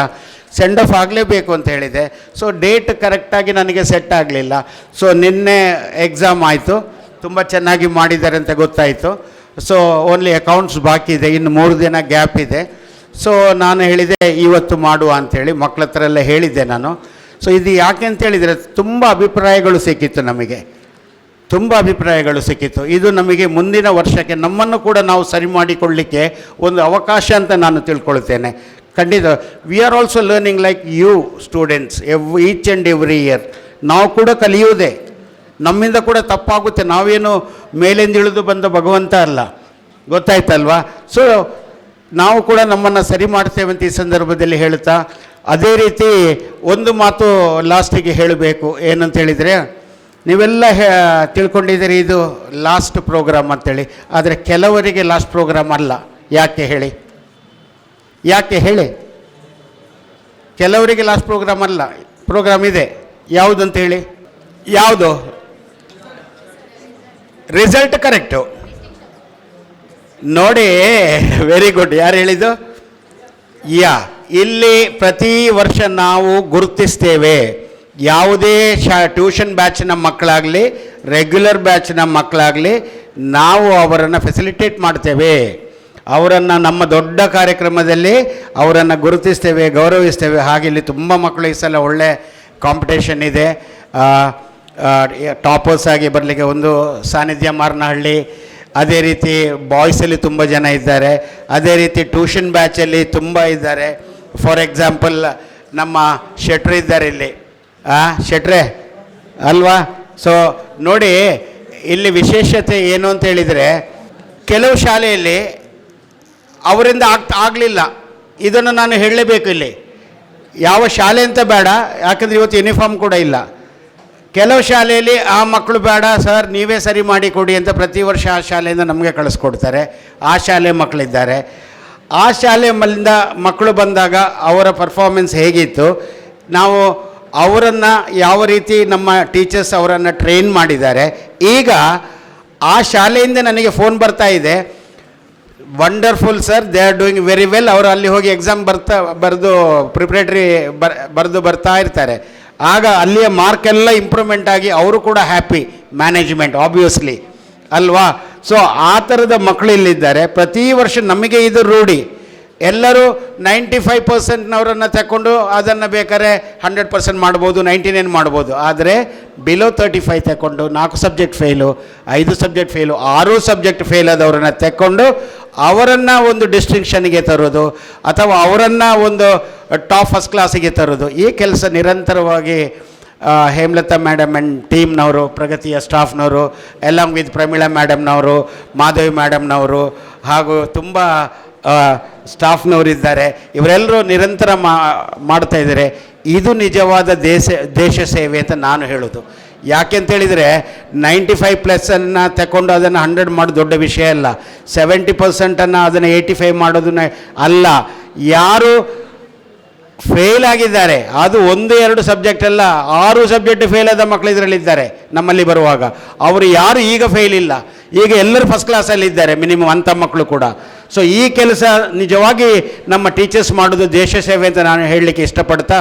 ಸೆಂಡ್ ಆಫ್ ಆಗಲೇಬೇಕು ಅಂತ ಹೇಳಿದೆ. ಸೊ ಡೇಟ್ ಕರೆಕ್ಟಾಗಿ ನನಗೆ ಸೆಟ್ ಆಗಲಿಲ್ಲ. ಸೊ ನಿನ್ನೆ ಎಕ್ಸಾಮ್ ಆಯಿತು, ತುಂಬ ಚೆನ್ನಾಗಿ ಮಾಡಿದ್ದಾರೆ ಅಂತ ಗೊತ್ತಾಯಿತು. ಸೊ ಓನ್ಲಿ ಅಕೌಂಟ್ಸ್ ಬಾಕಿ ಇದೆ, ಇನ್ನು 3 ದಿನ ಗ್ಯಾಪ್ ಇದೆ. ಸೊ ನಾನು ಹೇಳಿದೆ ಇವತ್ತು ಮಾಡುವ ಅಂಥೇಳಿ ಮಕ್ಕಳ ಹತ್ರ ಎಲ್ಲ ಹೇಳಿದ್ದೆ ನಾನು. ಸೊ ಇದು ಯಾಕೆ ಅಂತೇಳಿದರೆ ತುಂಬ ಅಭಿಪ್ರಾಯಗಳು ಸಿಕ್ಕಿತ್ತು ನಮಗೆ, ತುಂಬ ಅಭಿಪ್ರಾಯಗಳು ಸಿಕ್ಕಿತು. ಇದು ನಮಗೆ ಮುಂದಿನ ವರ್ಷಕ್ಕೆ ನಮ್ಮನ್ನು ಕೂಡ ನಾವು ಸರಿ ಮಾಡಿಕೊಳ್ಳಲಿಕ್ಕೆ ಒಂದು ಅವಕಾಶ ಅಂತ ನಾನು ತಿಳ್ಕೊಳ್ತೇನೆ. ಖಂಡಿತ we are also learning like you students each and every year. ನಾವು ಕೂಡ ಕಲಿಯುವುದೇ, ನಮ್ಮಿಂದ ಕೂಡ ತಪ್ಪಾಗುತ್ತೆ. ನಾವೇನು ಮೇಲಿಂದ ಇಳಿದು ಬಂದ ಭಗವಂತ ಅಲ್ಲ, ಗೊತ್ತಾಯ್ತಲ್ವಾ? ಸೊ ನಾವು ಕೂಡ ನಮ್ಮನ್ನು ಸರಿ ಮಾಡ್ತೇವೆ ಅಂತ ಈ ಸಂದರ್ಭದಲ್ಲಿ ಹೇಳ್ತಾ, ಅದೇ ರೀತಿ ಒಂದು ಮಾತು ಲಾಸ್ಟಿಗೆ ಹೇಳಬೇಕು. ಏನಂತ ಹೇಳಿದರೆ, ನೀವೆಲ್ಲ ತಿಳ್ಕೊಂಡಿದ್ದೀರಿ ಇದು ಲಾಸ್ಟ್ ಪ್ರೋಗ್ರಾಮ್ ಅಂತೇಳಿ. ಆದರೆ ಕೆಲವರಿಗೆ ಲಾಸ್ಟ್ ಪ್ರೋಗ್ರಾಮ್ ಅಲ್ಲ. ಯಾಕೆ ಹೇಳಿ? ಯಾಕೆ ಹೇಳಿ? ಕೆಲವರಿಗೆ ಲಾಸ್ಟ್ ಪ್ರೋಗ್ರಾಮ್ ಅಲ್ಲ, ಪ್ರೋಗ್ರಾಮ್ ಇದೆ. ಯಾವುದಂತ ಹೇಳಿ? ಯಾವುದು? ರಿಸಲ್ಟ್ ಕರೆಕ್ಟು ನೋಡಿ. Very good. ಯಾರು ಹೇಳಿದ್ದು? ಇಲ್ಲಿ ಪ್ರತಿ ವರ್ಷ ನಾವು ಗುರುತಿಸ್ತೇವೆ. ಯಾವುದೇ ಟ್ಯೂಷನ್ ಬ್ಯಾಚಿನ ಮಕ್ಕಳಾಗಲಿ ರೆಗ್ಯುಲರ್ ಬ್ಯಾಚಿನ ಮಕ್ಕಳಾಗಲಿ ನಾವು ಅವರನ್ನು ಫೆಸಿಲಿಟೇಟ್ ಮಾಡ್ತೇವೆ. ಅವರನ್ನು ನಮ್ಮ ದೊಡ್ಡ ಕಾರ್ಯಕ್ರಮದಲ್ಲಿ ಅವರನ್ನು ಗುರುತಿಸ್ತೇವೆ, ಗೌರವಿಸ್ತೇವೆ. ಹಾಗೆ ಇಲ್ಲಿ ತುಂಬ ಮಕ್ಕಳು ಈ ಸಲ ಒಳ್ಳೆ ಕಾಂಪಿಟೇಷನ್ ಇದೆ. ಟಾಪರ್ಸ್ ಆಗಿ ಬರಲಿಕ್ಕೆ ಒಂದು ಸಾನ್ನಿಧ್ಯ ಮಾರನಹಳ್ಳಿ, ಅದೇ ರೀತಿ ಬಾಯ್ಸಲ್ಲಿ ತುಂಬ ಜನ ಇದ್ದಾರೆ, ಅದೇ ರೀತಿ ಟ್ಯೂಷನ್ ಬ್ಯಾಚಲ್ಲಿ ತುಂಬ ಇದ್ದಾರೆ. ಫಾರ್ ಎಕ್ಸಾಂಪಲ್ ನಮ್ಮ ಶೆಟ್ರು ಇದ್ದಾರೆ ಇಲ್ಲಿ, ಶೆಟ್ರೆ ಅಲ್ವಾ? ಸೊ ನೋಡಿ, ಇಲ್ಲಿ ವಿಶೇಷತೆ ಏನು ಅಂತ ಹೇಳಿದರೆ, ಕೆಲವು ಶಾಲೆಯಲ್ಲಿ ಅವರಿಂದ ಆಗಲಿಲ್ಲ. ಇದನ್ನು ನಾನು ಹೇಳಲೇಬೇಕು ಇಲ್ಲಿ. ಯಾವ ಶಾಲೆ ಅಂತ ಬೇಡ, ಯಾಕಂದರೆ ಇವತ್ತು ಯೂನಿಫಾರ್ಮ್ ಕೂಡ ಇಲ್ಲ. ಕೆಲವು ಶಾಲೆಯಲ್ಲಿ ಆ ಮಕ್ಕಳು ಬೇಡ ಸರ್, ನೀವೇ ಸರಿ ಮಾಡಿ ಕೊಡಿ ಅಂತ ಪ್ರತಿ ವರ್ಷ ಆ ಶಾಲೆಯಿಂದ ನಮಗೆ ಕಳಿಸ್ಕೊಡ್ತಾರೆ. ಆ ಶಾಲೆ ಮಕ್ಕಳಿದ್ದಾರೆ. ಆ ಶಾಲೆಯಿಂದ ಮಕ್ಕಳು ಬಂದಾಗ ಅವರ ಪರ್ಫಾರ್ಮೆನ್ಸ್ ಹೇಗಿತ್ತು, ನಾವು ಅವರನ್ನು ಯಾವ ರೀತಿ ನಮ್ಮ ಟೀಚರ್ಸ್ ಅವರನ್ನು ಟ್ರೈನ್ ಮಾಡಿದ್ದಾರೆ. ಈಗ ಆ ಶಾಲೆಯಿಂದ ನನಗೆ ಫೋನ್ ಬರ್ತಾ ಇದೆ, wonderful sir, they are doing very well. ಅವರು ಅಲ್ಲಿ ಹೋಗಿ ಎಕ್ಸಾಮ್ ಬರೆದು ಪ್ರಿಪ್ರೇಟರಿ ಬರೆದು ಬರ್ತಾ ಇರ್ತಾರೆ. ಆಗ ಅಲ್ಲಿಯ ಮಾರ್ಕೆಲ್ಲ ಇಂಪ್ರೂವ್ಮೆಂಟ್ ಆಗಿ ಅವರು ಕೂಡ ಹ್ಯಾಪಿ, ಮ್ಯಾನೇಜ್ಮೆಂಟ್ ಆಬ್ವಿಯಸ್ಲಿ ಅಲ್ವಾ? ಸೊ ಆ ಥರದ ಮಕ್ಕಳು ಇಲ್ಲಿದ್ದಾರೆ. ಪ್ರತಿ ವರ್ಷ ನಮಗೆ ಇದು ರೂಢಿ. ಎಲ್ಲರೂ 95%ನವರನ್ನು ತಗೊಂಡು ಅದನ್ನು ಬೇಕಾದ್ರೆ 100% ಮಾಡ್ಬೋದು, 99 ಮಾಡ್ಬೋದು. ಆದರೆ ಬಿಲೋ 35 ತಗೊಂಡು 4 subject fail, 5 subject fail, 6 subject fail ಆದವರನ್ನು ತಗೊಂಡು ಅವರನ್ನು ಒಂದು ಡಿಸ್ಟಿಂಕ್ಷನ್ಗೆ ತರೋದು ಅಥವಾ ಅವರನ್ನು ಒಂದು ಟಾಪ್ ಫಸ್ಟ್ ಕ್ಲಾಸಿಗೆ ತರೋದು, ಈ ಕೆಲಸ ನಿರಂತರವಾಗಿ ಹೇಮಲತಾ ಮೇಡಮ್ ಆ್ಯಂಡ್ ಟೀಮ್ನವರು, ಪ್ರಗತಿಯ ಸ್ಟಾಫ್ನವರು, ಎಲಾಂಗ್ ವಿತ್ ಪ್ರಮೀಳಾ ಮೇಡಮ್ನವರು, ಮಾಧವಿ ಮೇಡಮ್ನವರು ಹಾಗೂ ತುಂಬ ಸ್ಟಾಫ್ನವರಿದ್ದಾರೆ. ಇವರೆಲ್ಲರೂ ನಿರಂತರ ಮಾಡ್ತಾಯಿದ್ದಾರೆ. ಇದು ನಿಜವಾದ ದೇಶ ಸೇವೆ ಅಂತ ನಾನು ಹೇಳೋದು. ಯಾಕೆಂತೇಳಿದರೆ 95+ಅನ್ನು ತಗೊಂಡು ಅದನ್ನು 100 ಮಾಡೋದು ದೊಡ್ಡ ವಿಷಯ ಅಲ್ಲ. 70%ಅನ್ನು ಅದನ್ನು 85 ಮಾಡೋದನ್ನ ಅಲ್ಲ. ಯಾರು ಫೇಲ್ ಆಗಿದ್ದಾರೆ, ಅದು 1-2 ಸಬ್ಜೆಕ್ಟ್ ಅಲ್ಲ, 6 ಸಬ್ಜೆಕ್ಟ್ ಫೇಲ್ ಆದ ಮಕ್ಕಳು ಇದರಲ್ಲಿದ್ದಾರೆ ನಮ್ಮಲ್ಲಿ ಬರುವಾಗ. ಅವರು ಯಾರು ಈಗ ಫೇಲ್ ಇಲ್ಲ, ಈಗ ಎಲ್ಲರೂ ಫಸ್ಟ್ ಕ್ಲಾಸಲ್ಲಿ ಇದ್ದಾರೆ ಮಿನಿಮಮ್ ಅಂಥ ಮಕ್ಕಳು ಕೂಡ. ಸೊ ಈ ಕೆಲಸ ನಿಜವಾಗಿ ನಮ್ಮ ಟೀಚರ್ಸ್ ಮಾಡೋದು ದೇಶ ಸೇವೆ ಅಂತ ನಾನು ಹೇಳಲಿಕ್ಕೆ ಇಷ್ಟಪಡ್ತಾ,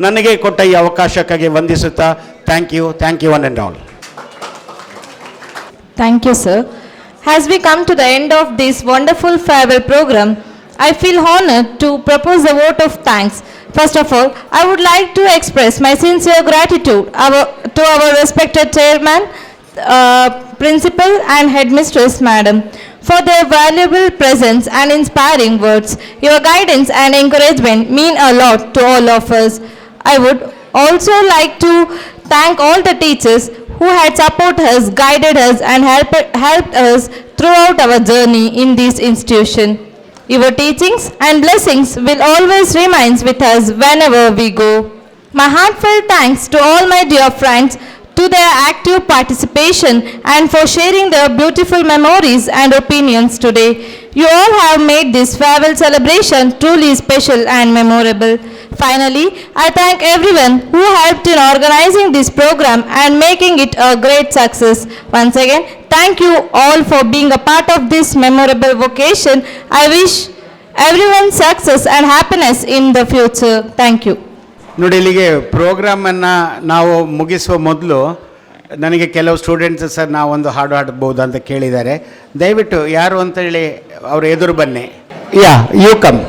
ನನಗೆ ಕೊಟ್ಟ ಈ ಅವಕಾಶಕ್ಕಾಗಿ ವಂದಿಸುತ್ತಾ, thank you one and all. Thank you, sir. As we come to the end of this wonderful farewell program, I feel honored to propose a vote of thanks. First of all, I would like to express my sincere gratitude to our respected chairman, principal and headmistress madam for their valuable presence and inspiring words. Your guidance and encouragement mean a lot to all of us. I would also like to thank all the teachers who had supported us, guided us and helped us throughout our journey in this institution. Your teachings and blessings will always remain with us whenever we go. My heartfelt thanks to all my dear friends to their active participation and for sharing their beautiful memories and opinions today. You all have made this farewell celebration truly special and memorable. Finally, I thank everyone who helped in organizing this program and making it a great success. Once again, thank you all for being a part of this memorable occasion. I wish everyone success and happiness in the future. Thank you. ನೋಡಿ, ಇಲ್ಲಿಗೆ ಪ್ರೋಗ್ರಾಮನ್ನು ನಾವು ಮುಗಿಸುವ ಮೊದಲು ನನಗೆ ಕೆಲವು ಸ್ಟೂಡೆಂಟ್ಸ್ ಸರ್ ನಾವೊಂದು ಹಾಡು ಹಾಡ್ಬೋದು ಅಂತ ಕೇಳಿದ್ದಾರೆ. ದಯವಿಟ್ಟು ಯಾರು ಅಂತೇಳಿ ಅವರು ಎದುರು ಬನ್ನಿ. You come.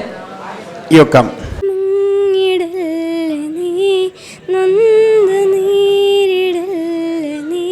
ನೊಂದ ನೀರಿಡಲ್ಲ ನೀ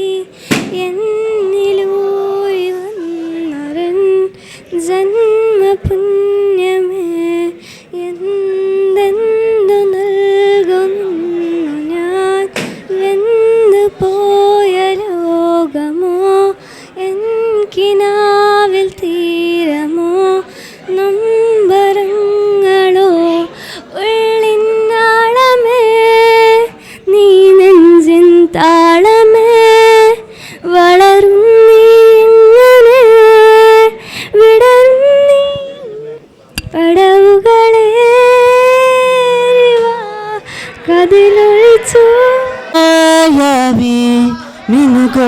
ಯಾರಿಗೋ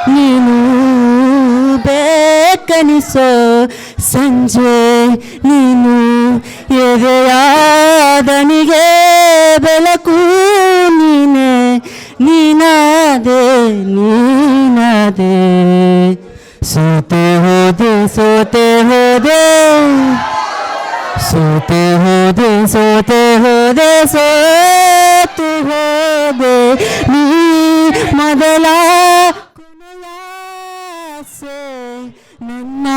ನೀನು ಬೇಕನಿಸೋ ಸಂಜೆ ನೀನು ಎದೆಯಾದನಿಗೆ ಬೆಳಕು ನೀನೆ ನೀನಾದೆ ನೀನಾದೆ ಸೋತೆ ಹೋದೆ ಸೋತೆ ಹೋದೆ ಸೋತೆ ಹೋದೆ ಸೋತೆ ಹೋದೆ ಸೋತು ಹೋದೆ ನೀ ಮೊದಲ ಕೊನೆಯಾಸೆ ನನ್ನ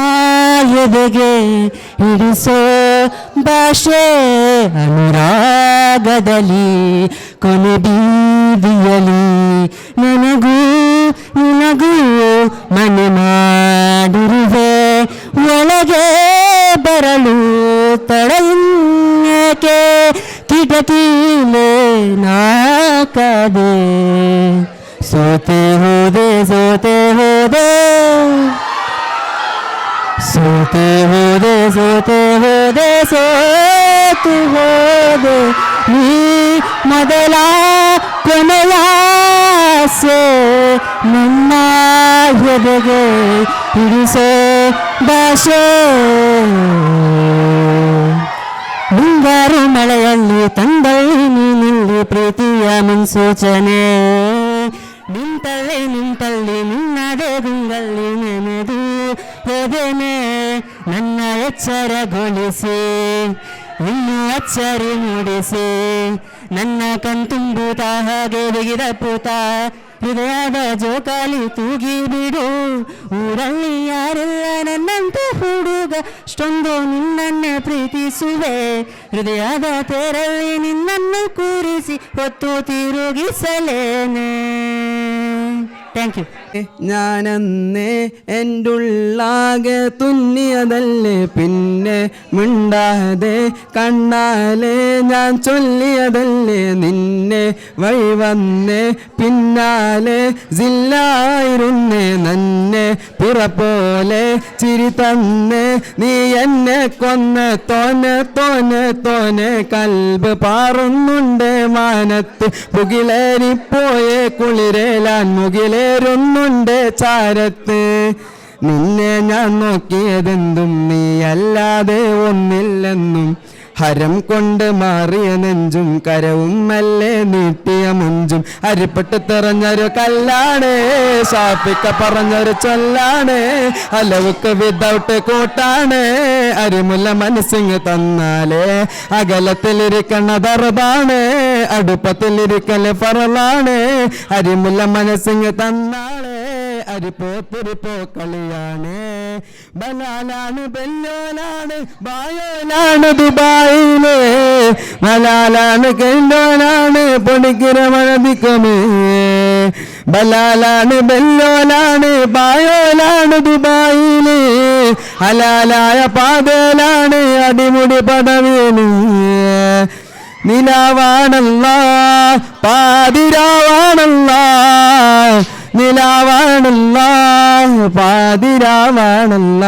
ಎದೆಗೆ ಹಿಡಿಸೋ ಭಾಷೆ ಅನುರಾಗದಲ್ಲಿ ಕೊನೆ ಬೀದಿಯಲಿ ನನಗೂ ನಿನಗೂ ಮನೆ ಮಾಡಿರುವೆ ಒಳಗೆ ಬರಲು ತಡೆಯೇಕೆ ಕಿಟಕಿಲೇ ನಾಕದೆ ಸೋತೆ ಹೋದೆ ಸೋತೆ ಹೋದೆ ಸೋತೆ ಹೋದೆ ಸೋತೆ ಹೋದೆ ಸೋತು ಹೋದೆ ನೀ ಮೊದಲ ಕೊನೆಯಾಸೆ ನನ್ನ ಎದೆಗೆ ಹಿಡಿಸೋ ಭಾಷೆ ಮುಂಗಾರು ಮಳೆಯಲ್ಲಿ ತಂದಳ್ಳಿ ನೀನಿಲ್ಲಿ ಪ್ರೀತಿಯ ಮುನ್ಸೂಚನೆ ನಿಂತಲ್ಲಿ ನಿಂತಲ್ಲಿ ನಿನ್ನದೇ ಗುಂಗಲ್ಲಿ ನೆನೆದು ಹೋದೇನೆ ನನ್ನ ಎಚ್ಚರಗೊಳಿಸಿ ಇನ್ನು ಅಚ್ಚರಿ ಮೂಡಿಸಿ ನನ್ನ ಕಣ್ತುಂಬುತ್ತ ಹಾಗೆ ಬಿಗಿದ ಪೂತ ಹೃದಯದ ಜೋಕಾಲಿ ತೂಗಿ ಬಿಡು ಊರಲ್ಲಿ ಯಾರಿಲ್ಲ ನನ್ನಂತ ಹುಡುಗ ಅಷ್ಟೊಂದು ನಿನ್ನನ್ನೇ ಪ್ರೀತಿಸುವೆ ಹೃದಯದ ತೇರಲ್ಲಿ ನಿನ್ನನ್ನು ಕೂರಿಸಿ ಹೊತ್ತು ತಿರುಗಿಸಲೇನೆ ಥ್ಯಾಂಕ್ ಯು ഞാനെന്നേ എൻ്റുള്ളാകെ തുന്നിയതല്ലേ പിന്നെ മിണ്ടാതെ കണ്ണാലെ ഞാൻ ചൊല്ലിയതല്ലേ നിന്നെ വഴി വന്നേ പിന്നാലെ ജില്ലായിരുന്നേ നന്നെ പിറപ്പോലെ ചിരി തന്നേ നീ എന്നെ കൊന്ന് തോനെ തോനെ തോനെ കൽബ് പാറുന്നുണ്ട് മാനത്ത് മുകിലേറിപ്പോയെ കുളിരേലാൻ മുകിലേറുന്നുണ്ട് ചാരത്ത് നിന്നെ ഞാൻ നോക്കിയതെന്തും നീ അല്ലാതെ ഒന്നില്ലെന്നും ഹരം കൊണ്ട് മാറിയ നെഞ്ചും കരവും മെല്ലെ നീട്ടിയ മുഞ്ചും അരിപ്പെട്ട് തെറഞ്ഞൊരു കല്ലാണ് ഷാപ്പിക്ക പറഞ്ഞൊരു ചൊല്ലാണ് അലവുക്ക് വിതൗട്ട് കൂട്ടാണ് അരിമുല്ല മനസ്സിങ് തന്നാലേ അകലത്തിലിരിക്കണ ദർബാണ് അടുപ്പത്തിലിരിക്കല് ഫറലാണ് അരിമുല്ല മനസ്സിങ് തന്നാളേ അരിപ്പോത്തിരിപ്പോ കളിയാണ് ബലാലാണ് ബെല്ലോലാണ് ബായോലാണ് ദുബായിലെ മലാലാണ് കെണ്ടോലാണ് പൊടിക്കിര മഴതിക്കമേ ബലാലാണ് ബെല്ലോലാണ് ബായോലാണ് ദുബായിലെ ഹലാലായ പാതയിലാണ് അടിമുടി പദവിയില് നിലാവാണല്ല പാതിരാവാണല്ല നിലാവാണല്ല പാതിരാവാണല്ല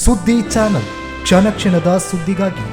ಸುದ್ದಿ ಚಾನಲ್ ಕ್ಷಣ ಕ್ಷಣದ ಸುದ್ದಿಗಾಗಿ